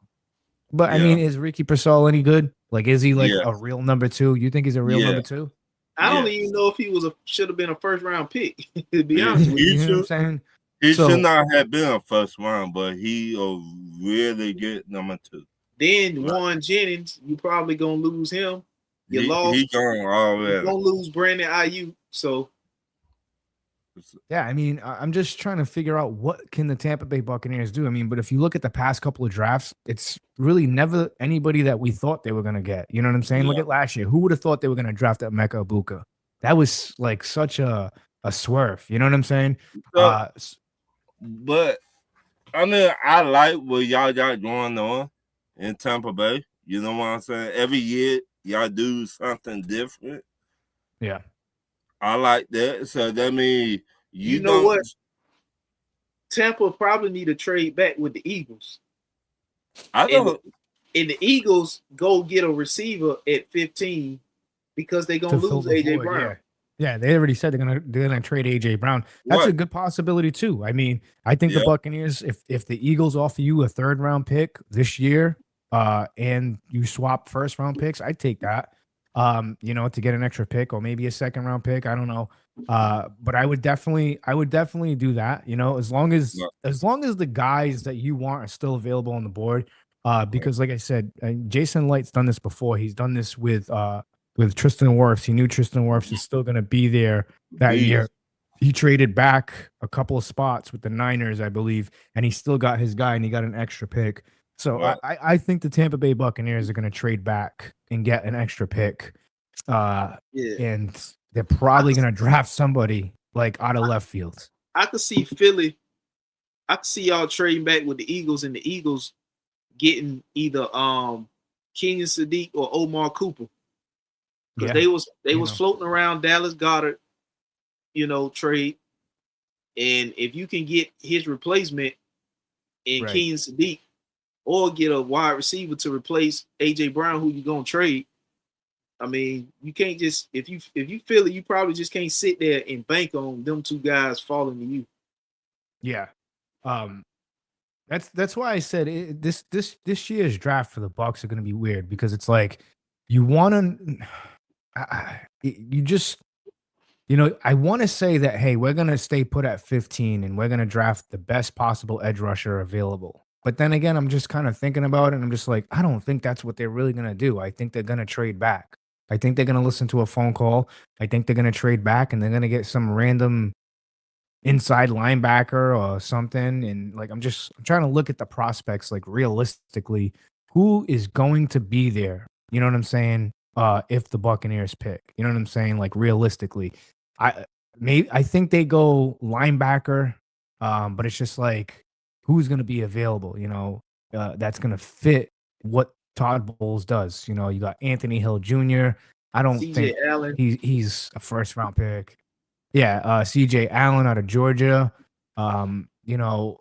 But I mean, is Ricky Pascal any good? Like, is he like Yes. a real number 2? You think he's a real number 2? I don't even know if he should have been a first round pick. To be honest with you, you know what I'm saying? He should not have been a first round, but he a really good number 2. Then Juan Jennings, you probably gonna lose him. You lost. He gone already. You're gonna lose Brandon Ayuk. So yeah, I mean, I'm just trying to figure out what can the Tampa Bay Buccaneers do. I mean, but if you look at the past couple of drafts, it's really never anybody that we thought they were going to get. You know what I'm saying? Yeah. Look at last year. Who would have thought they were going to draft at Mecca Ibuka? That was like such a swerve. You know what I'm saying? But I mean, I like what y'all got going on in Tampa Bay. You know what I'm saying? Every year, y'all do something different. Yeah. I like that. So that means you know what? Tampa probably need to trade back with the Eagles. And the Eagles go get a receiver at 15 because they're gonna lose AJ Brown. Yeah, they already said they're gonna trade AJ Brown. That's a good possibility too. I mean, I think the Buccaneers, if the Eagles offer you a 3rd round pick this year, and you swap 1st round picks, I'd take that. You know, to get an extra pick or maybe a 2nd round pick. I don't know. But I would definitely do that, you know, as long as the guys that you want are still available on the board. Because like I said, Jason Light's done this before. He's done this with Tristan Wirfs. He knew Tristan Wirfs is still gonna be there that year. He traded back a couple of spots with the Niners, I believe, and he still got his guy and he got an extra pick. So I think the Tampa Bay Buccaneers are going to trade back and get an extra pick. And they're probably going to draft somebody like out of left field. I could see Philly. I could see y'all trading back with the Eagles and the Eagles getting either Kenyon Sadiq or Omar Cooper. Because they was floating around Dallas Goedert, you know, trade. And if you can get his replacement in Kenyon Sadiq, or get a wide receiver to replace AJ Brown, who you gonna trade. I mean, you can't just if you feel it, you probably just can't sit there and bank on them 2 guys falling to you. Yeah, that's why I said this year's draft for the Bucs are gonna be weird because it's like you want to, you just. You know, I want to say that, hey, we're going to stay put at 15 and we're going to draft the best possible edge rusher available. But then again, I'm just kind of thinking about it and I'm just like, I don't think that's what they're really going to do. I think they're going to trade back. I think they're going to listen to a phone call. I think they're going to trade back and they're going to get some random inside linebacker or something. And like, I'm trying to look at the prospects, like realistically, who is going to be there? You know what I'm saying? If the Buccaneers pick, you know what I'm saying? Like realistically, I think they go linebacker, but it's just like who's going to be available, you know, that's going to fit what Todd Bowles does. You know, you got Anthony Hill Jr. I don't think Allen. He's a 1st round pick. Yeah, CJ Allen out of Georgia. You know,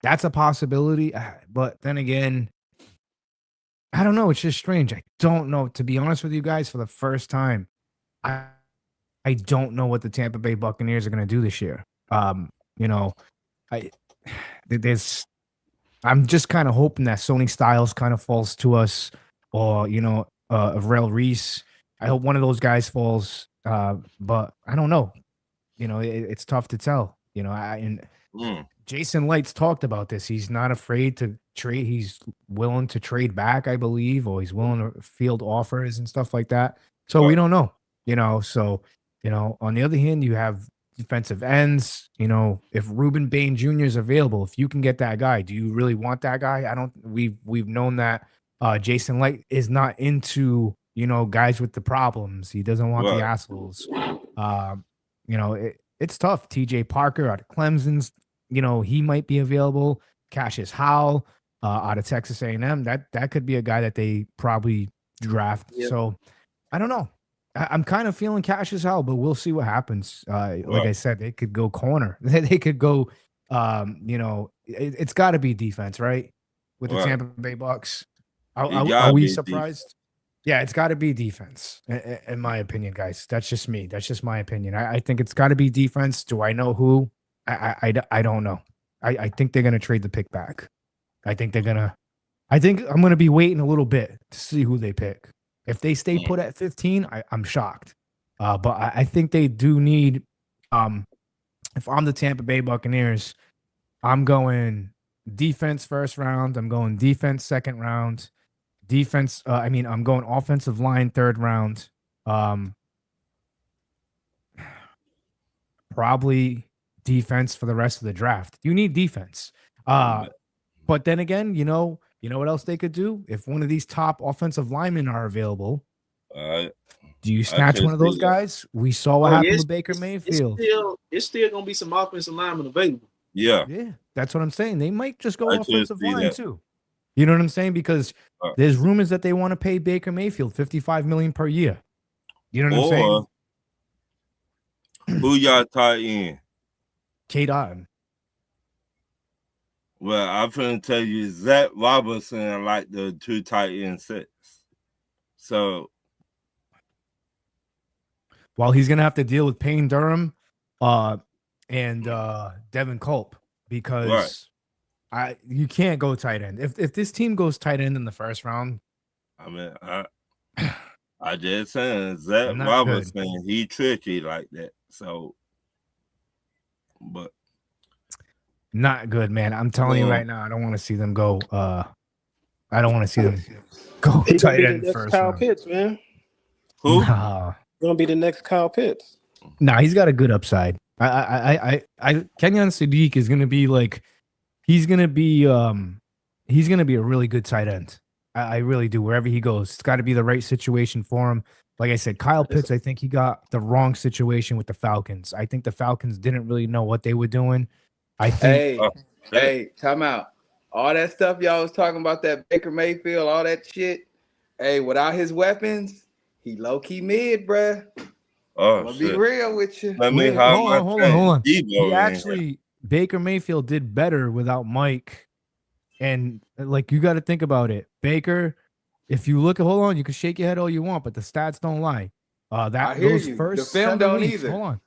that's a possibility, but then again, I don't know. It's just strange. I don't know. To be honest with you guys, for the first time, I don't know what the Tampa Bay Buccaneers are going to do this year. You know, I'm just kind of hoping that Sony Styles kind of falls to us, or you know, Avril Reese. I hope one of those guys falls, but I don't know. You know, it's tough to tell. You know, Jason Light's talked about this. He's not afraid to trade. He's willing to trade back, I believe, or he's willing to field offers and stuff like that. So we don't know. You know, so. You know, on the other hand, you have defensive ends. You know, if Reuben Bain Jr. is available, if you can get that guy, do you really want that guy? We've known that Jason Light is not into, you know, guys with the problems. He doesn't want the assholes. You know, it's tough. TJ Parker out of Clemson's, you know, he might be available. Cassius Howell out of Texas A&M. That could be a guy that they probably draft. Yep. So I don't know. I'm kind of feeling Cassius Howell, but we'll see what happens. Like I said, they could go corner. They could go, you know, it's got to be defense, right? With the Tampa Bay Bucks. Are we surprised? Yeah, it's got to be defense, in my opinion, guys. That's just me. That's just my opinion. I think it's got to be defense. Do I know who? I don't know. I think they're gonna trade the pick back. I think I'm gonna be waiting a little bit to see who they pick. If they stay put at 15, I'm shocked. But I think they do need. If I'm the Tampa Bay Buccaneers, I'm going defense first round. I'm going defense second round. Defense. I'm going offensive line third round. Probably defense for the rest of the draft. You need defense. But then again, you know what else they could do? If one of these top offensive linemen are available, do you snatch one of those guys? We saw what happened with Baker Mayfield. It's still gonna be some offensive linemen available. Yeah, that's what I'm saying. They might just go offensive line too. You know what I'm saying? Because there's rumors that they want to pay Baker Mayfield $55 million per year. You know what I'm saying? Who y'all tight end? K. Dotton. Well, I'm finna tell you, Zach Robinson like the 2 tight end sets. So, well, he's gonna have to deal with Payne Durham, and Devin Culp because you can't go tight end. If this team goes tight end in the first round, I mean, I just saying Zach Robinson, he tricky like that. So, but not good, man. I'm telling you right now, I don't want to see them go. I don't want to see them go tight end first Kyle round. Pitts, man. Who? Gonna be the next Kyle Pitts. Nah, he's got a good upside. Kenyon Sadiq is gonna be like, he's gonna be a really good tight end. I really do. Wherever he goes, it's got to be the right situation for him. Like I said, Kyle Pitts, I think he got the wrong situation with the Falcons. I think the Falcons didn't really know what they were doing. I think. Hey, time out. All that stuff y'all was talking about, that Baker Mayfield, all that shit. Hey, without his weapons, he low key mid, bruh. Oh, I'm gonna be real with you. Hold on. He actually, Baker Mayfield did better without Mike. And like, you got to think about it. Baker, if you look at, hold on, you can shake your head all you want, but the stats don't lie. I hear you. First the film 7 don't weeks, either. hold on.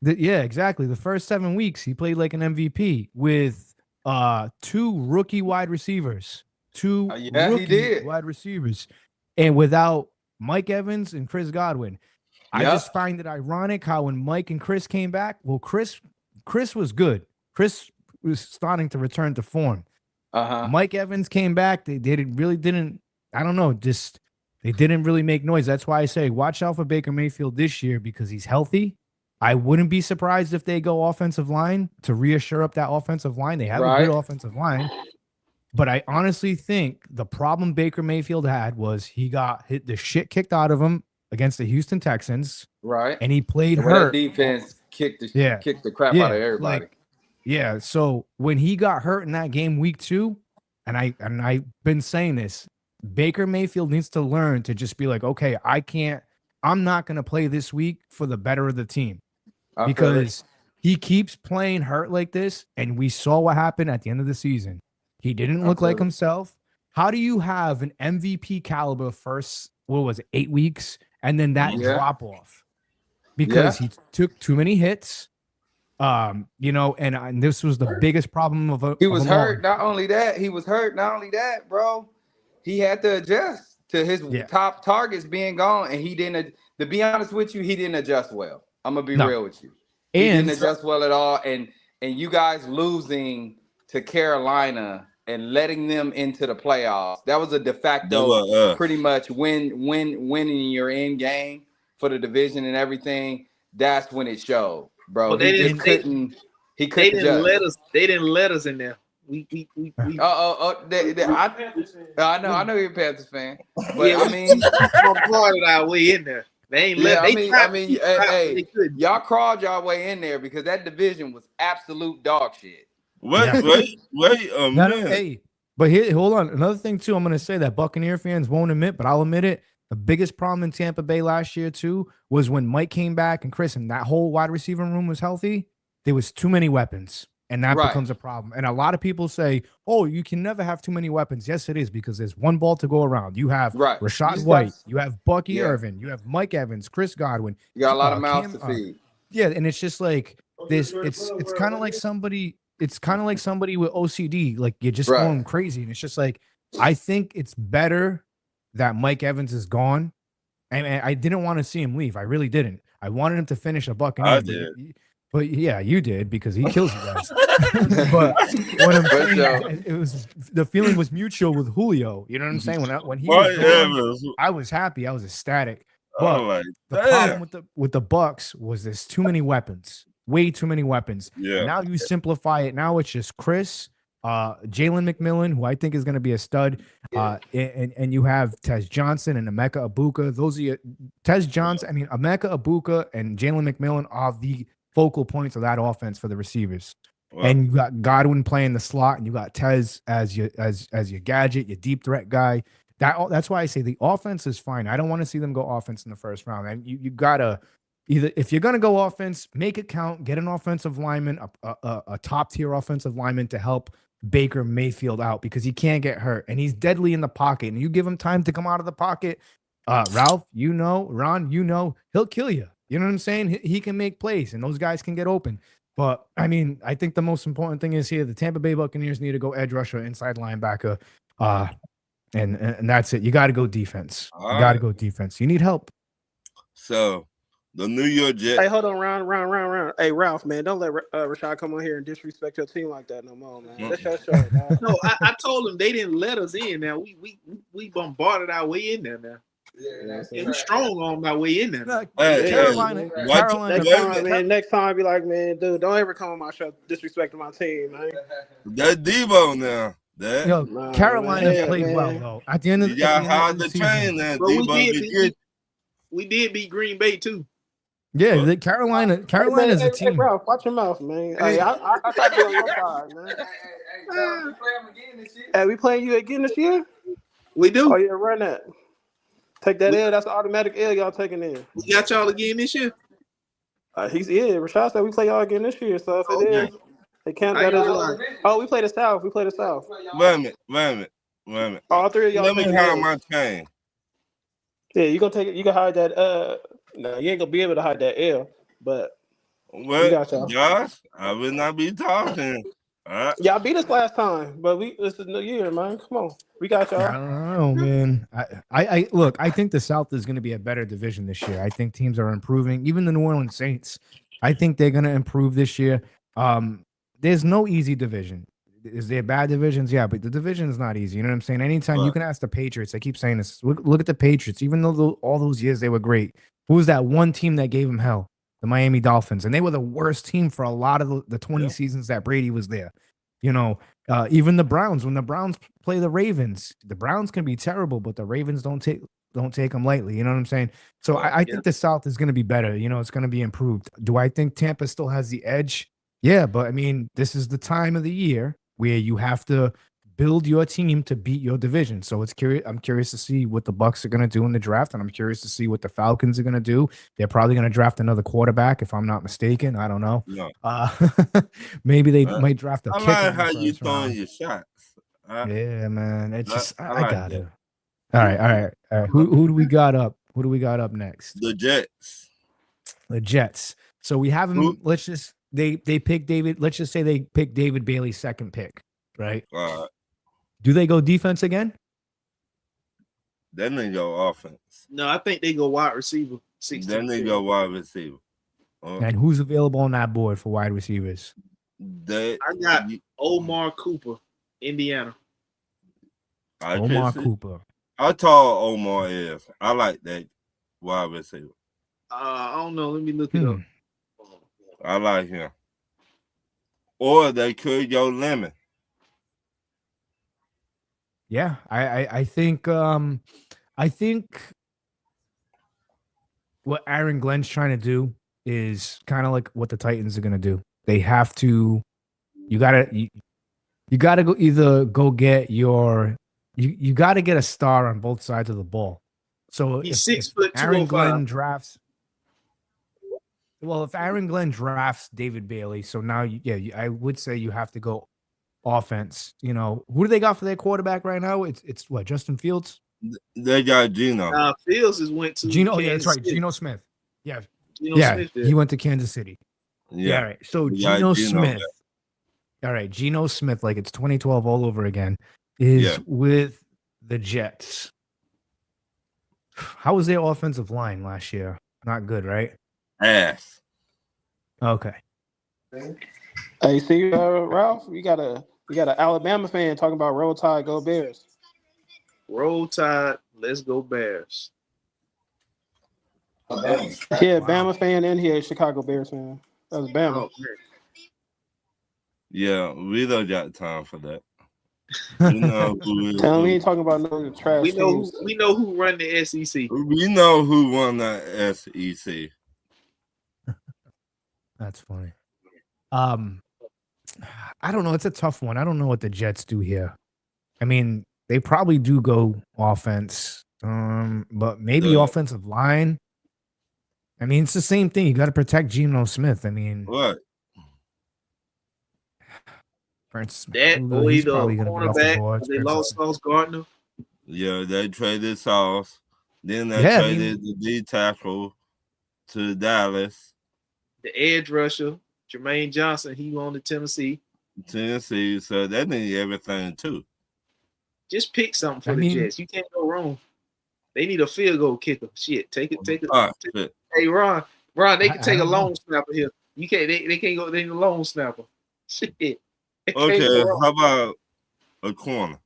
Yeah, exactly. The first 7 weeks, he played like an MVP with 2 rookie wide receivers. Wide receivers. And without Mike Evans and Chris Godwin. I just find it ironic how when Mike and Chris came back, well, Chris was good. Chris was starting to return to form. Mike Evans came back. They didn't I don't know, just they didn't really make noise. That's why I say watch out for Baker Mayfield this year because he's healthy. I wouldn't be surprised if they go offensive line to reassure up that offensive line. They have a good offensive line. But I honestly think the problem Baker Mayfield had was he got the shit kicked out of him against the Houston Texans. Right. And he played hurt. That defense kicked the crap out of everybody. Yeah, so when he got hurt in that game week 2, and I've been saying this, Baker Mayfield needs to learn to just be like, okay, I'm not going to play this week for the better of the team. Because he keeps playing hurt like this, and we saw what happened at the end of the season. He didn't look like himself. How do you have an MVP caliber first, 8 weeks, and then that drop off? Because he took too many hits. And this was the biggest problem of he was hurt. Not only that, bro, he had to adjust to his top targets being gone, and he didn't. To be honest with you, he didn't adjust well. I'm gonna be real with you. He didn't adjust well at all, and you guys losing to Carolina and letting them into the playoffs, that was a de facto pretty much winning your end game for the division and everything. That's when it showed. Bro, They didn't let us in there. We I know you're a Panthers fan, but I mean, clawed our way in there. They ain't let. Hey, y'all crawled y'all way in there because that division was absolute dog shit. Wait a minute. Hey, but here, hold on. Another thing too, I'm gonna say that Buccaneer fans won't admit, but I'll admit it. The biggest problem in Tampa Bay last year too was when Mike came back and Chris and that whole wide receiver room was healthy. There was too many weapons. And that Right. becomes a problem. And a lot of people say, oh, you can never have too many weapons. Yes, it is, because there's one ball to go around. You have Right. You Rashad just White, got- you have Bucky Yeah. Irvin, you have Mike Evans, Chris Godwin. You got a lot of mouths Cam, to feed. yeah, and it's just like this. It's kind of like somebody. It's kind of like somebody with OCD. Like you're just Right. going crazy, and it's just like I think it's better that Mike Evans is gone. And I didn't want to see him leave. I really didn't. I wanted him to finish a Buccaneer. I did. But yeah, you did, because he kills you guys. But what I'm saying, it was the feeling was mutual with Julio. You know what I'm saying? When he was gone, I was happy. I was ecstatic. But the problem with the Bucks was there's too many weapons, way too many weapons. Yeah. Now you simplify it. Now it's just Chris, Jalen McMillan, who I think is going to be a stud, and you have Tez Johnson and Emeka Ibuka. Those are your Tez Johnson. I mean, Emeka Ibuka and Jalen McMillan are the focal points of that offense for the receivers. Wow. And you got Godwin playing the slot, and you got Tez as your gadget, your deep threat guy. That's why I say the offense is fine. I don't want to see them go offense in the first round. And you gotta either, if you're gonna go offense, make it count. Get an offensive lineman, a top tier offensive lineman to help Baker Mayfield out, because he can't get hurt and he's deadly in the pocket. And you give him time to come out of the pocket, Ralph, Ron, he'll kill you. You know what I'm saying? He can make plays, and those guys can get open. But I mean, I think the most important thing is here: the Tampa Bay Buccaneers need to go edge rusher, inside linebacker, and that's it. You got to go defense. You got to go defense. You need help. So the New York Jets. Hey, hold on, round. Hey, Ralph, man, don't let Rashad come on here and disrespect your team like that no more, man. That's your show, dog. No, I told him they didn't let us in. Now we bombarded our way in there. Now. Yeah, we strong on my way in there. Carolina. Next time I'll be like, man, dude, don't ever come on my show disrespecting my team, man. That's Debo now. Carolina played well though. At the end of the season, we did beat Green Bay too. Yeah, Carolina's a team. Hey, Ralph, watch your mouth, man. Hey, I try to be on your side, man. We play them again this year. Hey, we playing you again this year? We do. Oh yeah, run that. Take that L. That's the automatic L y'all taking in. We got y'all again this year. Rashad said we play y'all again this year. So if it is, they count that as well. Oh, we play the South. Wait a minute. All three of y'all. Let me hide my chain. Yeah, you gonna take it. You can hide that. No, you ain't gonna be able to hide that L. But we got y'all. Josh, I will not be talking. Y'all beat us last time, but this is New Year, man. Come on, we got y'all. I don't know, man. I look. I think the South is going to be a better division this year. I think teams are improving. Even the New Orleans Saints, I think they're going to improve this year. There's no easy division. Is there bad divisions? Yeah, but the division is not easy. You know what I'm saying? Anytime you can ask the Patriots. I keep saying this. Look at the Patriots. Even though all those years they were great, who was that one team that gave them hell? The Miami Dolphins, and they were the worst team for a lot of the 20 seasons that Brady was there. You know, even the Browns, when the Browns play the Ravens, the Browns can be terrible, but the Ravens don't take them lightly. You know what I'm saying? So I think the South is going to be better. You know, it's going to be improved. Do I think Tampa still has the edge? Yeah, but I mean, this is the time of the year where you have to build your team to beat your division. So I'm curious to see what the Bucks are going to do in the draft, and I'm curious to see what the Falcons are going to do. They're probably going to draft another quarterback, if I'm not mistaken. I don't know. No. Maybe they might draft a kicker. I like how you throwing your shots. Yeah, man. It's just I got it. All right. Who do we got up? Who do we got up next? The Jets. The Jets. So we have them. Let's just they pick David. Let's just say they pick David Bailey's second pick, right? Do they go defense again? Then they go offense. No, I think they go wide receiver. Then they go wide receiver. And who's available on that board for wide receivers? I got Omar Cooper, Indiana. Omar Cooper. How tall Omar is? I like that wide receiver. I don't know. Let me look it up. I like him. Or they could go Lemon. Yeah, I think what Aaron Glenn's trying to do is kind of like what the Titans are gonna do. They have to. You gotta go get your. You got to get a star on both sides of the ball. So he's 6 foot. If Aaron Glenn drafts. Well, if Aaron Glenn drafts David Bailey, so now, I would say you have to go offense. You know, who do they got for their quarterback right now? It's what, Justin Fields? They got Gino. Fields has went to Geno. Oh, Kansas yeah, that's right. City. Geno Smith. Yeah, Geno yeah. Smith did. He went to Kansas City. Yeah, Yeah. all right. So We got Geno Geno Smith. All right, Geno Smith, like it's 2012 all over again, is with the Jets. How was their offensive line last year? Not good, right? Ass. Okay. Hey, see, Ralph, we got an Alabama fan talking about Roll Tide, go Bears. Roll Tide, let's go Bears. Yeah, Bama fan in here, Chicago Bears fan. That was Bama. Oh, man. Yeah, we don't got time for that. We know who is Tell me, who. ain't talking about no trash We teams. know who run the SEC. We know who won that SEC. That's funny. I don't know. It's a tough one. I don't know what the Jets do here. I mean, they probably do go offense, but maybe offensive line. I mean, it's the same thing. You got to protect Geno Smith. I mean, What? for instance, That or he's either a probably going to be off the cornerback. board. They lost Sauce Gardner. Yeah, they traded Sauce. Then they Yeah, I traded the D tackle to Dallas, The edge rusher, Jermaine Johnson, he on to Tennessee. Tennessee. So they need everything too. Just pick something for the Jets. You can't go wrong. They need a field goal kicker. Shit, take it. Shit. Hey, Ron, they can take a long snapper here. You can't. They can't go. They need a long snapper. Shit. Okay, how about a corner?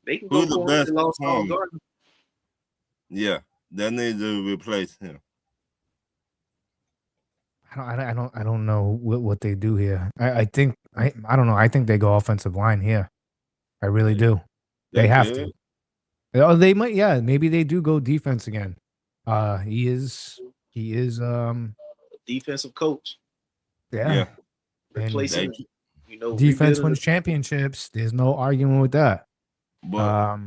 They can Who's go the best lost Sauce corner? Gardner. Yeah, they need to replace him. I don't know what they do here. I think I don't know. I think they go offensive line here. I really do. They have to. Oh, they might. Yeah, maybe they do go defense again. He is Defensive coach. Yeah. Replacing, defense wins championships. There's no arguing with that. But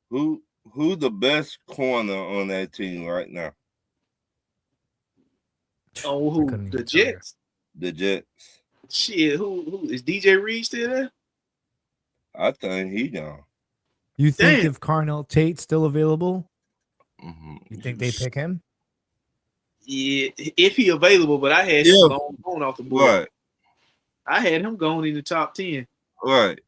who the best corner on that team right now? Oh, who? The Jets. The Jets. Shit, who is DJ Reed still there? I think he gone. You think if Carnell Tate's still available, you think they pick him? Yeah, if he available, but I had him going off the board. Right. I had him going in the top 10. Right.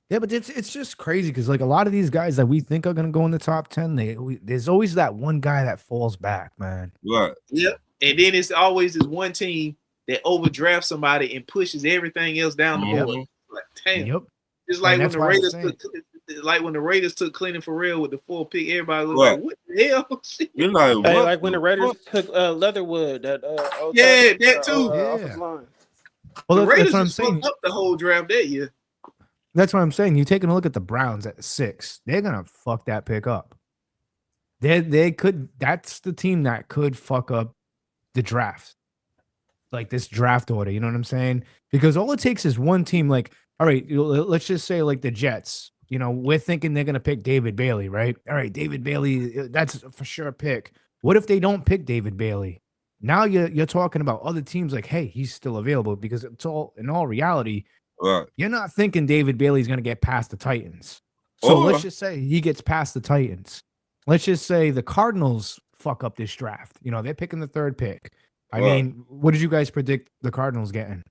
Yeah, but it's just crazy because like a lot of these guys that we think are gonna go in the top 10, there's always that one guy that falls back, man. Right. Yep. And then it's always this one team that overdrafts somebody and pushes everything else down the board. Like, damn. Yep. It's like when the Raiders took Clinton Farrell with the 4th pick. Everybody was like, "What the hell?" You're like, hey, like when the Raiders took Leatherwood. That too. Well, the Raiders that's what I'm saying. Up the whole draft that year. That's what I'm saying. You taking a look at the Browns at 6, they're gonna fuck that pick up. They could. That's the team that could fuck up the draft, like this draft order. You know what I'm saying? Because all it takes is one team. Like, all right, let's just say like the Jets. You know, we're thinking they're gonna pick David Bailey, right? All right, David Bailey, that's for sure a pick. What if they don't pick David Bailey? Now you're talking about other teams like, hey, he's still available because it's all in all reality. Right. You're not thinking David Bailey's going to get past the Titans. So let's just say he gets past the Titans. Let's just say the Cardinals fuck up this draft. You know, they're picking the 3rd pick. I mean, what did you guys predict the Cardinals getting?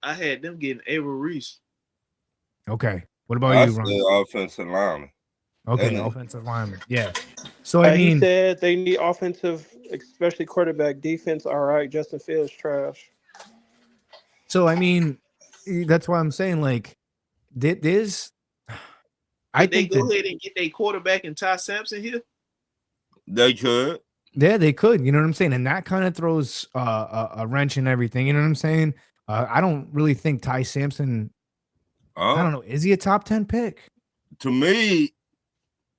I had them getting Avery Reese. Okay. What about you, Ron? Offensive lineman. Okay, offensive lineman. Yeah. So I mean, he said they need offensive, especially quarterback. Defense, all right. Justin Fields trash. So I mean, that's why I'm saying like there's. I think they go ahead and get their quarterback and Ty Sampson here. They could. Yeah, they could. You know what I'm saying, and that kind of throws a wrench in everything. You know what I'm saying? I don't really think Ty Sampson. I don't know. Is he a top 10 pick? To me,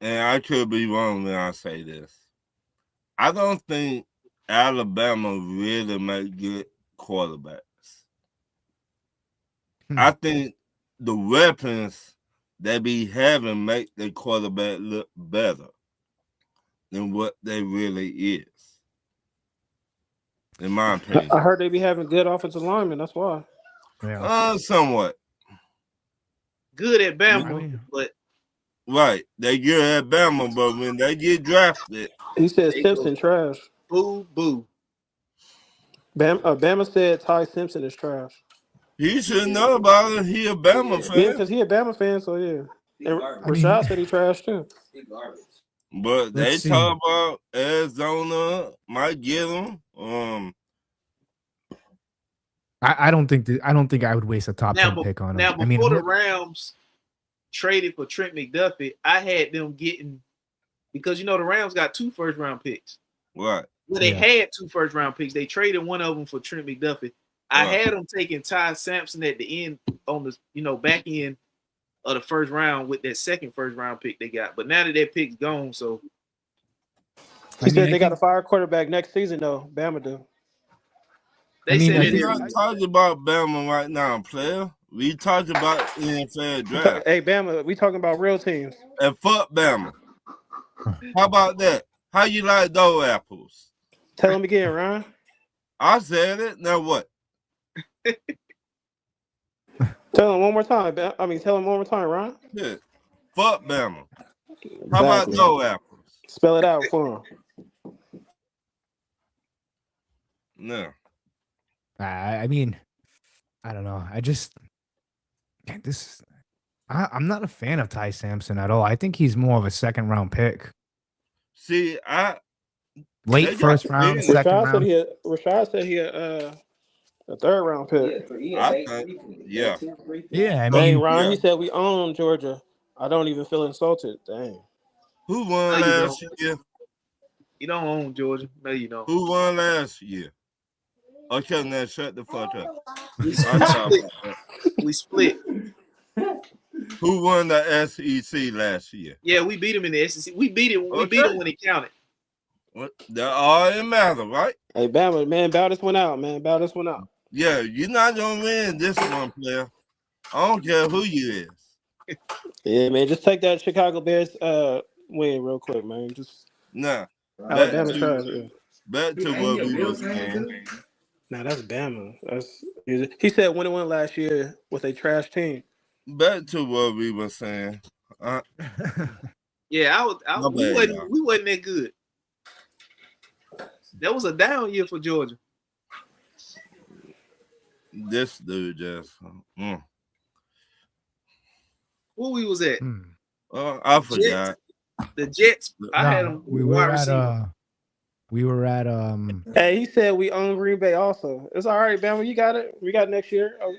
and I could be wrong when I say this, I don't think Alabama really make good quarterbacks. I think the weapons they be having make the quarterback look better than what they really is. in my opinion. I heard they be having good offensive linemen. That's why. Yeah. Somewhat. Good at Bama, I mean- but Right. They good at Bama, but when they get drafted, He said They Simpson trash. boo boo. Bama said Ty Simpson is trash. he should know about it. He a Bama Yeah, fan. because he a Bama fan, so yeah. And I mean- Rashad said he trash too. But they Let's see. talk about Arizona might get him. I don't think I would waste a top 10 pick on him. Now, I mean, before the Rams traded for Trent McDuffie, I had them getting, because the Rams got 2 first-round picks. Right. Well, they had 2 first-round picks. They traded one of them for Trent McDuffie. I had them taking Ty Sampson at the end on the back end of the first round with that second first-round pick they got. But now that pick's gone, so He said they got a fire quarterback next season though. Bama do. They said we're not talking about Bama right now, player. We talking about NFL draft. Hey, Bama, we talking about real teams. And fuck Bama. How about that? How you like those apples? Tell him again, Ryan. I said it. Now what? Tell him one more time. Tell him one more time, Ryan. Yeah. Fuck Bama. How about those apples? Spell it out for him. No. I mean, I don't know. I'm not a fan of Ty Sampson at all. I think he's more of a second round pick. See, Late first round, second round. Rashad said he a third round pick. Yeah. Yeah, I mean, Dang, Ryan, he said we own Georgia. I don't even feel insulted. Dang. Who won last year? You don't own Georgia. No, you don't. Who won last year? Okay, now shut the fuck up. We split. Who won the SEC last year? Yeah, we beat him in the SEC. We beat him. We beat him when it counted. What? That all it matter, right? Hey, Bama, man, bow this one out, man. Bow this one out. Yeah, you're not gonna win this one, player. I don't care who you is. Yeah, man, just take that Chicago Bears win real quick, man. Just Alabama tries. Back to what we were saying. Nah, that's Bama. He said when it went last year with a trash team. Back to what we were saying. Yeah, we wasn't that good. That was a down year for Georgia. This dude just Where we was at? I forgot. The Jets. I had them. We were at Hey, he said we own Green Bay also. It's all right, Bama. You got it. We got it next year. Hey,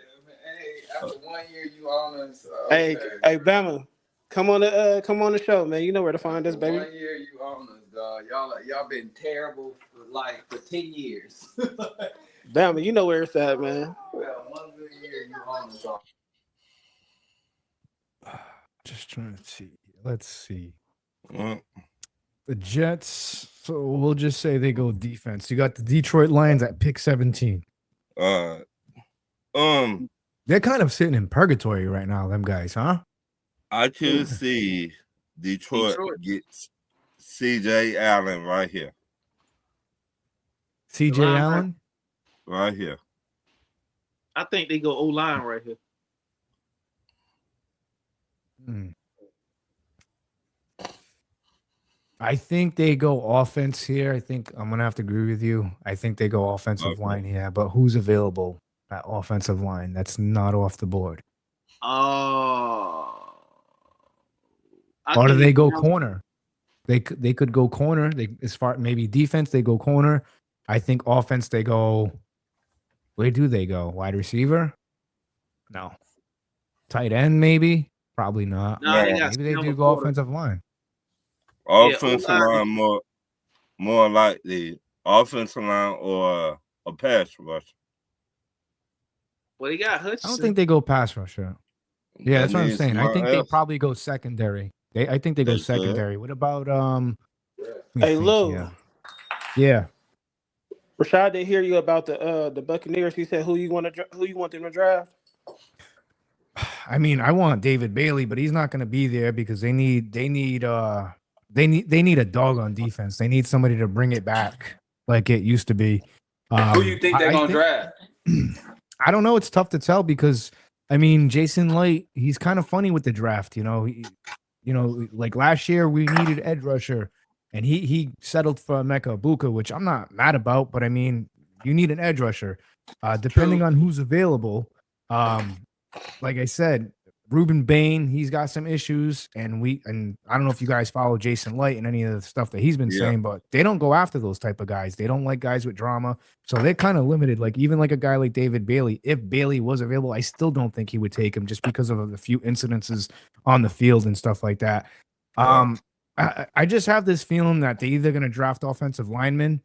after 1 year you own us. Hey, Bama, come on the show, man. You know where to find us, baby. 1 year you own us, dog. Y'all been terrible for 10 years. Bama, you know where it's at, man. Well, 1 good year you own us. just trying to see. Let's see. The Jets. So we'll just say they go defense. You got the Detroit Lions at pick 17. They're kind of sitting in purgatory right now, them guys, huh? I could see Detroit gets CJ Allen right here. CJ Allen? Right here. I think they go O-line right here. I think they go offense here. I think I'm going to have to agree with you. I think they go offensive line here, but who's available at offensive line? That's not off the board. Or do they go corner? They could go corner. As far maybe defense, they go corner. I think offense, they go. Where do they go? Wide receiver? No. Tight end, maybe? Probably not. No, maybe they do go offensive line. Offensive line more likely. Offensive line or a pass rush. Well, they got Hutchinson. I don't think they go pass rusher. Yeah, that's what I'm saying. I think they probably go secondary. I think they go secondary. What about Hey, Lou. Yeah. Rashad didn't hear you about the Buccaneers. He said who you want them to draft? I mean, I want David Bailey, but he's not going to be there because they need a dog on defense. They need somebody to bring it back like it used to be. Who you think they're gonna draft? I don't know. It's tough to tell because I mean, Jason Light, he's kind of funny with the draft. Like last year we needed edge rusher, and he settled for Emeka Ibuka, which I'm not mad about. But I mean, you need an edge rusher, depending on who's available. Like I said, Ruben Bain, he's got some issues, and I don't know if you guys follow Jason Light and any of the stuff that he's been saying, but they don't go after those type of guys. They don't like guys with drama, so they're kind of limited. Like even like a guy like David Bailey, if Bailey was available, I still don't think he would take him just because of the few incidences on the field and stuff like that. I just have this feeling that they're either going to draft offensive linemen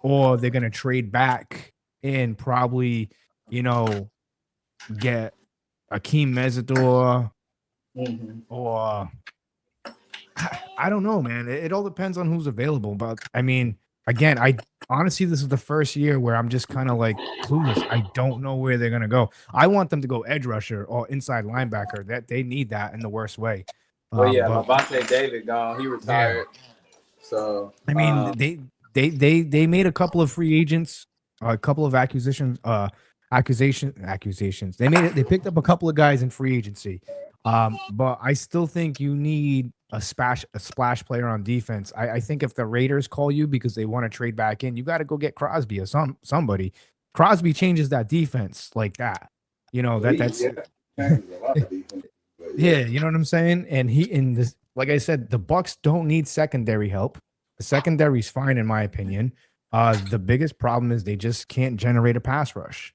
or they're going to trade back and probably, get Akeem Mesidor or I don't know, man. It all depends on who's available. But I mean, again, I honestly, this is the first year where I'm just kind of like clueless. I don't know where they're gonna go. I want them to go edge rusher or inside linebacker. That they need that in the worst way. Well, Levante David gone. He retired. Yeah. So I mean, they made a couple of free agents, a couple of accusations. They picked up a couple of guys in free agency. But I still think you need a splash player on defense. I think if the Raiders call you because they want to trade back in, you got to go get Crosby or somebody. Crosby changes that defense like that. That's yeah, you know what I'm saying? And like I said, the Bucs don't need secondary help. The secondary's fine in my opinion. The biggest problem is they just can't generate a pass rush,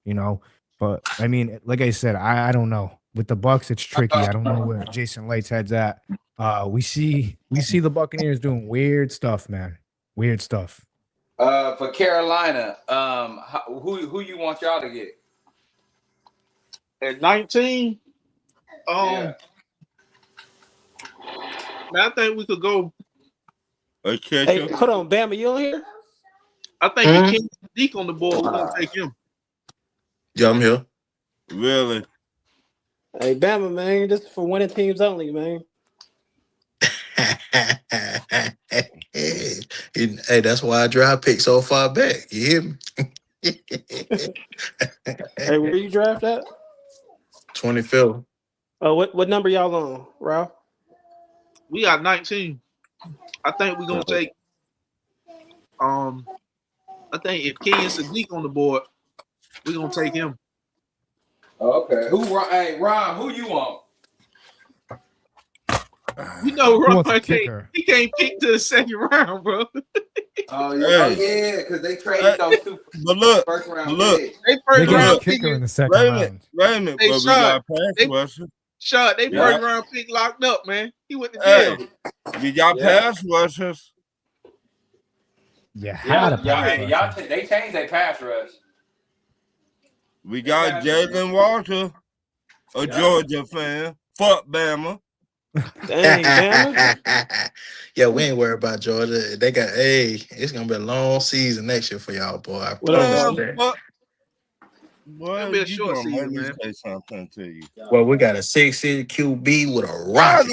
But I mean, like I said, I don't know. With the Bucs, it's tricky. I don't know where Jason Light's head's at. We see the Buccaneers doing weird stuff, man. Weird stuff. For Carolina, who you want y'all to get? At 19? Man, I think we could go. Okay. Hey, hold on, Bama, you on here? I think if King's Zeke on the board, we're gonna take him. Yeah, I'm here. Really? Hey, Bama, man, this is for winning teams only, man. Hey, that's why I draft pick so far back. You hear me? Hey, where you draft at? 25th. Oh, what number y'all on, Ralph? We got 19. I think we're gonna take. I think if King is Sadiq on the board, we're gonna take him. Okay. Hey, Ron, who you want? You know, Ron he can't pick to the second round, bro. Oh yeah, because they traded those two first round picks. They first round kicker in the second round. Wait a minute, but we got pass rushers. They first round pick locked up, man. He went to jail. We got pass rushers. They changed their pass rush. We got Jalen Walker, a Georgia fan. Fuck Bama. Dang, Bama. Yeah, we ain't worried about Georgia. They got it's gonna be a long season next year for y'all, boy. It'll be a short season, man. Say something to you. Well, we got a 6-6 QB with a rocket.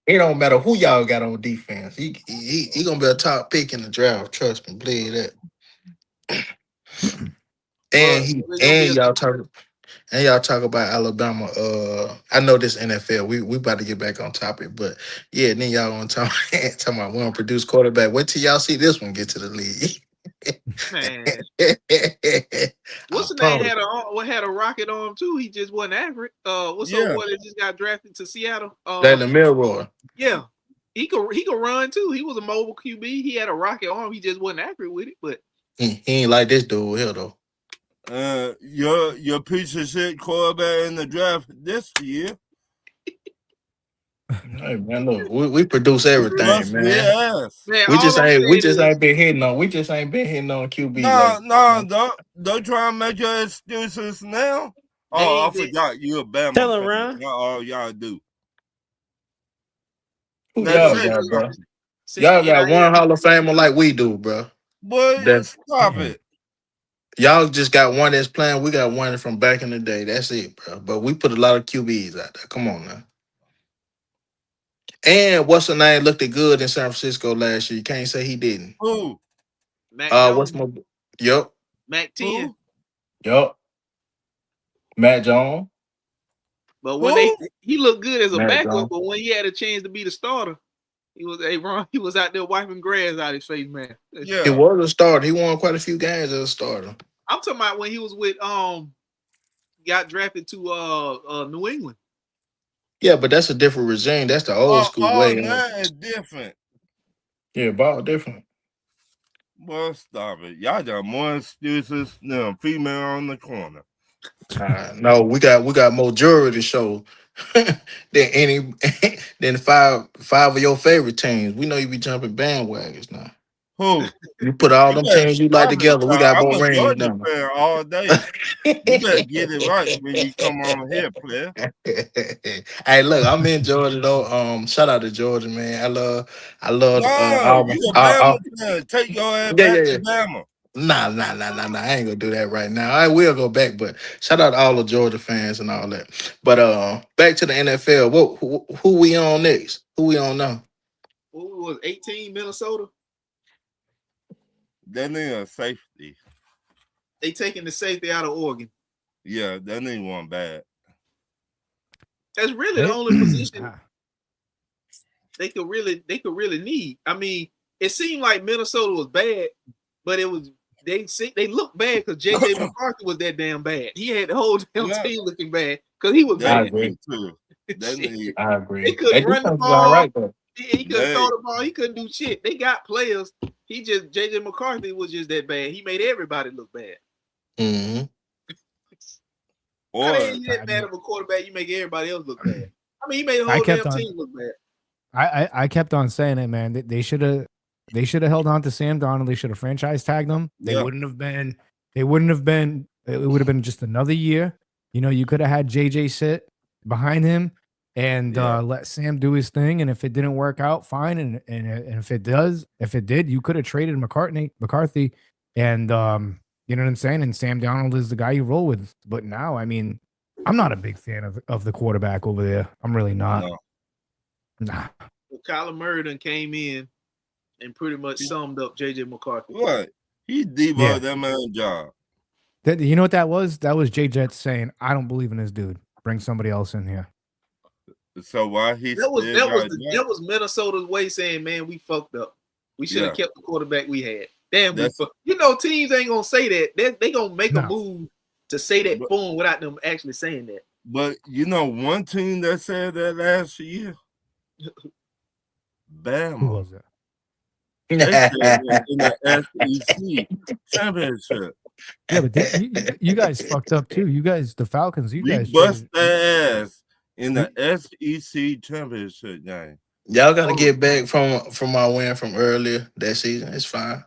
It don't matter who y'all got on defense. He gonna be a top pick in the draft. Trust me, believe that. Y'all talk about Alabama. I know this NFL. We about to get back on topic, but yeah, then y'all want to talk about we don't produce quarterback. Wait till y'all see this one get to the league. Man, what's the name had a rocket on him too? He just wasn't accurate. What's up? Boy that just got drafted to Seattle? Jalen Milroy. Yeah, he could run too. He was a mobile QB. He had a rocket arm. He just wasn't accurate with it. But he ain't like this dude here though. Your piece of shit quarterback in the draft this year. Hey man, look, we produce everything, man. Yes. Man. We just ain't been hitting on QB. Don't try and make your excuses now. Oh, I forgot you a Bama. Tell him, Ron. All y'all do. Y'all got one Hall of Famer like we do, bro. Boy, stop it. Y'all just got one that's playing. We got one from back in the day. That's it, bro. But we put a lot of QBs out there. Come on now. And what's the name looked good in San Francisco last year? You can't say he didn't. Who? Mac What's Jones, my Yep, Mac 10. Who? yep. Matt Jones. But when Who? he looked good as a Matt backup, Jones. but when he had a chance to be the starter, he was out there wiping grass out his face, man. He Yeah. was a starter. He won quite a few games as a starter. I'm talking about when he was with got drafted to New England. Yeah, but that's a different regime. That's the old school Oh, way. now it's different. Yeah, ball different. Well, stop it. Y'all got more excuses than a female on the corner. No, we got more jewelry to show than any than five of your favorite teams. We know you be jumping bandwagons now. Who? You put all You them better teams you like stop it, together. We dog. got I'm more a rings Georgia now. fan all day. You better get it right when you come on here, player. Hey, look, I'm in Georgia though. Shout out to Georgia, man. I love No, Auburn. you a Bama fan. Take your ass Yeah, yeah, back yeah. to Bama. Nah. I ain't gonna do that right now. I will go back, but shout out to all the Georgia fans and all that. But back to the NFL. Who we on next? Who we on now? What was 18 Minnesota? That nigga a safety. They taking the safety out of Oregon. Yeah, that nigga one bad. That's really the only position they could really need. I mean, it seemed like Minnesota was bad, but they looked bad because JJ McCarthy was that damn bad. He had the whole damn team looking bad because he was That bad. nigga too. That nigga. I agree. They couldn't run the defense is ball. all right though. He couldn't throw the ball. He couldn't do shit. They got players. JJ McCarthy was just that bad. He made everybody look bad. Mm-hmm. How you that bad of a quarterback? You make everybody else look bad. I mean, he made the whole damn team look bad. I kept on saying it, man. They should have held on to Sam Darnold. They should have franchise tagged him. They wouldn't have been. It would have been just another year. You know, you could have had JJ sit behind him and let Sam do his thing. And if it didn't work out, fine. And if it did, you could have traded McCarthy, and you know what I'm saying. And Sam Darnold is the guy you roll with. But now, I mean, I'm not a big fan of the quarterback over there. I'm really not. No. Nah. Well, Kyler Murray done came in and pretty much summed up JJ McCarthy. What? He debunked that man's job. You know what that was? That was Jay Jets saying, "I don't believe in this dude. Bring somebody else in here." So why he that was Minnesota's way saying, "Man, we fucked up. We should have kept the quarterback we had." Damn, teams ain't gonna say that. They gonna make a move to say that for them without them actually saying that. But you know, one team that said that last year, Bama. Who was it? They said that in the SEC championship. Yeah, but you guys fucked up too. You guys, the Falcons, we guys bust their ass in the SEC championship game. Y'all got to get back from our win from earlier that season. It's fine.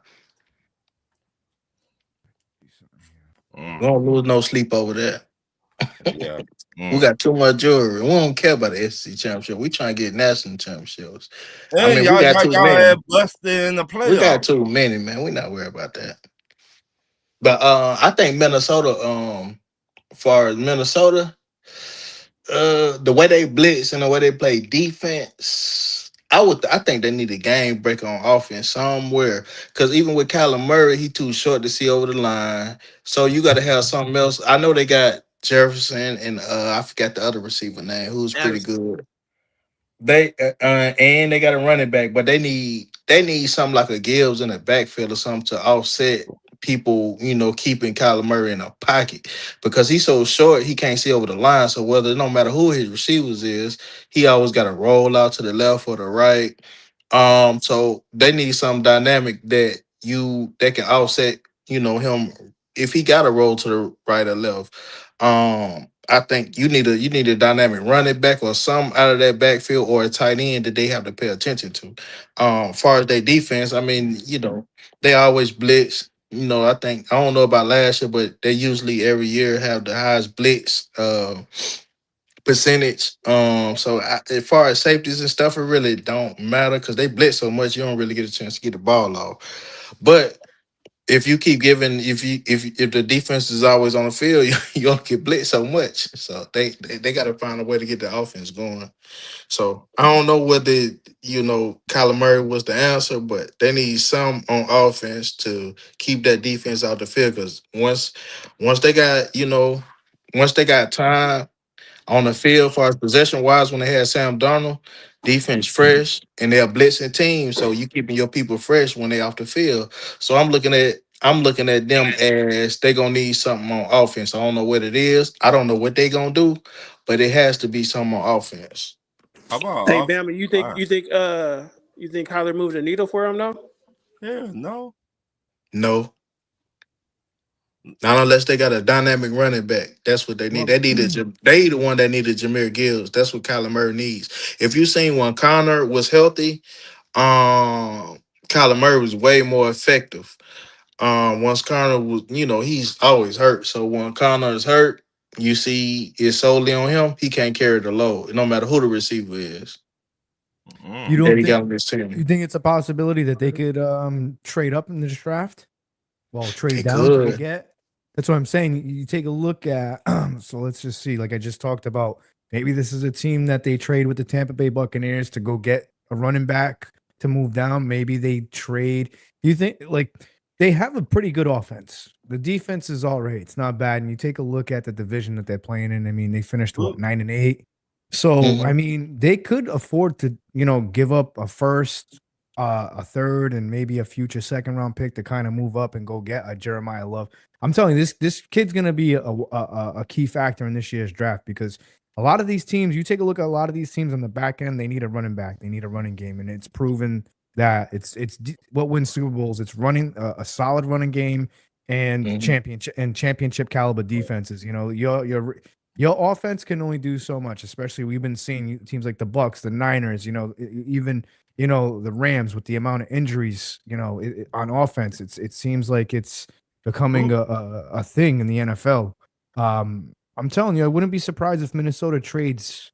We don't lose no sleep over that. Yeah. We got too much jewelry. We don't care about the SEC championship. We trying to get national championships. Hey, I mean, y'all we got too many. busted in the playoffs. We got too many, man. We not worried about that. But I think Minnesota, far as Minnesota, the way they blitz and the way they play defense, I think they need a game breaker on offense somewhere. Because even with Kyler Murray, he too short to see over the line. So you got to have something else. I know they got Jefferson and I forgot the other receiver name who's pretty good. They and they got a running back, but they need something like a Gibbs in the backfield or something to offset people, you know, keeping Kyler Murray in a pocket because he's so short he can't see over the line. So whether no matter who his receivers is, he always got to roll out to the left or the right. So they need some dynamic that can offset, you know, him if he got to roll to the right or left. I think you need a dynamic running back or some out of that backfield or a tight end that they have to pay attention to. Far as their defense, I mean, you know, they always blitz. You know, I don't know about last year, but they usually every year have the highest blitz percentage. As far as safeties and stuff, it really don't matter because they blitz so much you don't really get a chance to get the ball off. But if you keep giving, if the defense is always on the field, you don't get blitzed so much. So they got to find a way to get the offense going. So I don't know whether Kyler Murray was the answer, but they need some on offense to keep that defense out the field. Because once they got once they got time on the field, for possession wise, when they had Sam Darnold, defense fresh, and they're blitzing teams, so you keeping your people fresh when they off the field. So I'm looking at them as they gonna need something on offense. I don't know what it is. I don't know what they gonna do, but it has to be something on offense. How about Hey, off? Bama, you think Kyler moved the needle for him now? Yeah, no. No, not unless they got a dynamic running back. That's what they need. Well, They the one that needed Jameer Gibbs. That's what Kyler Murray needs. If you seen when Connor was healthy, Kyler Murray was way more effective. Once Connor was, he's always hurt. So when Connor is hurt, you see it's solely on him. He can't carry the load, no matter who the receiver is you Mm. that don't he got think on his you team. think it's a possibility that they could trade up in this draft? Well, They trade down to go could. get. That's what I'm saying. You take a look at. So let's just see. Like I just talked about, maybe this is a team that they trade with the Tampa Bay Buccaneers to go get a running back to move down. Maybe they trade. You think like they have a pretty good offense. The defense is all right. It's not bad. And you take a look at the division that they're playing in. I mean, they finished what, 9-8. So I Mhm. mean, they could afford to, give up a first, a third, and maybe a future second round pick to kind of move up and go get a Jeremiah Love. I'm telling you, this kid's gonna be a key factor in this year's draft because a lot of these teams, you take a look at a lot of these teams on the back end, they need a running back, they need a running game, and it's proven that what wins Super Bowls. It's running a solid running game and Mhm. championship caliber defenses. Your offense can only do so much, especially we've been seeing teams like the Bucks, the Niners, even the Rams with the amount of injuries, on offense. It seems like it's becoming a thing in the NFL. I'm telling you, I wouldn't be surprised if Minnesota trades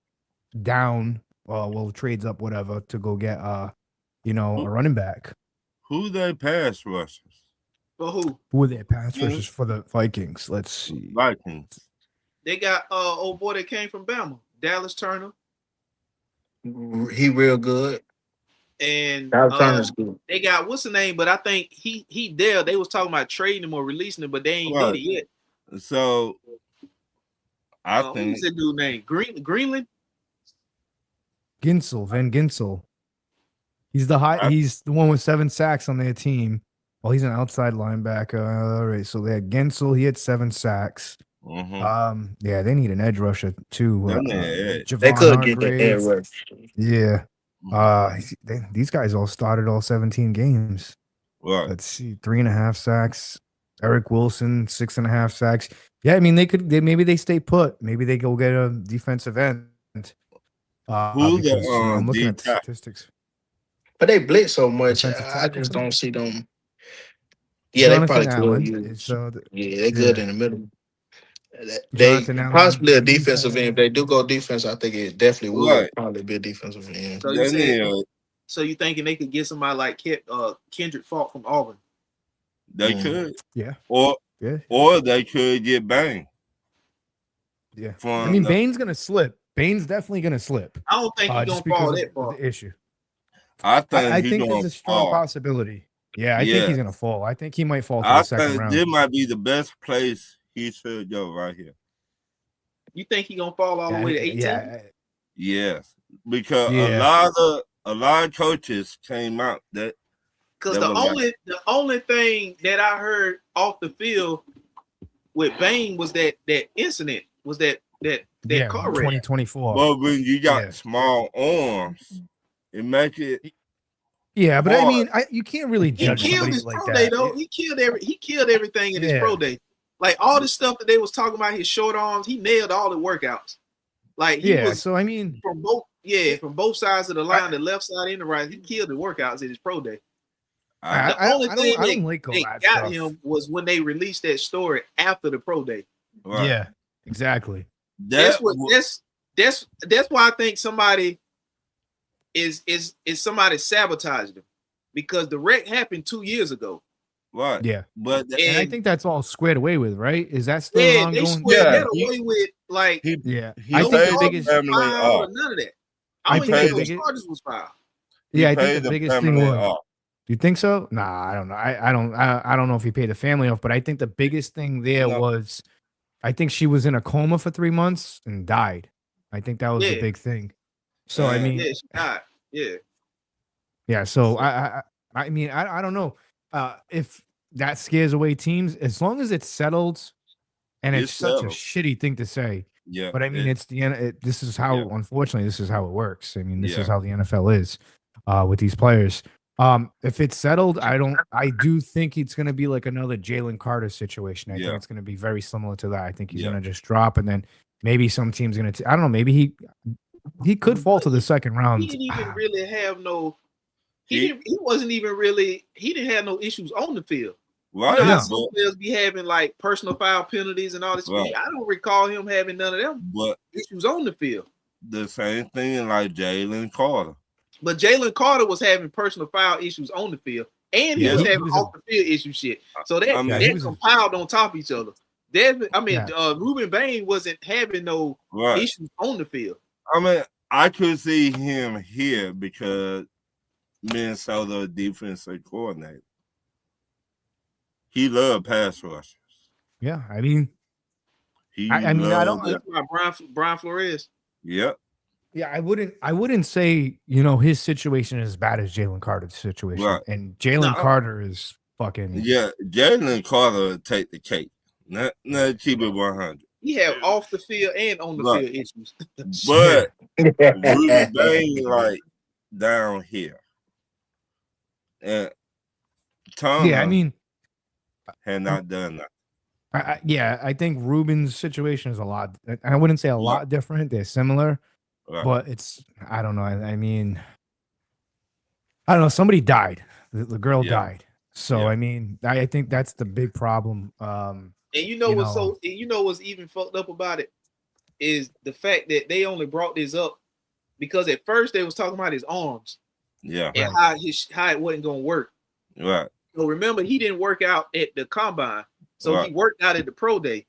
down, trades up, whatever, to go get a Who, running back. who they pass rushers? For who? Who are their pass Yeah. rushers for the Vikings? Let's see. Vikings. They got old boy that came from Bama, Dallas Turner, He real good. and Dallas Turner's good. they got what's the name? But I think he there. They was talking about trading him or releasing him, but they ain't Right. did it yet. So I Who's think that dude name? Greenland. Van Ginsel. He's the one with 7 sacks on their team. Well, he's an outside linebacker. All right, so they had Gensel. He had 7 sacks. Yeah, they need an edge rusher too. They Javon could get that air Hargrave. rush. Yeah. These guys all started all 17 games. right. Let's see, 3.5 sacks. Eric Wilson, 6.5 sacks. Yeah, I mean maybe they stay put. Maybe they go get a defensive end. Who Because I'm looking at the D-tackle? statistics. But they blitz so much. Defensive I tackle. just don't see them. Yeah, they Jonathan probably Allen could is use. Yeah, they good yeah. in the middle. They Jonathan Allen. possibly a He's defensive end. If they do go defense, I think it definitely Right. would probably be a defensive end. So you They said need so you thinking they could get somebody like Kendrick Falk from Auburn? they could. Yeah. Or they could get banged. Yeah. From I mean, Bane's gonna slip. Bane's definitely gonna slip. I don't think he's gonna Just because fall of that far. the issue. I think I he's think gonna there's a strong fall. possibility. Yeah, I think he's gonna fall. I think he might fall to I the second think round. this might be the best place he should go right here. You think he gonna fall all the way to 18? Yeah. Yes, because Yeah. a lot of coaches came out that Because that was the only thing that I heard off the field with Bane was that incident, was that car wreck. 2024. But when you got Yeah. small arms, it makes it. Yeah, but I hard. mean, you can't really He judge killed somebody his like pro day that. though. He killed everything in his pro day. Like all the stuff that they was talking about, his short arms, he nailed all the workouts. Like he was so I mean, from both sides of the line, the left side and the right, he killed the workouts in his pro day. The only thing that got him was when they released that story after the pro day. Right. Yeah, exactly. That's why I think somebody is somebody sabotaged him, because the wreck happened 2 years ago. Right. Yeah. But And I think that's all squared away with, right? Is that still yeah, they ongoing? squared Yeah, that away with like he Yeah. he I no think the paid the charges biggest, was family filed or off. none of that. I I don't think even the think no biggest, charges was filed. He yeah, I think the paid the biggest thing family was, off. do you think so? Nah, I don't know. I don't know if he paid the family off, but I think the biggest thing there No, was, I think she was in a coma for 3 months and died. I think that was the Yeah, big thing. So, I and mean, yeah, she died. Yeah. yeah. So so I mean, I don't know if that scares away teams as long as it's settled. And it's it's such a settled. shitty thing to say, Yeah, but I mean, it's the this is yeah, how, unfortunately, this is how it works. I mean, this is yeah, how the NFL is with these players. If it's settled, I do think it's going to be like another Jalen Carter situation. I think yeah, it's going to be very similar to that. I think he's yeah. going to just drop, and then maybe some team's going to, I don't know, maybe he could fall But to the second he round. didn't even really have no. He He wasn't even really. He didn't have no issues on the field. You know right, how No, some but players be having like personal foul penalties and all this. right, I don't recall him having none of them but issues on the field. the same thing like Jalen Carter. But Jalen Carter was having personal foul issues on the field, and he yeah, was Yeah, having he was off the field issue shit. So that I yeah, he mean, that was compiled on top of each other. yeah. Ruben Bain wasn't having no right. issues on the field. I mean, I could see him here because Minnesota defensive coordinator. He loved pass rushers. Yeah, I mean, He I mean, loved it. That's why Brian Flores. Yep. yeah, I wouldn't say, his situation is as bad as Jalen Carter's situation. Right. And Jalen No. Carter is fucking Yeah. Jalen Carter take the cake. Not keep it 100. He had off the field and on the Right. field issues. But Ruben Bain like down here. And Tom yeah, I mean, had not done that. I think Ruben's situation is a lot. I wouldn't say a lot different. They're similar, Right. but it's, I don't know. I mean, I don't know. Somebody died. The girl Yeah. died. So Yeah. I mean, I think that's the big problem. And what's even fucked up about it is the fact that they only brought this up because at first they was talking about his arms Yeah. and how it wasn't gonna work. Right. So remember, he didn't work out at the combine, so Right. he worked out at the pro day,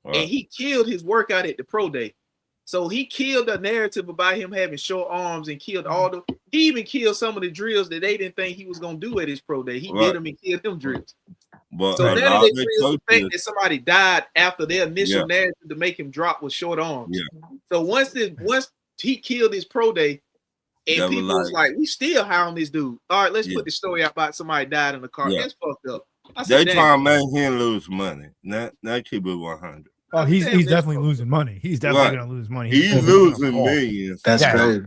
Right. and he killed his workout at the pro day. So he killed the narrative about him having short arms and killed he even killed some of the drills that they didn't think he was gonna do at his pro day. He Right. did them and killed them drills. But So a now lot they of the drills the fact coaches, that somebody died after their initial Yeah. narrative to make him drop with short arms. Yeah. So once he killed his pro day, and They were people was like, we still high on this dude. All right, let's Yeah. put the story out about somebody died in the car. Yeah. That's fucked up. I they said, "Damn." trying to make him lose money. Not keep it 100. oh, he's Damn, that's definitely fucked losing money. He's definitely Right. going to lose money. He's definitely gonna losing fall. millions. That's Yeah. crazy.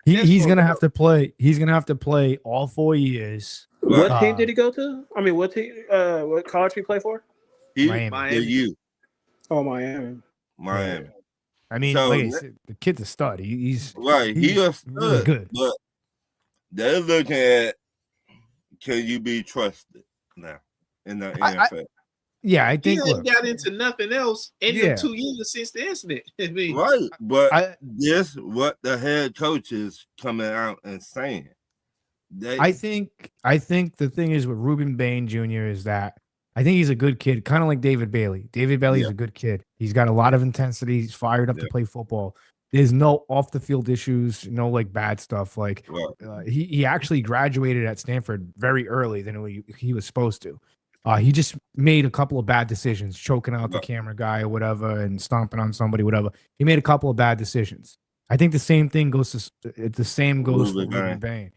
He's fucked gonna up. have to play. He's gonna have to play all 4 years. Right. What team did he go to? I mean, what team? What college did he play for? He, Miami. the U, Oh, Miami. Miami. I mean, So like I ne- said, the kid's a stud. He's Right. He he's a really stud, good. but they're looking at can you be trusted now in the NFL? Yeah, I He think. ain't Look, got into nothing else in Yeah. the 2 years since the incident. I mean, Right. But I this what the head coach is coming out and saying. I think the thing is with Ruben Bain Jr. is that I think he's a good kid, kind of like David Bailey. David Bailey's Yeah. a good kid. He's got a lot of intensity. He's fired up to Yeah. play football. There's no off the field issues, no like bad stuff. Like Right. he actually graduated at Stanford very early than he was supposed to. He just made a couple of bad decisions, choking out the Right. camera guy or whatever, and stomping on somebody, whatever. He made a couple of bad decisions. I think the same thing goes for Ruben Ruben Bain.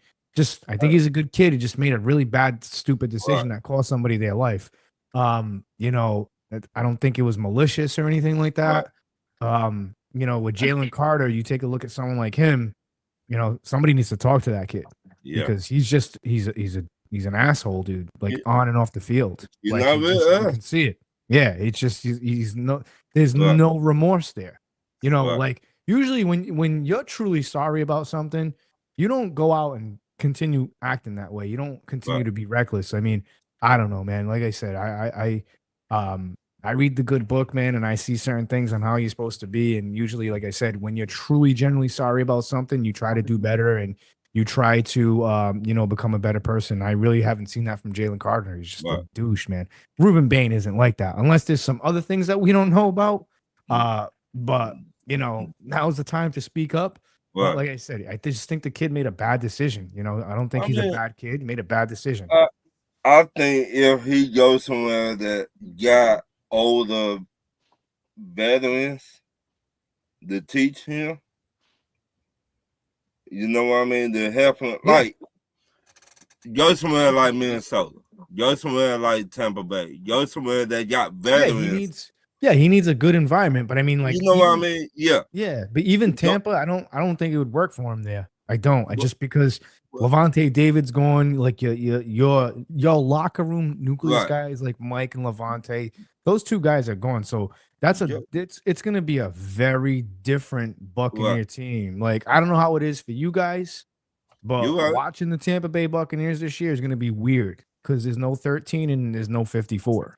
I think he's a good kid. He just made a really bad, stupid decision that cost somebody their life. I don't think it was malicious or anything like that. With Jalen Carter, you take a look at someone like him. Somebody needs to talk to that kid Yeah. because he's an asshole, dude. Like Yeah. on and off the field. He's Like, not you really can see it. Yeah, it's just there's Right. no remorse there. Right. Like usually when you're truly sorry about something, you don't go out and continue acting that way. You don't continue Right. to be reckless. I mean, I don't know, man. Like I said, I read the good book, man, and I see certain things on how you're supposed to be. And usually, like I said, when you're truly genuinely sorry about something, you try to do better and you try to become a better person. I really haven't seen that from Jalen Carter. He's just a Right. douche, man. Ruben Bain isn't like that, unless there's some other things that we don't know about. But now's the time to speak up. But Right. like I said, I just think the kid made a bad decision. I don't think he's a bad kid. He made a bad decision. I think if he goes somewhere that got older veterans to teach him, you know what I mean, to help him, Yeah. like go somewhere like Minnesota, go somewhere like Tampa Bay, go somewhere that got veterans. He needs a good environment. But I mean, like, you know what I mean? Yeah. Yeah, but even Tampa, I don't think it would work for him there. I don't. Just because Levante David's going, like your locker room nucleus guys like Mike and Levante, those two guys are gone. So it's gonna be a very different Buccaneer team. Like, I don't know how it is for you guys, but watching the Tampa Bay Buccaneers this year is gonna be weird because there's no 13 and there's no 54.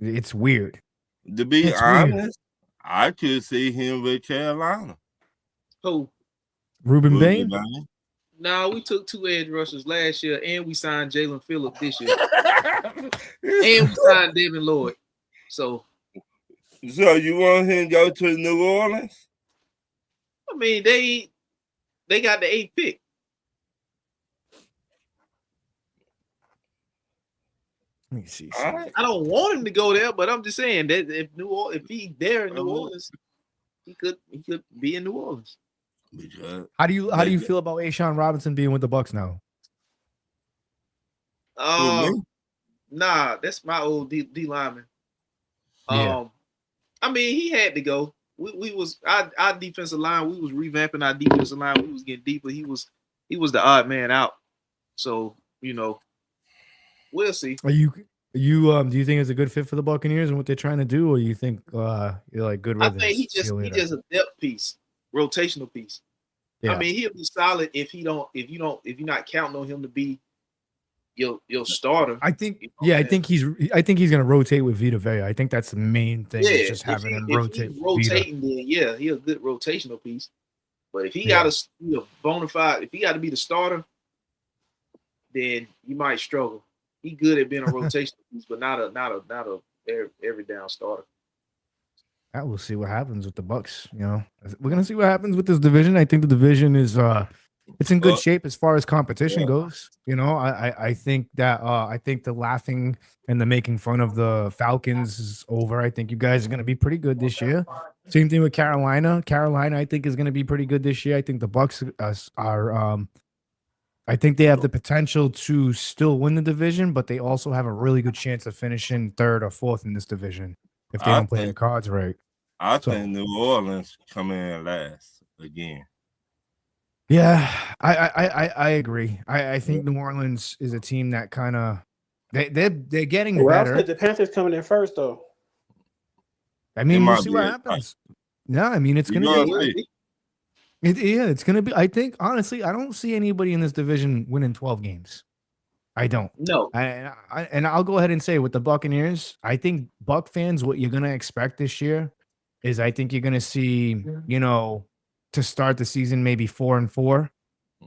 It's weird. To be honest, I could see him with Carolina. Who? Ruben Bain? No, we took 2 edge rushers last year, and we signed Jalen Phillips this year. And we signed Devin Lloyd. So you want him to go to New Orleans? I mean, they got the 8th pick. Let me see. I don't want him to go there, but I'm just saying that if he's there in New Orleans, he could be in New Orleans. How do you feel about Ashawn Robinson being with the Bucs now? Nah, that's my old D lineman. Yeah. I mean, he had to go. We was our defensive line. We was revamping our defensive line. We was getting deeper. He was the odd man out. So we'll see. Do you think it's a good fit for the Buccaneers and what they're trying to do, or you think you're like good riddance? I think he just a depth piece, rotational piece. Yeah. I mean, he'll be solid if you're not counting on him to be your starter. I think I think he's gonna rotate with Vita Vea. I think that's the main thing. Yeah, just having him rotate. If he's rotating, then he's a good rotational piece. But if he got to be a bona fide, if he got to be the starter, then you might struggle. He good at being a rotational piece, but not a every down starter. We'll see what happens with the Bucs. We're gonna see what happens with this division. I think the division is it's in good shape as far as competition goes. I think that I think the laughing and the making fun of the Falcons is over. I think you guys are gonna be pretty good this year. Same thing with Carolina. Carolina, I think, is gonna be pretty good this year. I think the Bucs are I think they have the potential to still win the division, but they also have a really good chance of finishing 3rd or 4th in this division if they don't play their cards right. I think New Orleans come in last again. Yeah, I agree. I think New Orleans is a team that kind of they're getting better. The Panthers coming in first, though. I mean, we'll see what happens. Yeah, I mean, it's gonna be. It's gonna be. I think honestly, I don't see anybody in this division winning 12 games. I don't. No. And I'll go ahead and say with the Buccaneers, I think Buck fans, what you're gonna expect this year is I think you're gonna see, to start the season maybe 4-4,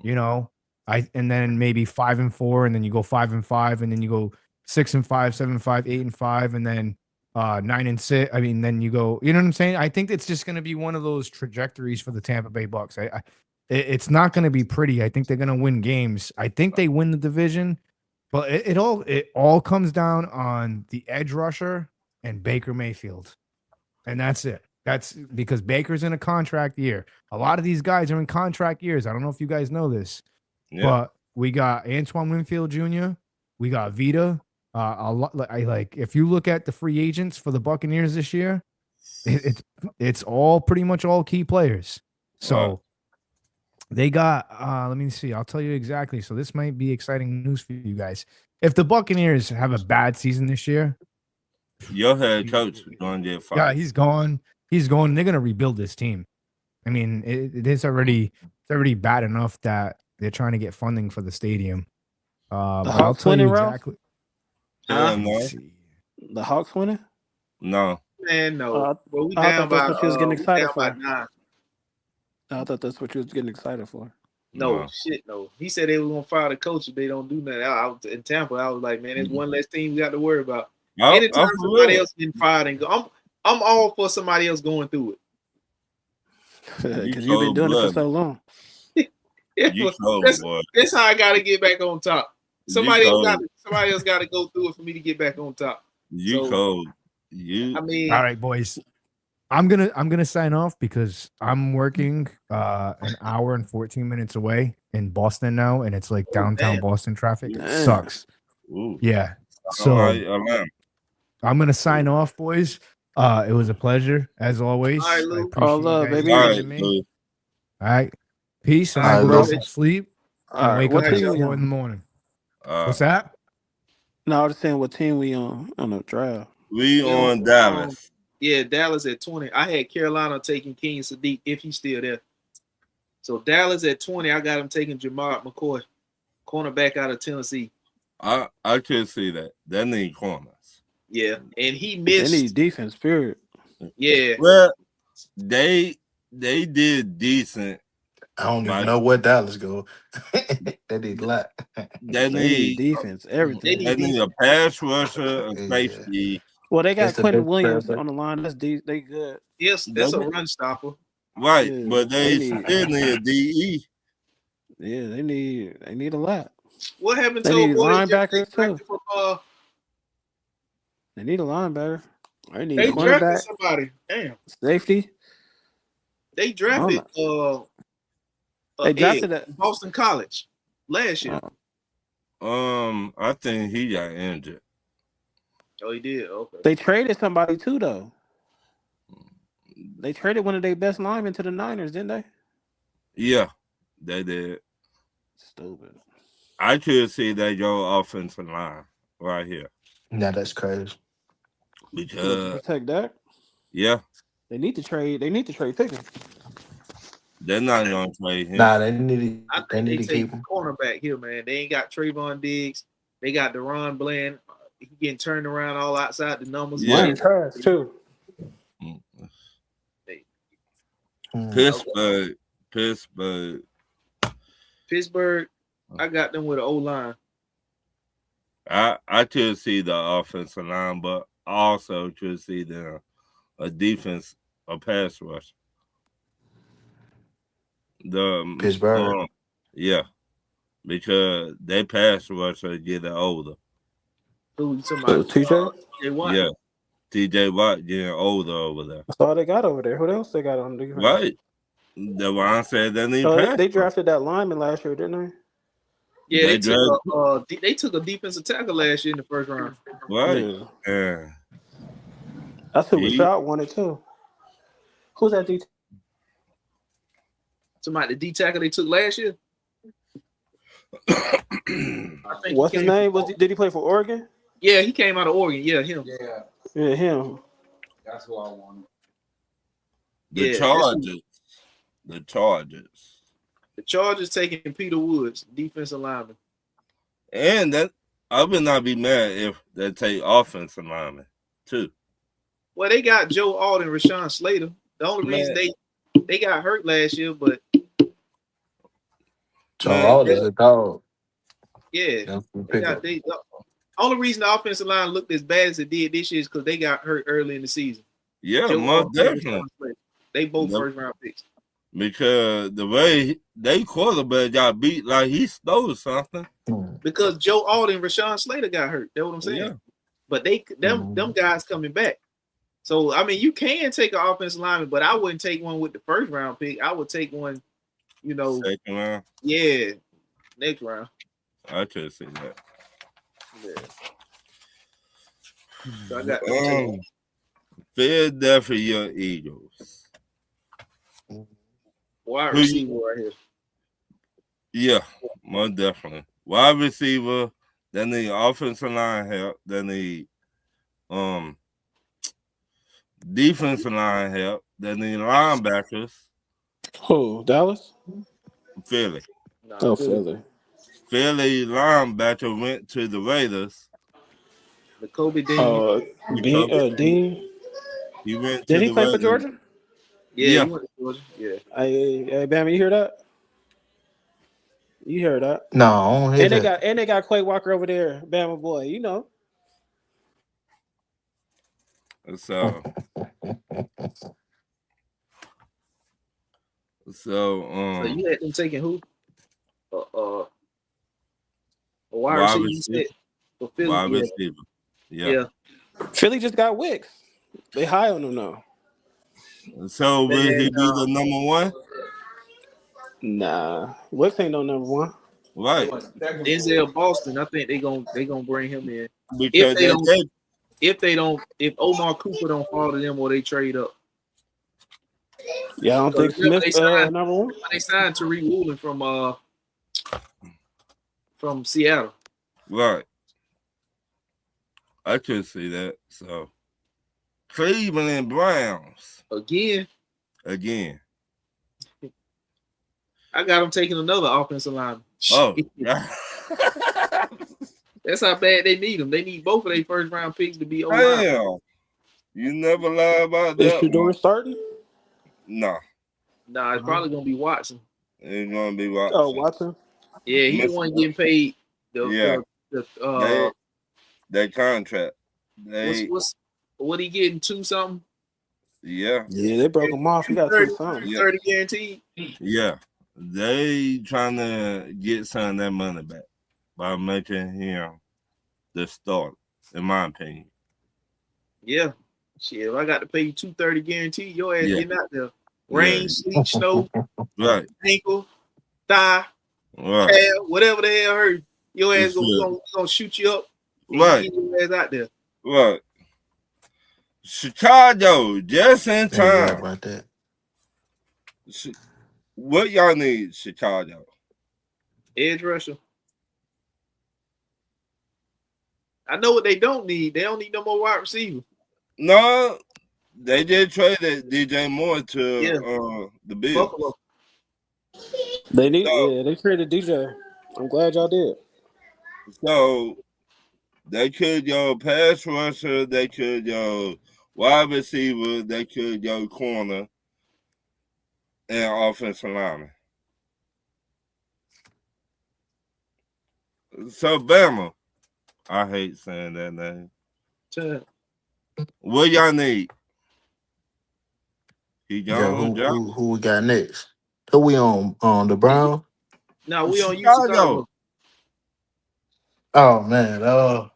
and then maybe 5-4, and then you go 5-5, and then you go 6-5, 7-5, 8-5, and then 9-6. I mean, then you go, you know what I'm saying? I think it's just going to be one of those trajectories for the Tampa Bay Bucks. It's not going to be pretty. I think they're going to win games. I think they win the division, but it all comes down on the edge rusher and Baker Mayfield, and that's it. That's because Baker's in a contract year. A lot of these guys are in contract years. I don't know if you guys know this, but we got Antoine Winfield Jr., we got Vita. A lot. If you look at the free agents for the Buccaneers this year, it's all pretty much all key players. So they got. Let me see. I'll tell you exactly. So this might be exciting news for you guys. If the Buccaneers have a bad season this year, your head coach is going to get fired. Yeah, he's gone. He's going. They're going to rebuild this team. I mean, it's already bad enough that they're trying to get funding for the stadium. But I'll tell you exactly. No. The Hawks winning? No. Man, no. I thought that's what you was getting excited for. I thought that's what you was getting excited for. No, shit, no. He said they were gonna fire the coach if they don't do that. I was in Tampa. I was like, man, there's one less team we got to worry about. Anytime somebody else getting fired and go, I'm all for somebody else going through it. Because you've been doing it for so long. That's how I got to get back on top. Somebody else got to go through it for me to get back on top. Cold. I mean, all right, boys. I'm gonna sign off because I'm working an hour and 14 minutes away in Boston now, and it's like downtown Boston traffic. It sucks. Ooh. Yeah. So I'm gonna sign off, boys. It was a pleasure as always. All right, Lou. I appreciate you guys baby. joining me. All right. Peace. And I go out and sleep and wake up at 4 in the morning. What's that? No, I was just saying what team we on the draft. We on Dallas. Yeah, Dallas at 20. I had Carolina taking King Sadiq if he's still there. So Dallas at 20, I got him taking Jamar McCoy, cornerback out of Tennessee. I could see that. They need corners. Yeah, and he missed. They need defense, period. Yeah. Well, they did decent. I don't even know where Dallas go. They need a lot. They need defense, everything. They need a pass rusher, a safety. Well, they got Quentin Williams on the line. That's they good. Yes, that's a run stopper. Right, but they still need a DE. Yeah, they need a lot. What happened to linebackers too? From, they need a linebacker. They drafted somebody. Damn. Safety. They drafted they drafted at Boston College last year. I think he got injured. Oh, he did. Okay. They traded somebody too, though. They traded one of their best linemen to the Niners, didn't they? Yeah, they did. Stupid. I could see that your offensive line right here. Yeah, that's crazy. Because protect that. Yeah. They need to trade Pickens. They're not gonna trade him. Nah, they need to keep him. Cornerback here, man. They ain't got Trayvon Diggs. They got Deron Bland. He getting turned around all outside the numbers. Yeah, trash too. Pittsburgh. I got them with an O-line. I could see the offensive line, but I also could see a defense, a pass rush. The Pittsburgh. Yeah. Because they pass rusher getting older. Who you talking about? TJ? Yeah. TJ Watt getting older over there. That's all they got over there. Who else they got on defense? Right. The one said they need they drafted that lineman last year, didn't they? Yeah, they took a defensive tackle last year in the first round. Right. Yeah. That's who Rashad wanted too. Who's that D? Somebody, the D tackle they took last year. What's his name? Did he play for Oregon? Yeah, he came out of Oregon. Yeah, him. Yeah, him. That's who I wanted. The Chargers taking Peter Woods, defensive lineman. And that I would not be mad if they take offensive lineman too. Well, they got Joe Alden, Rashawn Slater. The only reason they got hurt last year, but Joe Alden's a dog. Yeah. The only reason the offensive line looked as bad as it did this year is because they got hurt early in the season. Yeah, most definitely. They both first round picks. Because the way they quarterback got beat like he stole something. Because Joe Alden, Rashawn Slater got hurt. That's what I'm saying. Yeah. But them guys coming back. So I mean, you can take an offensive lineman, but I wouldn't take one with the first round pick. I would take one, second round. Yeah, next round. I could see that. Yeah. So I got Philadelphia Eagles. Wide receiver right here. Yeah, most definitely. Wide receiver. They need offensive line help. They need defensive line help. They need linebackers. Who? Dallas? Philly. Philly. Philly linebacker went to the Raiders. Kobe Dean. Dean. He went. Did he play for Georgia? Yeah. He went to Georgia. Yeah. Hey, Bam, you hear that? You heard that? No, I don't hear that. And they got Quay Walker over there, Bama boy. You know. So so So you had them taking who? A wide wide receiver. You receiver, said for Philly. wide Yeah, receiver. Yeah. yeah. Philly just got Wicks. They high on him now. So will he Man, be the number one? Nah, Wicks ain't no number one. Right. Denzel Boston. I think they gonna bring him in. If Because they don't, they if Omar Cooper don't fall to them or they trade up. Yeah, I don't think Remember Smith they signed number one. Tariq Woolen from Seattle. right. I could see that. So Cleveland Browns Again, again. I got them taking another offensive lineman. Oh, That's how bad they need them. They need both of their first round picks to be O line. damn! You never lie about Is that Shador one. starting? No, Nah, it's probably gonna be Watson. it's gonna be Oh, Watson. Watson. Yeah, he the Miss- one getting paid. Yeah, The that contract. what's They what he getting 2 something? yeah Yeah, they broke him off. He got 30, 2 something. 30 guaranteed. yeah. They trying to get some of that money back by making him the starter, in my opinion. Yeah. Shit, if I got to pay you 230 guaranteed, your ass Yeah. getting out there. Rain, Yeah. sleet, snow, Right, ankle, thigh, right, tail, whatever the hell hurt. Your ass It's good. gonna shoot you up and right, get your ass out there. right. Chicago, just in Yeah, you right time. about that. What y'all need, Chicago? Edge rusher. I know what they don't need. They don't need no more wide receiver. No, they did trade that DJ Moore to Yeah. the Bills. Buffalo. They need. So, Yeah, they traded DJ. I'm glad y'all did. so they could go pass rusher, they could go wide receiver, they could go corner and offensive lineman. So Bama, I hate saying that name. What y'all need? He Yeah, gone, who we got next? Who we on the Brown? No, we on you, Chicago. Chicago. Oh man,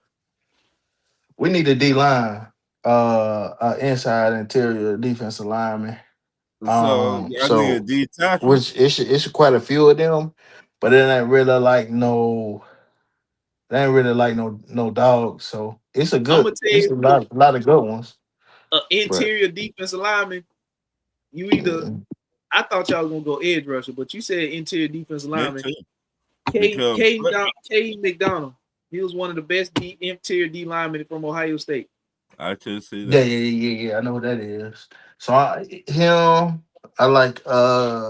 we need a D line, inside interior defensive lineman. So y'all need a So D tackle. which it's quite a few of them, but it ain't really like no, they ain't really like no dogs. So it's I'm gonna tell it's you, a lot of good ones. But interior defensive lineman. You either I thought y'all was gonna go edge rusher, but you said interior defensive Me lineman. too. Caden McDonald. He was one of the best interior D linemen from Ohio State. I could see yeah, that. yeah, I know what that is. So I like Don't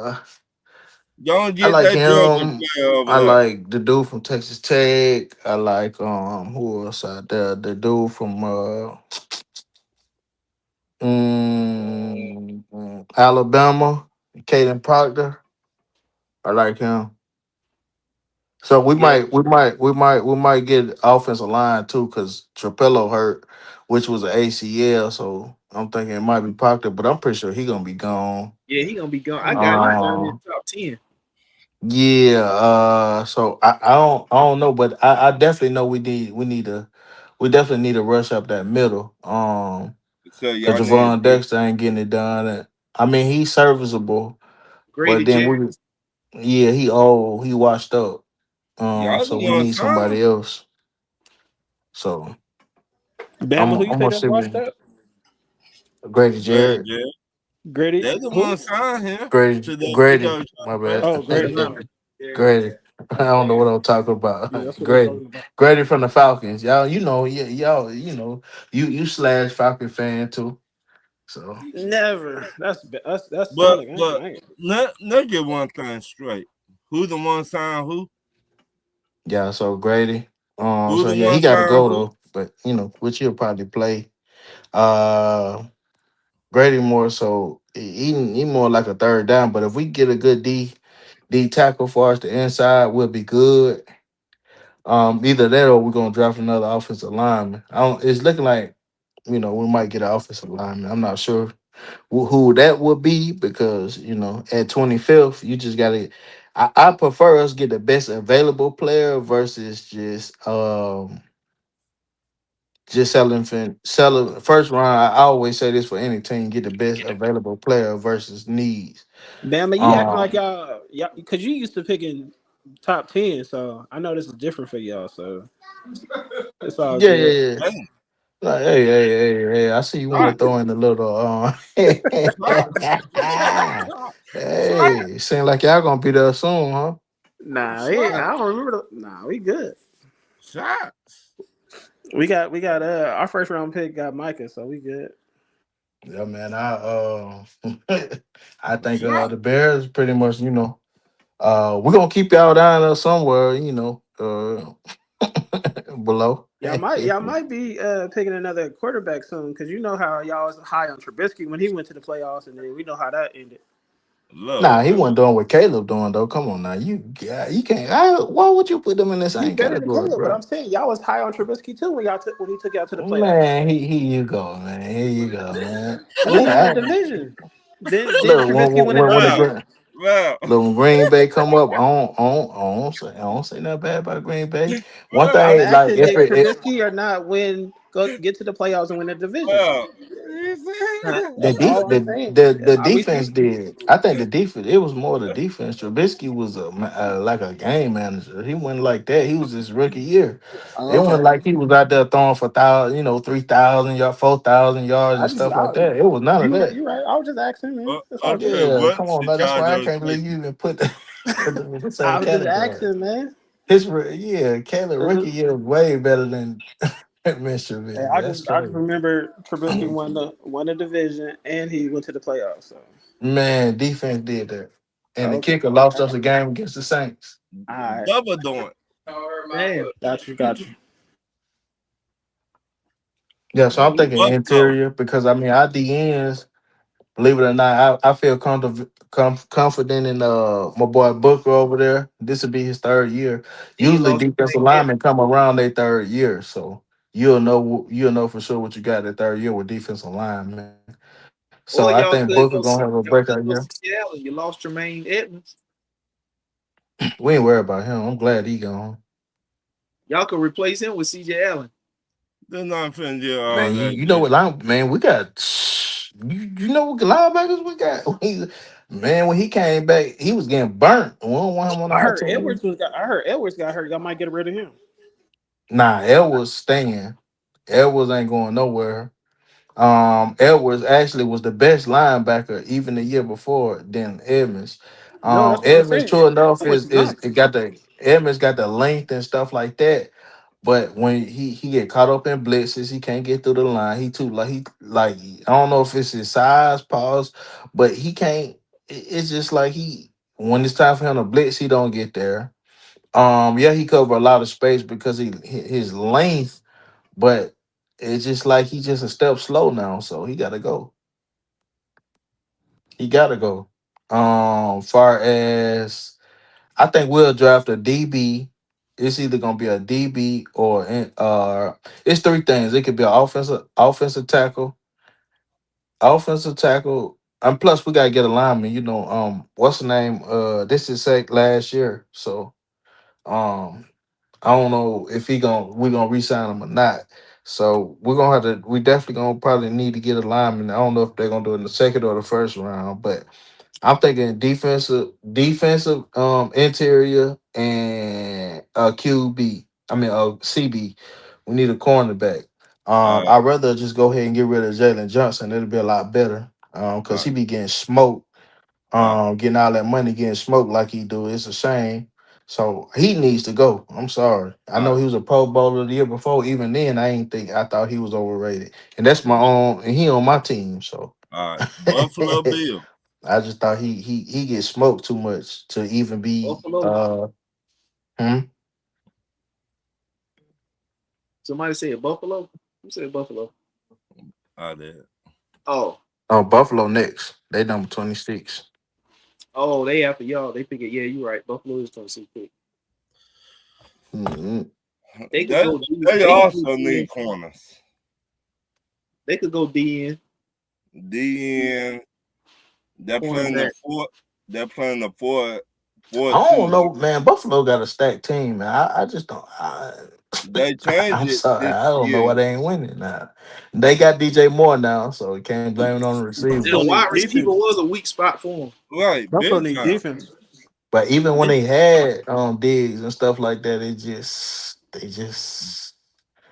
I get like that Georgia him. player over I there. like the dude from Texas Tech. I like who else out there? The dude from Alabama, Caden Proctor. I like him. So Yeah, we might get offensive line too because Trapello hurt, which was an ACL. So I'm thinking it might be Proctor, but I'm pretty sure he gonna be gone. yeah, he gonna be gone. I got him down in Um, the top 10. yeah. So I don't know, but I definitely know we definitely need to rush up that middle. So Cause y'all need Javon Dexter ain't getting it done. And, I mean, he's serviceable, but Grady then Jarrett. he old, he washed up. y'all So the we one need sign somebody else. So Bama, who you I'm say gonna just see watched me that? Grady Grady Jarrett, Jarrett. Grady. They the Who? one sign him Grady, to the Grady. Georgia My player. Oh, Defensive Grady. lineman. bad, Grady. I don't know what I'm talking about. Yeah, that's what I'm Grady, talking about. Grady from the Falcons. Y'all, y'all, you slash Falcon fan too. So Never. That's But Sonic. I ain't. but let's get one thing straight. Who the one sign who? yeah, so Grady. Who So the yeah, he one got to sign go who? though. But which he'll probably play. Uh, Grady more so he more like a third down. But if we get a good D The tackle for us, the inside will be good. Either that or we're gonna draft another offensive lineman. I don't. It's looking like we might get an offensive lineman. I'm not sure who that would be because at 25th you just gotta. I prefer us get the best available player versus just selling first round. I always say this for any team: get the best available player versus needs. Damn, man, you acting like Um, y'all, because you used to picking top 10, so I know this is different for y'all. So it's all yeah, good. yeah, yeah. Hey, Like, hey! I see you want to shot, throw in a little. shot, shot, shot, Hey, seem like y'all gonna be there soon, huh? Nah, shot, I don't remember. Nah, we good. shots. We got our first round pick got Micah, so we good. Yeah, man. I think Shot. the Bears pretty much, we're gonna keep y'all down there somewhere, below. Y'all might be picking another quarterback soon because you know how y'all was high on Trubisky when he went to the playoffs, and then we know how that ended. Nah, Love he it. wasn't doing what Caleb doing though. Come on now, you can't. Why would you put them in the He's same better than category, Caleb, but bro? I'm saying y'all was high on Trubisky too when he took y'all to the playoffs. Man, here you go, man. Here you go, man. We won the I, division. Then look, Trubisky won the when the Well, division. well, look, when Green Bay come up, I don't say nothing bad about Green Bay. One I'm well, thing, like asking if did it Trubisky or not get to the playoffs and win the division. well. the That's def- all I'm the, saying. the Are we defense see? did. I think the defense. It was more the defense. Trubisky was like a game manager. He wasn't like that. He was his rookie year. Oh, It wasn't okay. like he was out there throwing for 3,000 yards, 4,000 yards, I and just stuff like that. It was none of you right. that. You right. I was just asking, man. That's all good. Okay, Yeah, what come on, man. That's why I Chicago can't believe you Chicken? even put them in the I same was just category. asking, man. Caleb It's rookie just- year was way better than Mr. Hey, Trubisky. That's I just crazy. remember Trubisky won the division and he went to the playoffs. So Man, defense did that. And the okay, kicker lost us a game against the Saints. all right, Double doing. Damn. got you. Yeah, so I'm thinking What though? interior because our DNs, believe it or not, I feel confident in my boy Booker over there. This will be his third year. And you Usually lost defensive Jermaine Evans. linemen come around their third year, so you'll know for sure what you got that third year with defensive linemen. So I Or think Booker gonna have a y'all breakout could year. go CJ Allen. You lost Jermaine Evans. We ain't worried about him. I'm glad he gone. Y'all could replace him with CJ Allen. They're not finna get all Man, you, that you know deep. what line man we got you know what linebackers we got. Man, when he came back, he was getting burnt. We don't want him on our team. I heard Edwards got hurt. Y'all might get rid of him. Nah, Edwards staying. Edwards ain't going nowhere. Edwards actually was the best linebacker even the year before than Edmonds. No, that's what I'm Edmonds, saying. true enough, Edwards is is is nice. it got the Edmonds got the length and stuff like that. But when he get caught up in blitzes, he can't get through the line. He too like I don't know if it's his size, pause, but he can't. It's just like when it's time for him to blitz, he don't get there. Yeah, he cover a lot of space because his length, but it's just like he just a step slow now, so he gotta go. He gotta go. Far as I think we'll draft a DB. It's either gonna be a DB or it's three things. It could be an offensive tackle, and plus we gotta get a lineman. What's the name? This is last year, so um, I don't know if we're gonna re-sign him or not. So we're gonna have to. We definitely gonna probably need to get a lineman. I don't know if they're gonna do it in the second or the first round, but I'm thinking defensive, interior, and QB. I mean, CB. We need a cornerback. All right, I'd rather just go ahead and get rid of Jalen Johnson. It'll be a lot better. all Because he right, be getting smoked. all right, Getting all that money, getting smoked like he do. It's a shame. So he needs to go. I'm sorry. I all know right, he was a Pro Bowler the year before. Even then, I thought he was overrated. And that's my own. And he on my team. So. all right. Buffalo Bill. I just thought he gets smoked too much to even be Buffalo. hmm? Somebody said Buffalo. Who said Buffalo? Out there. Oh, Oh, Buffalo next. They number 26. Oh, they after y'all. They pick it. Yeah, you're right. Buffalo is 26 pick. Mm-hmm. They could They, go D. they They could go also D. need corners. They could go D in DN. They're playing the cornerback. four. They're playing the four I don't 4-2. know, man. Buffalo got a stacked team, man. I just don't. They changed I'm it sorry. this I don't know year. why they ain't winning now. They got DJ Moore now, so you can't blame it on the And the Buffalo receivers. need wide receiver defense. was a weak spot for him. Right, Buffalo big need time. defense. But even when They, they had Diggs and stuff like that, they just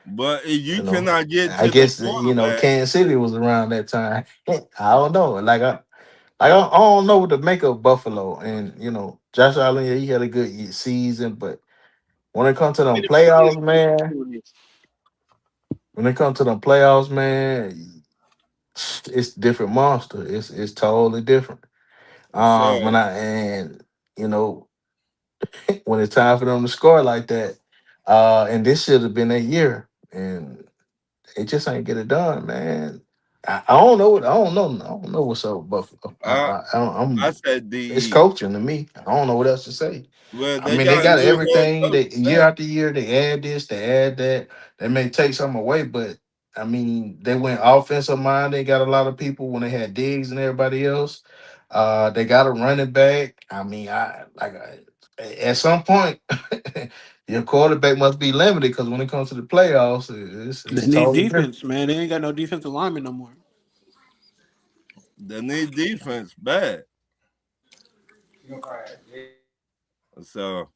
But if you you know. cannot get I to the guess quarterback, Kansas City was around that time. I don't know. I don't know what to make of Buffalo. And Josh Allen, yeah, he had a good season, but when it comes to them playoffs, man, when it comes to them playoffs, man, it's a different monster. It's totally different. so When I and you know when it's time for them to score like that, and this should have been a year, and it just ain't get it done, man. I don't know what I don't know. I don't know what's up with Buffalo. I I I'm said it's DE. coaching to me. I don't know what else to say. Well, I they mean, they got a got new head everything. coach They year now. after year they add this, they add that. They may take something away, but I mean, they went offensive mind. They got a lot of people when they had Diggs and everybody else. They got a running back. I mean, at some point, your quarterback must be limited because when it comes to the playoffs, They it's need totally different. defense, man. They ain't got no defensive lineman no more. They need defense bad. So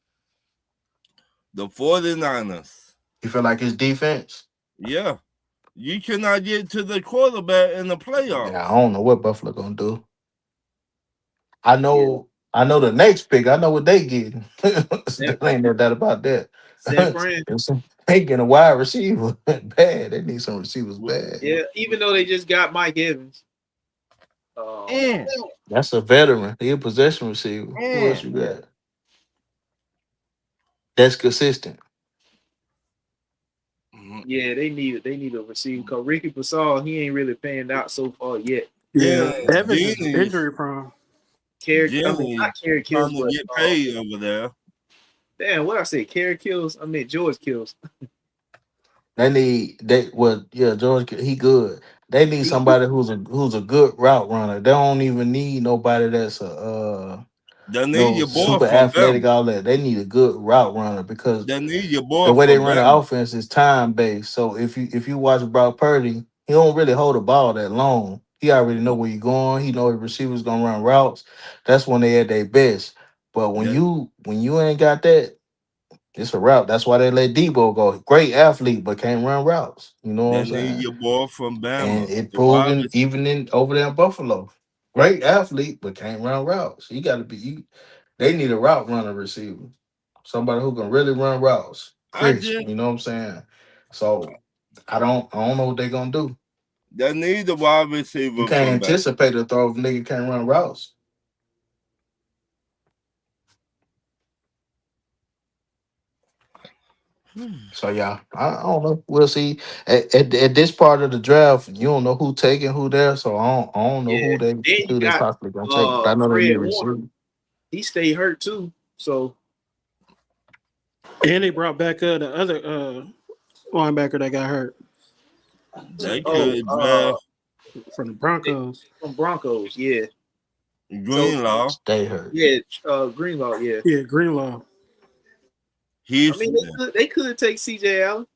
the 49ers, You feel like it's defense? yeah, you cannot get to the quarterback in the Yeah, I playoffs. don't know what Buffalo gonna do. yeah, I know the next pick. I know what they getting. San, There ain't no doubt about that. San Fran. They getting a wide receiver bad. They need some receivers W- bad. Yeah, even though they just got Mike Evans. Um, Mm, That's a veteran. He a possession receiver. Who else mm. you got? That's consistent. Mhm. yeah, they need a receiver because Ricky Pascal, he ain't really panned out so far yet. Yeah, And Evans is injury prone. Jenny Not Kerry Kills, trying to but get paid over there. damn, what I say, Kerry Kills. I mean George Kills. George, he good. They need He, somebody who's a good route runner. They don't even need nobody that's a They need no your boy super from athletic, Bama. all that. They need a good route runner because They need your the boy way they from run the Bama. offense is time based. So if you watch Brock Purdy, he don't really hold the ball that long. He already know where you're going. He know the receivers gonna run routes. That's when they at their best. But when They, you ain't got that, it's a route. That's why they let Debo go. Great athlete, but can't run routes. You know what they I'm need saying? your boy from And Bama. it The wide proven even in over there in Buffalo. Great athlete, but can't run routes. You got to be. They need a route runner receiver, somebody who can really run routes, I crisp. just You know what I'm saying? So I don't know what they're gonna do. they need the wide You receiver can't from Bama. anticipate a throw if a nigga can't run routes. So yeah, I don't know. We'll see. At this part of the draft, you don't know who taking who there. So I don't know yeah. Then you who they got possibly gonna take. But I know they Fred need a Warner. receiver. He stayed hurt too. So And they brought back the other linebacker that got hurt They oh could draft from the they, Broncos. from Broncos, yeah. So Greenlaw, Stay hurt. yeah, Greenlaw, yeah. Yeah, Greenlaw. I mean Houston. they could take CJ Allen.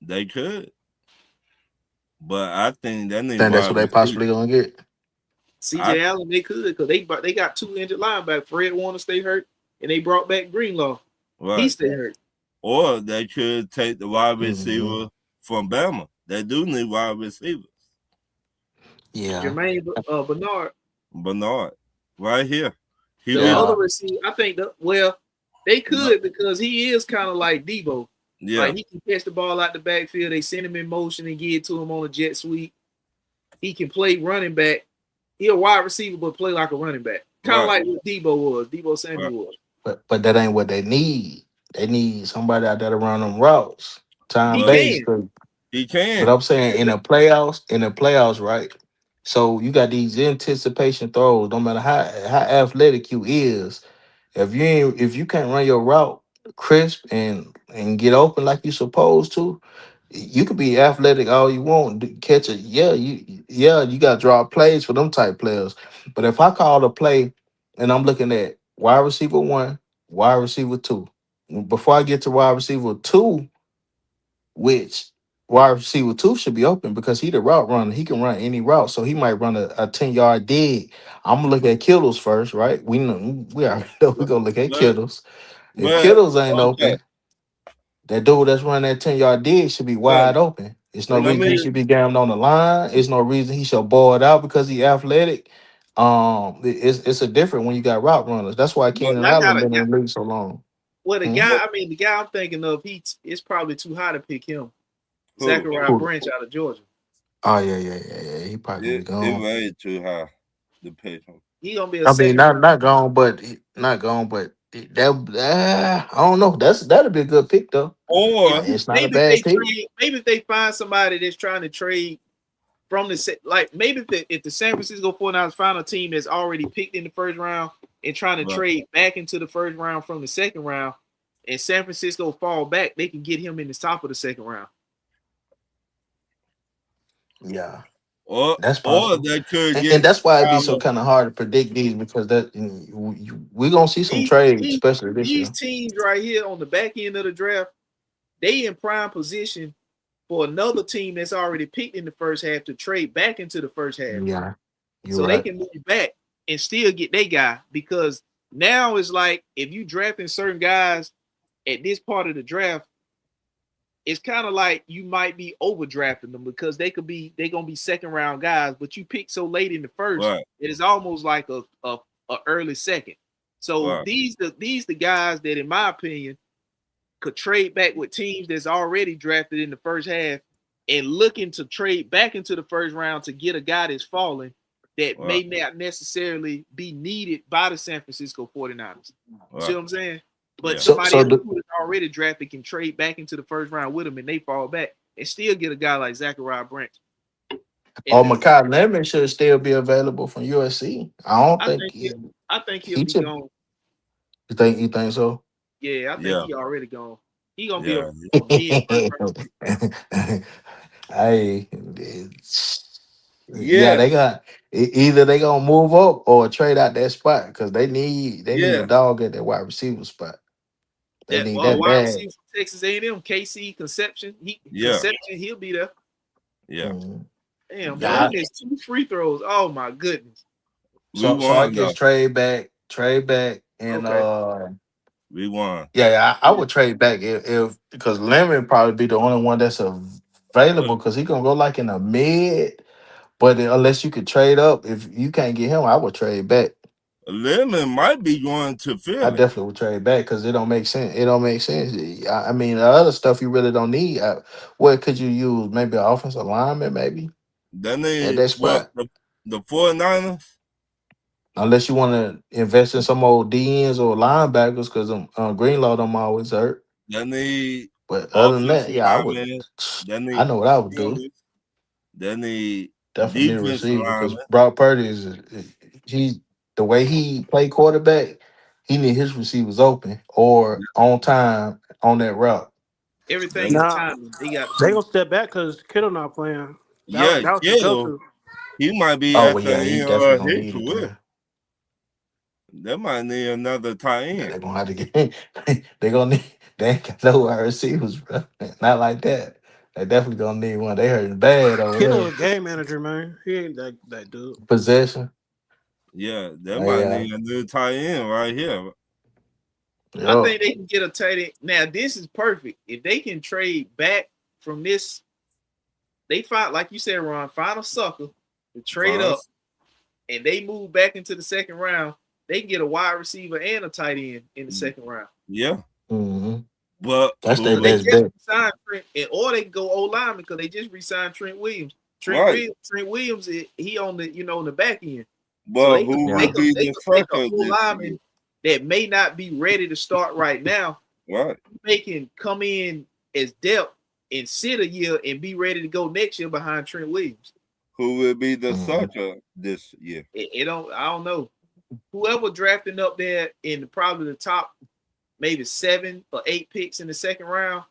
They could, but I think they need Think that's what wide they receiver. possibly gonna get. I CJ Allen, they could because they got two injured linebackers. Fred Warner stayed hurt, and they brought back Greenlaw. He right, stayed hurt. or they could take the wide Hmm. receiver from Bama. They do need wide receivers. Yeah, Jermaine Bernard, Bernard, right here, he the was yeah. other receiver, I think. They could because he is kind of like Debo. yeah, Like he can catch the ball out the backfield. They send him in motion and get it to him on a jet sweep. He can play running back. He a wide receiver, but play like a running back. Kind of right, like what Debo was. Debo right. Samuel was. But that ain't what they need. They need somebody out there to run them routes, time He But based. can. But he I'm can. saying in the playoffs, right? So you got these anticipation throws. No matter how athletic you is, if you can't run your route crisp and get open like you supposed to, you could be athletic all you want, catch it. You got to draw plays for them type players. But if I call a play and I'm looking at wide receiver 1, wide receiver 2, before I get to wide receiver 2, which wide receiver 2 should be open because he the route runner. He can run any route. So he might run a 10-yard dig. I'm gonna look at Kittles first, right? We already know we're gonna look at But Kittles. If but Kittles ain't okay. open, that dude that's running that 10-yard dig should be But wide open. It's no let reason he me should be jammed on the line. It's no reason he should ball it out because he athletic. It's a different when you got route runners. That's why but Keenan Y'all Allen got a been guy. in the league so long. Well, the Hmm? guy, but I mean, the guy I'm thinking of, it's probably too high to pick him. who? Zachariah Who? Branch out of Georgia. Oh yeah. He probably gonna be It gone. way too high to pick him. He gonna be a I mean, second round. not gone, but I don't know. That'll be a good pick though. If Or It's not a maybe if they bad pick. trade, maybe if they find somebody that's trying to trade from like maybe if the San Francisco 49ers find a team that's already picked in the first round and trying to right, trade back into the first round from the second round, and San Francisco fall back, they can get him in the top of the second round. Yeah, or that's or possible, they could and get that's why it'd be so Tyler. kind of hard to predict these because we gonna see some These, trades, these, especially this these year. teams right here on the back end of the draft, they in prime position for another team that's already picked in the first half to trade back into the first half. Yeah, you're So they right. can move back and still get their guy because now it's like if you drafting certain guys at this part of the draft, it's kind of like you might be overdrafting them because they're gonna be second round guys, but you pick so late in the first, Right, it is almost like a early second. So right, these the guys that, in my opinion, could trade back with teams that's already drafted in the first half and looking to trade back into the first round to get a guy that's falling that right, may not necessarily be needed by the San Francisco 49ers. You see right. what I'm saying? But Yeah. somebody So else who is already drafted can trade back into the first round with them and they fall back and still get a guy like Zachariah Branch. And Makai Lemon should still be available from USC. I don't I think think I think he'll he be should. gone. You think so? Yeah, I think Yeah. he already gone. He gonna be Yeah. a mid first round. Hey, yeah, Yeah. they got either they gonna move up or trade out that spot because they need a Yeah. dog at that wide receiver spot. They That need well, that wide bad. receiver from Texas A&M, KC Conception. Yeah. He'll be there. Yeah. Mhm. Damn, bro, Yeah. he missed 2 free throws. Oh my goodness. We So I won guess though. trade back, and Okay. We won. I would trade back if because Lemon probably be the only one that's available Look, because he gonna go like in a mid. But unless you could trade up, if you can't get him, I would trade back. Lemon might be going to I Philly. definitely would trade back because it don't make sense. It don't make sense. I mean, the other stuff you really don't need. What could you use? Maybe an offensive lineman, maybe Then at they that what spot. the 49ers? Unless you want to invest in some old DNs or linebackers, because Greenlaw them always hurt. They need But other than that, offensive yeah, I would. linemen. They I need know what I would do. corners. They need Definitely need a defensive receiver because linemen. Brock Purdy he the way he play quarterback, he need his receivers open or on time on that route. Everything Then is Nah, timing. They got to they do. gonna step back because Kittle not playing. yeah, That was his Kittle, go-to. he might be Oh at well, the yeah, he end definitely of gonna his need it career. then. They might need another tight Yeah, end. they're gonna have to get. They gonna need. They ain't got no wide receivers, bro. Not like that. They definitely gonna need one. They hurting bad over Kittle there. a game manager, man. He ain't that dude. Possession. Yeah, they might Yeah. need a new tight end right here. I Yup. think they can get a tight end. Now, this is perfect. If they can trade back from this, they find, like you said, Ron, find a sucker to trade up Fine. and they move back into the second round, they can get a wide receiver and a tight end in the second round. Yeah, hmm but That's their So they who? best just bet. signed Trent, or they can go O lineman because they just re-signed Trent Williams. Right, Trent Williams, he on the on the back end. So but who Yeah. would be they the could take a sucker O this lineman that may not be ready to start right now. year? Right, They can come in as depth and sit a year and be ready to go next year behind Trent Williams. Who will be the starter this year? I don't know. Whoever drafting up there in probably the top maybe 7 or 8 picks in the second round,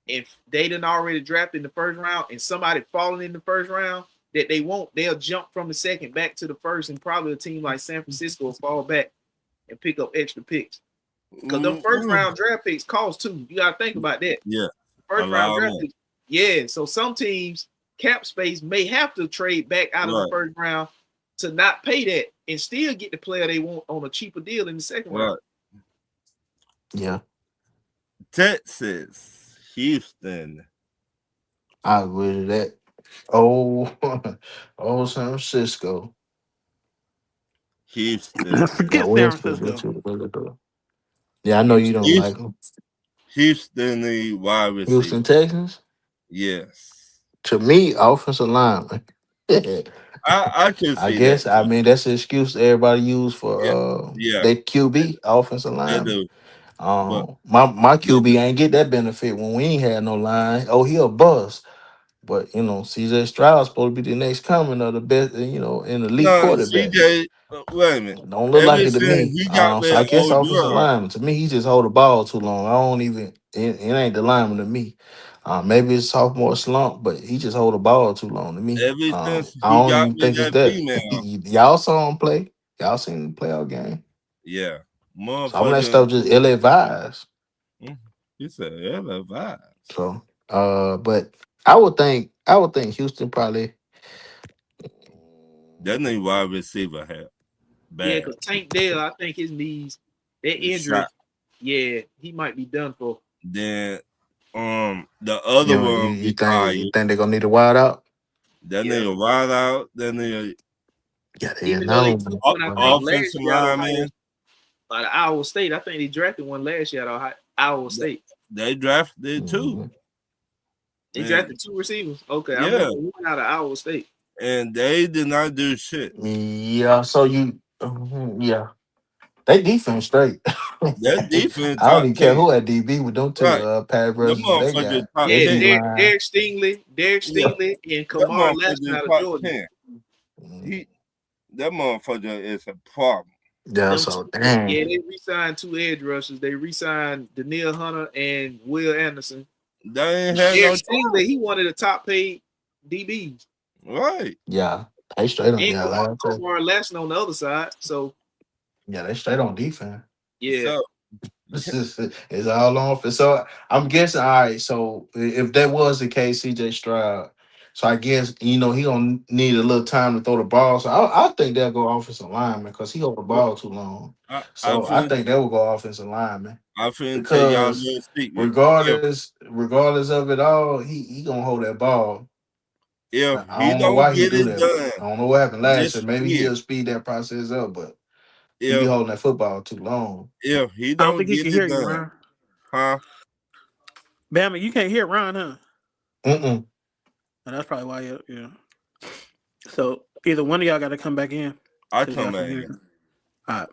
if they didn't already draft in the first round and somebody falling in the first round that they won't, they'll jump from the second back to the first, and probably a team like San Francisco will fall back and pick up extra picks. Because them first round draft picks cost too. You gotta think about that. Yeah. First round draft picks. Yeah. So some teams cap space may have to trade back out of the first round to not pay that and still get the player they want on a cheaper deal in the second round. Yeah. Texas, Houston. I agree with that. Oh, San Francisco. Houston. Forget San Francisco. Yeah, I know you don't like them. Houston, the wide receiver. Houston Texans? Yes. To me, offensive lineman. I can see I guess, that. I mean, that's the excuse theeverybody use for their QB, offensive lineman. They do. My QB ain't get that benefit when we ain't had no line. Oh, he a bust. But CJ Stroud's supposed to be the next coming of the best, in the elite quarterback. CJ, wait a minute. Don't look like it to me. He got So I guess offensive girl. lineman. To me, he just hold the ball too long. I don't even. It ain't the lineman to me. Maybe it's sophomore slump, but he just hold the ball too long to me. I don't even think it's that. Y'all saw him play. Y'all seen him play our game. Yeah. Some of that stuff just ill advised. He said ill advised. So, but I would think Houston probably. That nigga wide receiver had bad. Yeah, because Tank Dell, I think his knees, that injury, he might be done for. Then the other one, you think they're gonna need a wide out? That nigga wide out. That nigga. Yeah, even though they took one, I think last year out of Iowa State. I think they drafted one last year out of Iowa State. They drafted two. They drafted 2 receivers. Okay, I remember one out of Iowa State. And they did not do shit. Yeah, so they defense straight. That defense. I don't even care who at DB with them 2 pass rushers they got. Derek Stingley, and Kamar Lassiter out of Georgia. That motherfucker is a problem. Yeah, so damn. Yeah, they re-signed 2 edge rushers. They re-signed Daniil Hunter and Will Anderson. They ain't had Derek Stingley, he one of the top paid DBs. Right. Yeah. They straight on Kamar Lassiter on the other side. So yeah, they straight on defense. Yeah. It's all on. So I'm guessing, all right, so if that was the case, CJ Stroud, so I guess, he gonna need a little time to throw the ball. So I think they'll go offensive lineman because he hold the ball too long. I think they will go offensive lineman. Because regardless of it all, he gonna hold that ball. If I don't know why he do that. I don't know what happened last year. Maybe he'll speed that process up, but he be holding that football too long. If he don't think he can hear you, Ron. Huh? Bama, you can't hear Ron, huh? And that's probably why. Yeah. So either one of y'all got to come back in. I come back in. All right.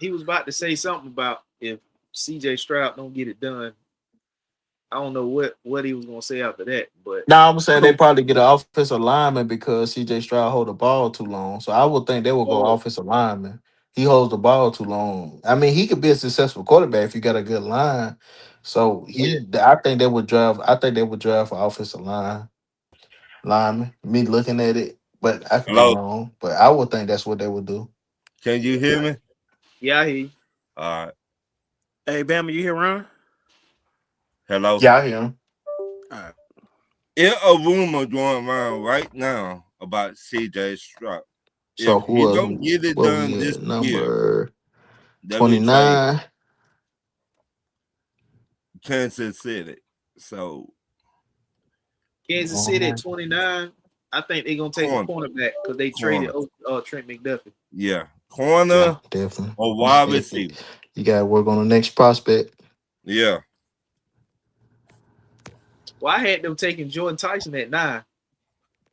He was about to say something about if CJ Stroud don't get it done. I don't know what he was gonna say after that, but I'm saying they probably get an offensive lineman because CJ Stroud hold the ball too long. So I would think they will go offensive lineman. He holds the ball too long. I mean, he could be a successful quarterback if you got a good line. So I think they would draft. I think they would draft for offensive lineman. Me looking at it, but I could be wrong. But I would think that's what they would do. Can you hear me? Yeah, I hear you. All right. Hey, Bama, you hear Ron? Hello? Yeah, I hear him. All right. There's a rumor going around right now about CJ Stroud. So if he don't get it done this number 29? Kansas City. So Kansas City at 29. I think they're gonna take a cornerback because they traded Trent McDuffie. Yeah. Corner definitely. Or wide receiver. You gotta work on the next prospect. Yeah. Well, I had them taking Jordan Tyson at 9.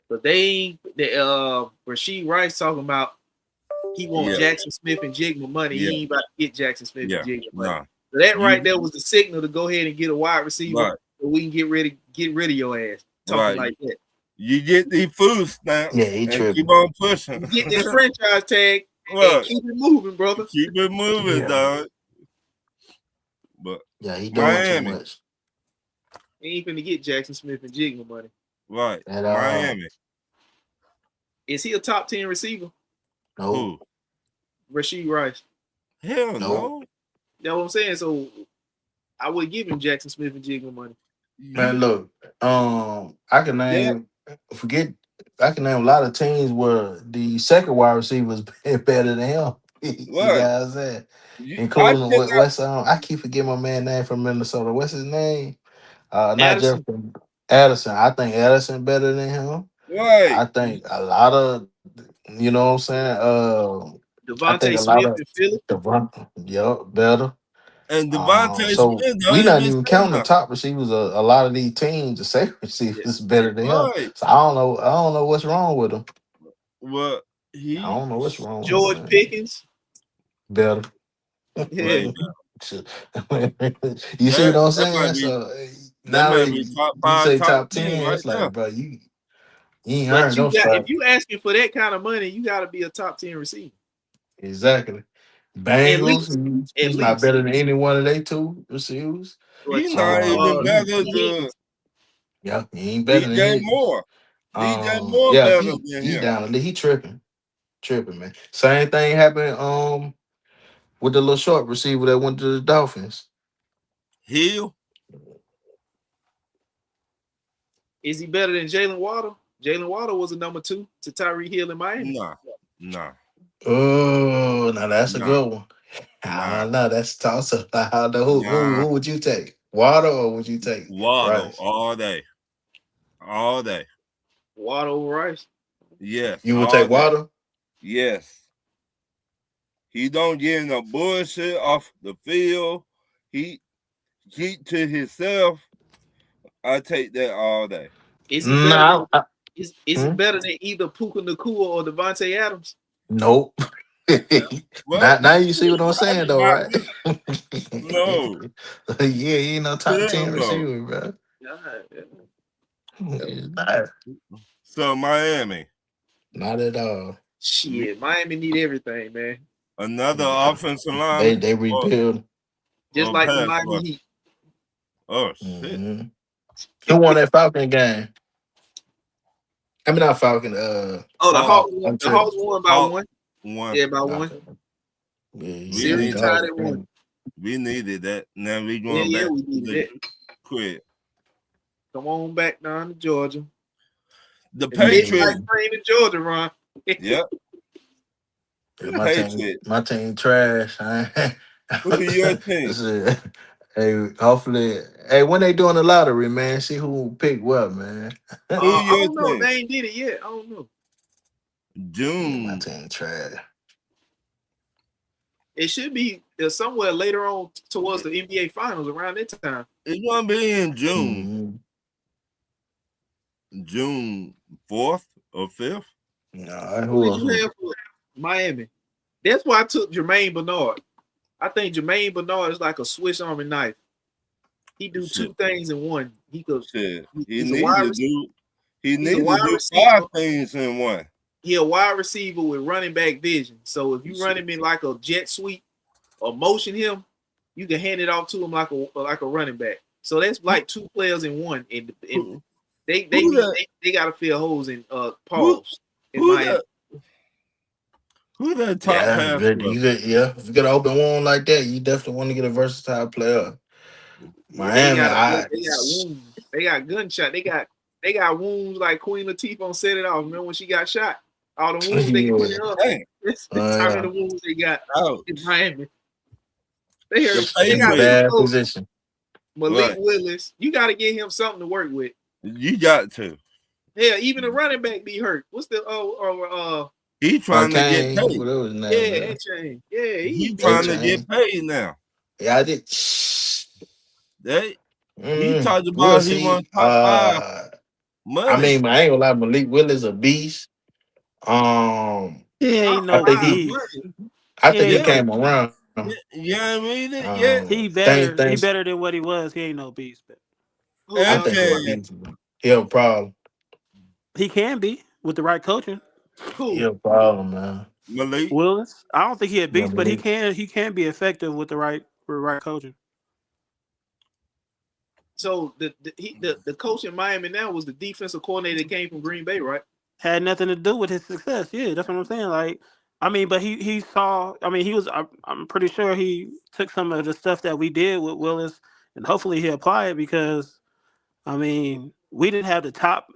But Rasheed Rice talking about he wants Jackson Smith and Jigma money. He ain't about to get Jackson Smith and Jigma money. So that right there was the signal to go ahead and get a wide receiver so we can get rid of your ass. Talking like that. You get these food stamps Yeah, he and keep tripping. on pushing. You get this franchise tag and Look, keep it moving, brother. keep it moving, Yeah. dog. But Yeah, he doing too Miami, much. He ain't finna get Jackson Smith and Jigma money. right? At Miami. Is he a top 10 receiver? No, Who? Rasheed Rice. Hell No. no. That's what I'm saying. So I would give him Jackson Smith and Jigma money. man. Look, I can name. I can name a lot of teams where the second wide receivers been better than him. You Right. guys said, I including cannot, what's I keep forgetting my man name from Minnesota. What's his name? Not Addison. Jefferson. Addison. I think Addison better than him. right. I think a lot of, you know what I'm saying. I think Devontae a lot Smith of in Philly. better. And Devontae So Smith we don't not even even say counting the nothing. top receivers. A lot of these teams, the second receivers, better than him. Right. So I don't know. I don't know what's wrong with him. Well, I don't know what's wrong with George him. Pickens. Better. Yeah. You see what I'm that might saying? be So that now might be top you 5, say top top 10 10, right it's like, there. bro, you ain't But earned you no got spot. if you asking for that kind of money, you gotta be a top 10 receiver. Exactly. Bengals, At he's not least. better than any one of they two receivers. But He's not even better than Yeah, he ain't better than DJ he. Moore. DJ Moore Yeah, better than he him. down the league. He tripping, man. Same thing happened with the little short receiver that went to the Dolphins. Hill. is he better than Jalen Waddle? Jalen Waddle was a number 2 to Tyreek Hill in Miami. Nah. Oh, now that's a Nah. good one. I don't know. That's toss up. I don't know who would you take? Water or would you take Waddle Rice? all day. Waddle over Rice. Yes. You would all take day. Water? Yes. He don't get no bullshit off the field. He keep to himself. I take that all day. Is he better No. than, is he better than either Puka Nacua or Devontae Adams? Nope. Well, now you see what I'm saying though, right? No. Yeah, he ain't no top Hell 10 no. receiver, bro. He's not. So Miami. Not at all. Shit, Miami need everything, man. Another offensive line. They rebuild. Just like the Miami Heat. Oh shit. Who won that Falcon game? I mean, not Falcon. The Hawks won by one. Yeah, by one. Yeah, Series tied at 1. We needed that. Now we going back we needed to that. quit. Come on back down to Georgia. The Patriots like playing in Georgia, Ron. Yep. My team trash. Who your team? Hey, hopefully, when they doing the lottery, man, see who pick what, man. Who I your don't know. team? They ain't did it yet. I don't know. June. My team trash. It should be somewhere later on towards the NBA Finals around that time. It's gonna be in June. June 4th or 5th. Who did you have for Miami? That's why I took Jermaine Bernard. I think Jermaine Bernard is like a Swiss Army knife. He do two things in one. He could. He he's needs a wide to do. He needs to do receiver. 5 things in one. He a wide receiver with running back vision. So if you run him in like a jet sweep or motion him, you can hand it off to him like a running back. So that's like 2 players in one. And they got to fill holes in Pauls in Miami. Who that top pass? If you got an open one like that, you definitely want to get a versatile player. Miami, they got wounds. They got gunshot. They got wounds like Queen Latifah on Set It Off. Remember when she got shot? All the wounds they put in her. It's the time of the wounds they got in Miami. They got bad position. Malik Willis. You got to get him something to work with. You got to. Yeah, even the running back be hurt. What's the he trying to get paid. That chain. Yeah, he trying to get paid now. Yeah, I did. He talked about he wants top 5 money. I mean, I ain't gonna lie, Malik Willis a beast. He ain't no beast. I think he came around. Yeah, I mean it. Yeah, he better. He better than what he was. He ain't no beast. I think he a problem. He can be with the right coaching. Cool. Yeah, problem, man. Malik. Willis, I don't think he a Yeah, beast, but he Malik. can be effective with the right coaching. So the coach in Miami now was the defensive coordinator that came from Green Bay, right? Had nothing to do with his success. Yeah, that's what I'm saying. Like, I mean, but he saw. I mean, he was. I'm pretty sure he took some of the stuff that we did with Willis, and hopefully he apply it because I mean, we didn't have the top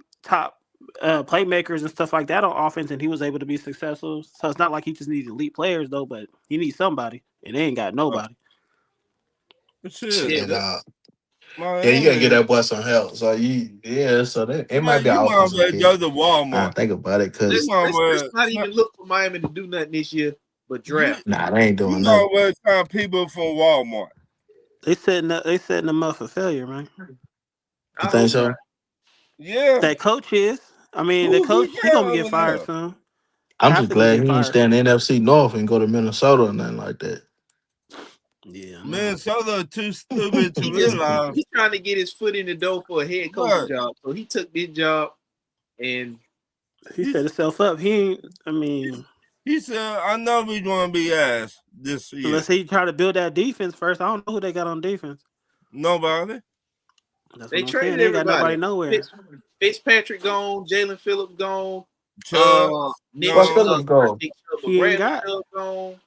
playmakers and stuff like that on offense, and he was able to be successful. So it's not like he just needs elite players though, but he needs somebody, and they ain't got nobody. Shit. Yeah, Shit, yeah, you gotta get Miami. that boy some help. So so that it might Man, be an you might as offensive well kid. go to I Walmart. think about it, You cause might as let's well. not even look for Miami to do nothing this year, but You draft. nah, they ain't you doing might nothing. as well find people from Walmart. They setting them up for failure, man. You I think hope not. so? Yeah. That coach is. I mean, the Who coach he he gonna got get over fired there? soon. I'm Have just to go glad get he ain't fired staying in soon. the NFC North and go to Minnesota or nothing like that. Yeah, no. Minnesota too stupid to He just realize. he's trying to get his foot in the door for a head coaching But job. So he took this job, and He he, set himself up. He ain't. I mean, he said, I know we're going to be asked this year. unless he try to build that defense first, I don't know who they got on defense. Nobody. That's they what I'm saying. traded They ain't got nobody everybody. nowhere. Fitzpatrick gone, Jalen Phillips gone, Chubb, Nick What's gone. Phillips go? Nick Chubb, but He ain't Bradley got. Chubb gone.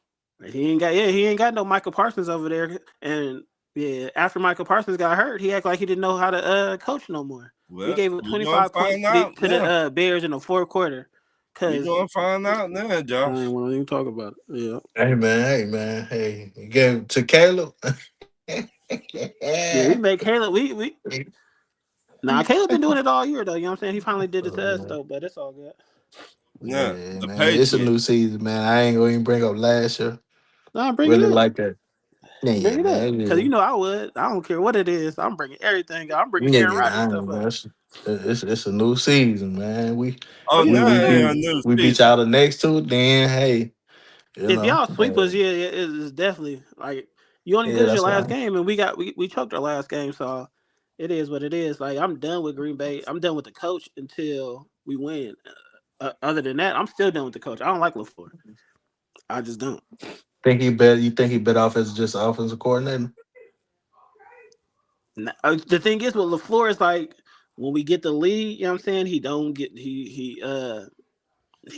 He ain't got no Michael Parsons over there. And yeah, after Michael Parsons got hurt, he act like he didn't know how to coach no more. We Well, gave up we're going to 25 points find to out the now. Bears in the fourth quarter. We're Cause going to find out now, I Josh. ain't want to even talk about it. Yeah. Hey man, hey, you gave to Caleb. Yeah, we made Caleb. We Nah, Caleb been doing it all year though. You know what I'm saying? He finally did it to us though, but it's all good. Yeah, Yeah, the man, it's a Patriots. new season, man. I ain't gonna even bring up last year. Nah, bring it Really up. like that. Yeah, Bring it up. man. Cause Yeah, you know I would. I don't care what it is. I'm bringing everything up. I'm bringing yeah, Aaron yeah. Rodgers I stuff know, up. man. It's a new season, man. We Oh, Yeah, we now we it man. ain't a beat new we beat season. y'all the next two. Then hey, If y'all sweep us, hey, yeah, it's definitely like you only yeah, good as your that's last why. game, and we choked our last game, so it is what it is. Like I'm done with Green Bay. I'm done with the coach until we win. Other than that, I'm still done with the coach. I don't like LaFleur. I just don't. Think he better? You think he better off as just an offensive coordinator? The thing is with LaFleur is like when we get the lead, you know what I'm saying? He don't get he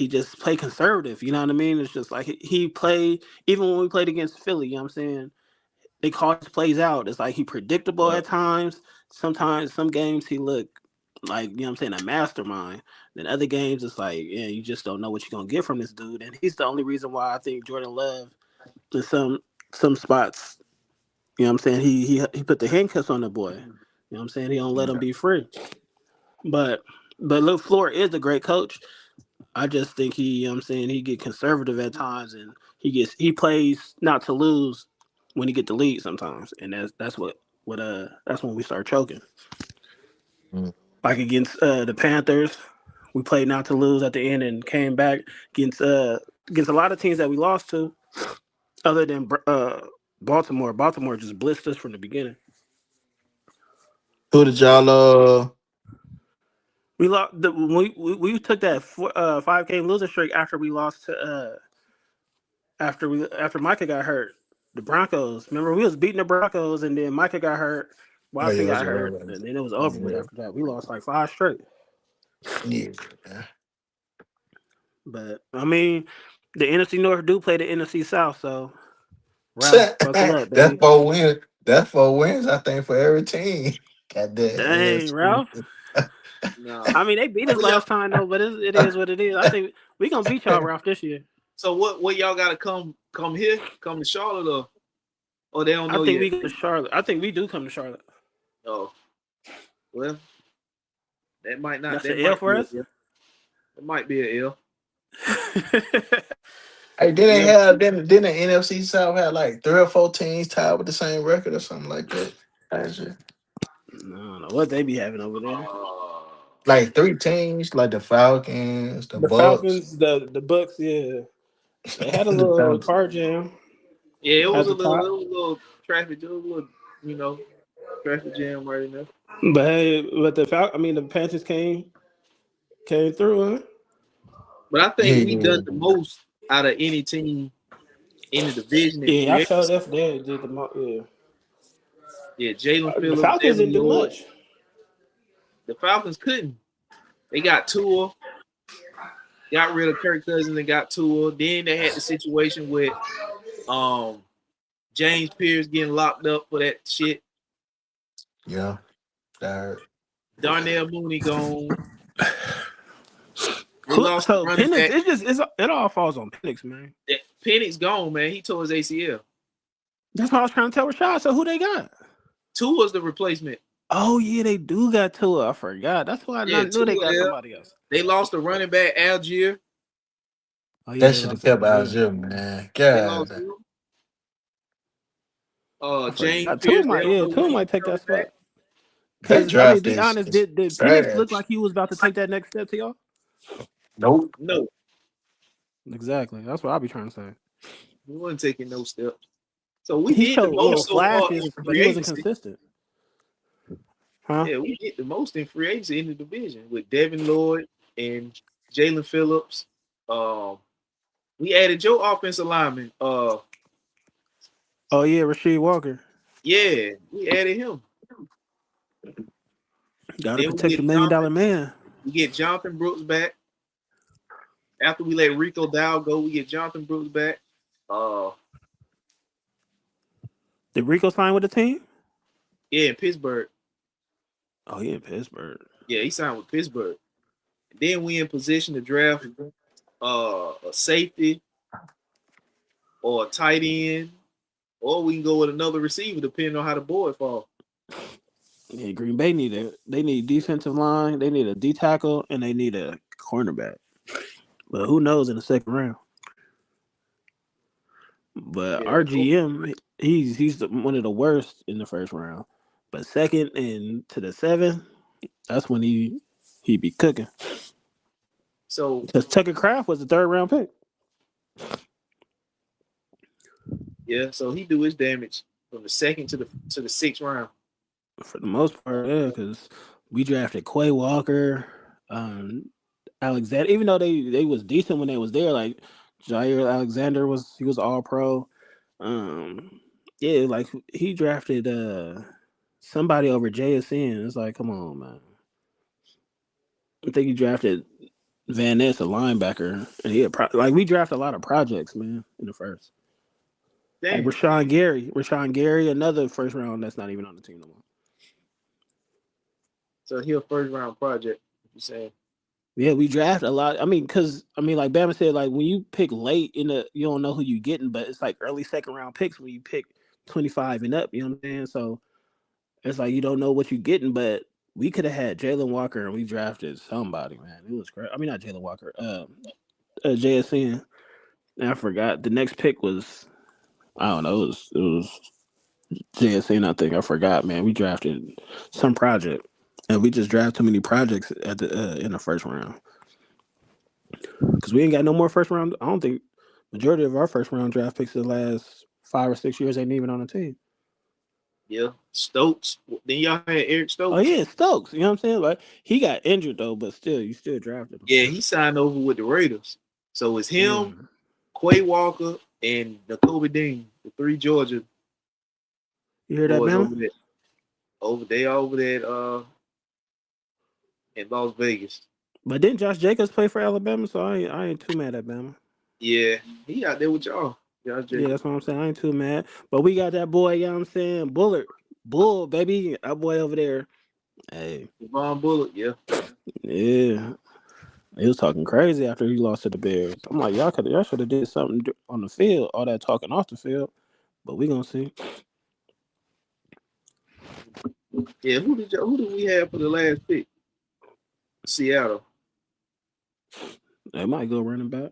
just play conservative. You know what I mean? It's just like he play even when we played against Philly. You know what I'm saying? They call his plays out. It's like he predictable Right. at times. Sometimes some games he look like you know what I'm saying a mastermind. Then other games it's like yeah you just don't know what you're gonna get from this dude. And he's the only reason why I think Jordan Love in some spots. You know what I'm saying? He put the handcuffs on the boy. You know what I'm saying? He don't let him be free. But Luke Floor is a great coach. I just think he, you know what I'm saying, he get conservative at times and he plays not to lose when he get the lead sometimes. And that's that's when we start choking. Mm. Like against the Panthers, we played not to lose at the end and came back against a lot of teams that we lost to, other than Baltimore. Baltimore just blitzed us from the beginning. Who did y'all We lost. We took that 5 game losing streak after we lost to after Micah got hurt. The Broncos. Remember, we was beating the Broncos, and then Micah got hurt. Oh yeah, Watson that's got right. hurt, Right. and then it was over with Yeah, after that. We lost like 5 straight. yeah. Yeah. But I mean, the NFC North do play the NFC South, so Ralph, buckle up, That's baby. 4 wins. That's 4 wins, I think, for every team. Got Dang, that. Ralph. No. I mean, they beat us What y'all, last time though, but it is what it is. I think we gonna beat y'all, Ralph, this year. so what y'all gotta come here, come to Charlotte or they don't I know think yet? we go to Charlotte. I think we do come to Charlotte. Oh, well, that might not That's that an L might for be us. a L. It might be a L. Hey, did they Yeah. have didn't the NFC South have like 3 or 4 teams tied with the same record or something like that? Last year? No, what they be having over there. Uh, Like 3 teams, like the Falcons, the The Bucks, Falcons, the Bucks, yeah, they had a the little Falcons. car jam yeah, at the top. it was a little traffic, it was a little, you know, traffic jam right in there. But hey, but the Panthers came. Came through, huh? But I think we Yeah. done the most out of any team in the division in Yeah, I free showed agency. that they did the most. Yeah, Yeah, Jalen the Phillips, Falcons Devin didn't do Lloyd. much. The Falcons couldn't. They got Tua, got rid of Kirk Cousins and got Tua. Then they had the situation with um James Pierce getting locked up for that shit. Yeah. That Darnell Mooney gone. They lost the So running Penix, back. it all falls on Penix, man. Penix gone, man. He tore his ACL. That's what I was trying to tell Rashad. So who they got? Tua's the replacement. Oh yeah, they do got Tua. I forgot. That's why I Yeah, knew they Tua got there. somebody else. They lost the running back Algier. Oh yeah, that they should have lost kept Algier. Algier, man. They lost God. him. I James forgot. Pierce. They don't know Tua when he might take that coming back. spot. That Because I mean, draft be honest, is did Penix look trash. like he was about to take that next step to y'all? Nope. No, Exactly. That's what I'll be trying to say. he wasn't taking no steps. So we He did the showed little most so far flashes, in but free he wasn't agency. consistent. Huh? Yeah, we did the most in free agency in the division with Devin Lloyd and Jalen Phillips. We added your offensive lineman. Oh yeah, Rasheed Walker. Yeah, we added him. Got to Then protect the $1 million man. we get Jonathan Brooks back. After we let Rico Dow go, we get Jonathan Brooks back. Did Rico sign with the team? Yeah, in Pittsburgh. Oh yeah, Pittsburgh. Yeah, he signed with Pittsburgh. And then we in position to draft a safety or a tight end, or we can go with another receiver depending on how the board falls. Yeah, Green Bay they need defensive line, they need a D tackle, and they need a cornerback. But who knows in the second round? But Yeah, our GM, he's one of the worst in the first round. But second and to the 7th, that's when he be cooking. so Because Tucker Craft was the 3rd round pick. yeah, so he do his damage from the second to the 6th round. For the most part, yeah, because we drafted Quay Walker, Alexander. Even though they was decent when they was there, like Jair Alexander was all pro. Yeah, like he drafted somebody over JSN. It's like, come on, man. I think he drafted Van Ness, a linebacker, and he had like we drafted a lot of projects, man, in the first. Damn. Like Rashawn Gary, another first round that's not even on the team no more. So he a first round project. You saying? Yeah, we draft a lot. I mean, like Bama said, like when you pick late in the, you don't know who you getting, but it's like early second round picks when you pick 25 and up. You know what I'm saying? So it's like you don't know what you're getting, but we could have had Jalen Walker and we drafted somebody, man. It was great. I mean, not Jalen Walker, JSN. And I forgot the next pick was, I don't know, it was JSN. I think I forgot, man. We drafted some project, and we just draft too many projects at the in the first round. Because we ain't got no more first round. I don't think majority of our first round draft picks the last 5 or 6 years ain't even on the team. Yeah, Stokes. Then y'all had Eric Stokes. Oh yeah, Stokes. You know what I'm saying? Like he got injured though, but still, you still drafted him. Yeah, he signed over with the Raiders. So it's him, Quay Walker, and Nakobe Dean, the 3 Georgia. You hear that, boys Bama? over there in Las Vegas. But didn't Josh Jacobs play for Alabama? So I ain't too mad at Bama. Yeah, he out there with y'all. Yeah, that's what I'm saying. I ain't too mad. But we got that boy, you know what I'm saying? Bull, baby. That boy over there. Hey. Von Bullock, yeah. Yeah. He was talking crazy after he lost to the Bears. I'm like, y'all should have did something on the field, all that talking off the field. But we gonna see. Yeah, who did we have for the last pick? Seattle. They might go running back.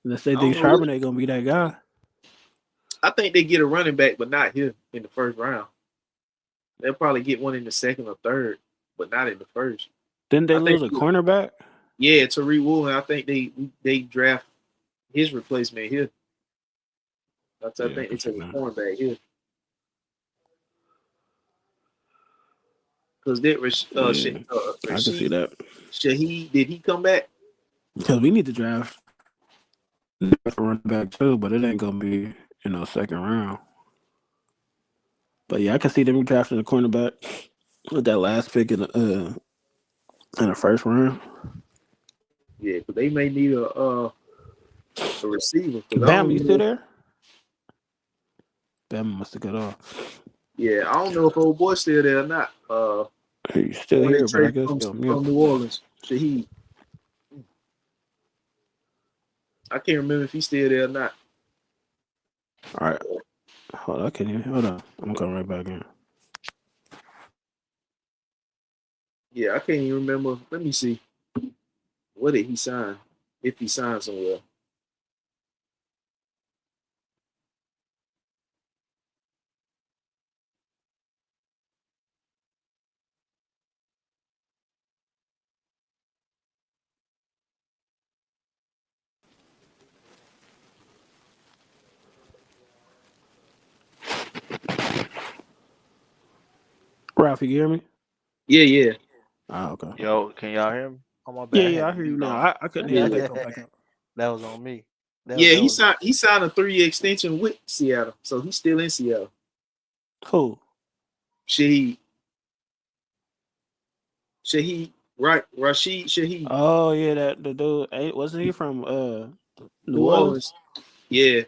Unless they think Charbonnet gonna be that guy. I think they get a running back, but not here in the first round. They'll probably get one in the 2nd or 3rd, but not in the first. Didn't they lose a cornerback? Yeah, Tariq Woolen. I think they draft his replacement here. I think they took a cornerback here. Because I can see that. Did he come back? Because we need to draft a running back too, but it ain't gonna be second round. But yeah, I can see them drafting a cornerback with that last pick in the first round. Yeah, because they may need a receiver. Because I Bam, you don't still know. there? Bam must have got off. Yeah, I don't know if old boy still there or not. He's still When they here, but I trade guess from mute. New Orleans, Shaheed. I can't remember if he's still there or not. All right. Hold on. I'm coming right back in. Yeah, I can't even remember. Let me see. What did he sign? If he signed somewhere. Ralph, you hear me? Yeah. Okay. Yo, can y'all hear me? Oh my bad, I Yeah, had I the hear you mute now. on. I couldn't hear. I did go back up. That was on me. Yeah, That was he signed a 3-year extension with Seattle. So he's still in Seattle. Who? Shaheed, Rashid Shaheed. Oh yeah, that the dude. Wasn't he from New New Orleans? Orleans. Yeah.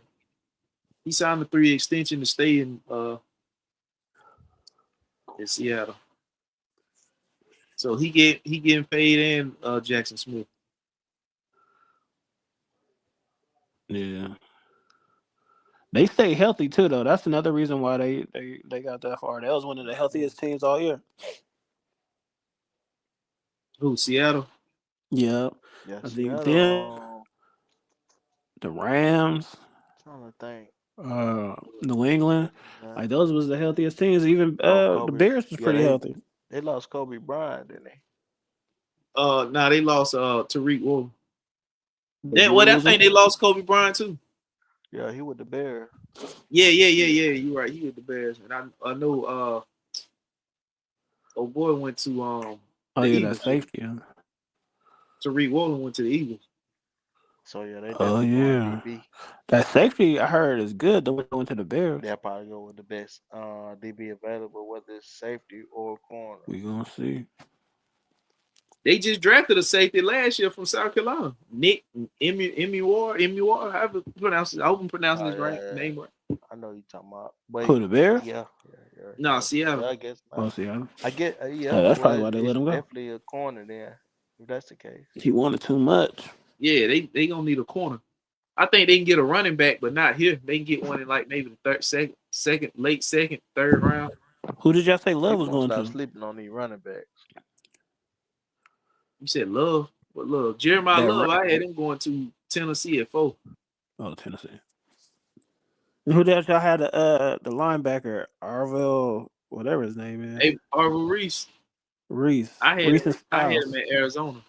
He signed a 3-year extension to stay in Seattle. So he getting paid and Jackson Smith. Yeah. They stay healthy too, though. That's another reason why they got that far. That was one of the healthiest teams all year. Who, Seattle? Yeah. yeah, I think then Seattle. the Rams, Trying to think. New England, like those was the healthiest teams. Even the Kobe. Bears was pretty healthy. They lost Kobe Bryant, didn't they? Nah, they lost Tariq Woolen. I I think they lost Kobe Bryant too. Yeah, he with the Bears. Yeah. You're right. He with the Bears, and I know. Oh boy, went to the Eagles. That safety. Yeah. Tariq Woolen went to the Eagles. So yeah, they definitely going DB. That safety I heard is good. The one that went to the Bears. They'll probably go with the best DB available, whether it's safety or corner. We gonna see. They just drafted a safety last year from South Carolina. Nick Emuar, however you pronounce it. I hope I'm pronouncing his name right. I know you talking about. But who, the Bears? Yeah. No, Seattle. Yeah, I guess not. Oh, Seattle. I get that's probably why they let him go. Definitely a corner there, if that's the case. He wanted too much. Yeah, they gonna need a corner. I think they can get a running back, but not here. They can get one in like maybe the late second, third round. Who did y'all say Love was going to? Sleeping on these running backs. You said Love? What Love? Jeremiah Love. I had him going to Tennessee at 4. Oh, Tennessee. And who else y'all had the linebacker, Arvell, whatever his name is? Hey, Arvell Reese. I had him at Arizona.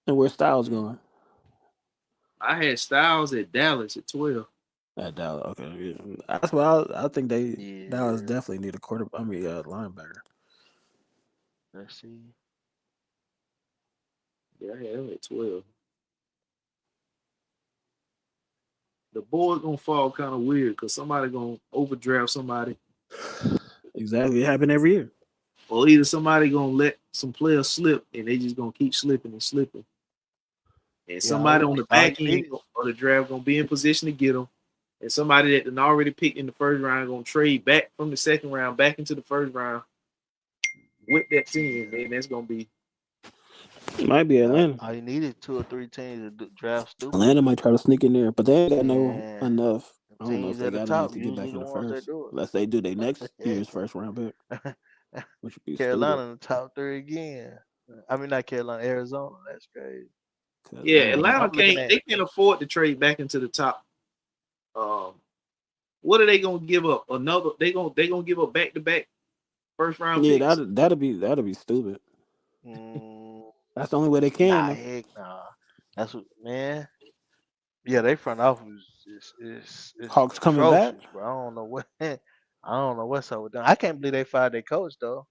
And where's Styles going? I had Styles at Dallas at 12. At Dallas, okay. Yeah. That's what I think Dallas definitely need a linebacker. Let's see. Yeah, I had him at 12. The board gonna fall kind of weird because somebody gonna overdraft somebody. Exactly, it happen every year. Or either somebody gonna let some players slip and they just gonna keep slipping and slipping. And somebody on the back end of the draft gonna be in position to get them. And somebody that already picked in the first round gonna trade back from the second round back into the first round with that team. And that's gonna be. It might be Atlanta. I needed 2 or 3 teams to draft stupid. Atlanta might try to sneak in there, but they ain't got enough. I don't know if they got enough to get back in the first. Unless they do their next year's first round pick. Which would be Carolina in the top 3 again. I mean, not Carolina, Arizona. That's crazy. Yeah, Atlanta they can't afford to trade back into the top. What are they gonna give up? They gonna give up back-to-back first round picks? Yeah, that'll be stupid. That's the only way they can. Heck nah. That's what, man. Yeah, they front office is Hawks coming back. Bro. I don't know what's up with them. I can't believe they fired their coach though.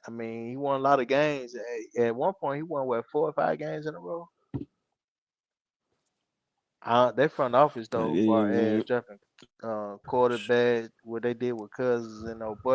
I mean, he won a lot of games. At one point, he won 4 or 5 games in a row. Their front office though, far as drafting quarterback, what they did with Cousins and O'Buck.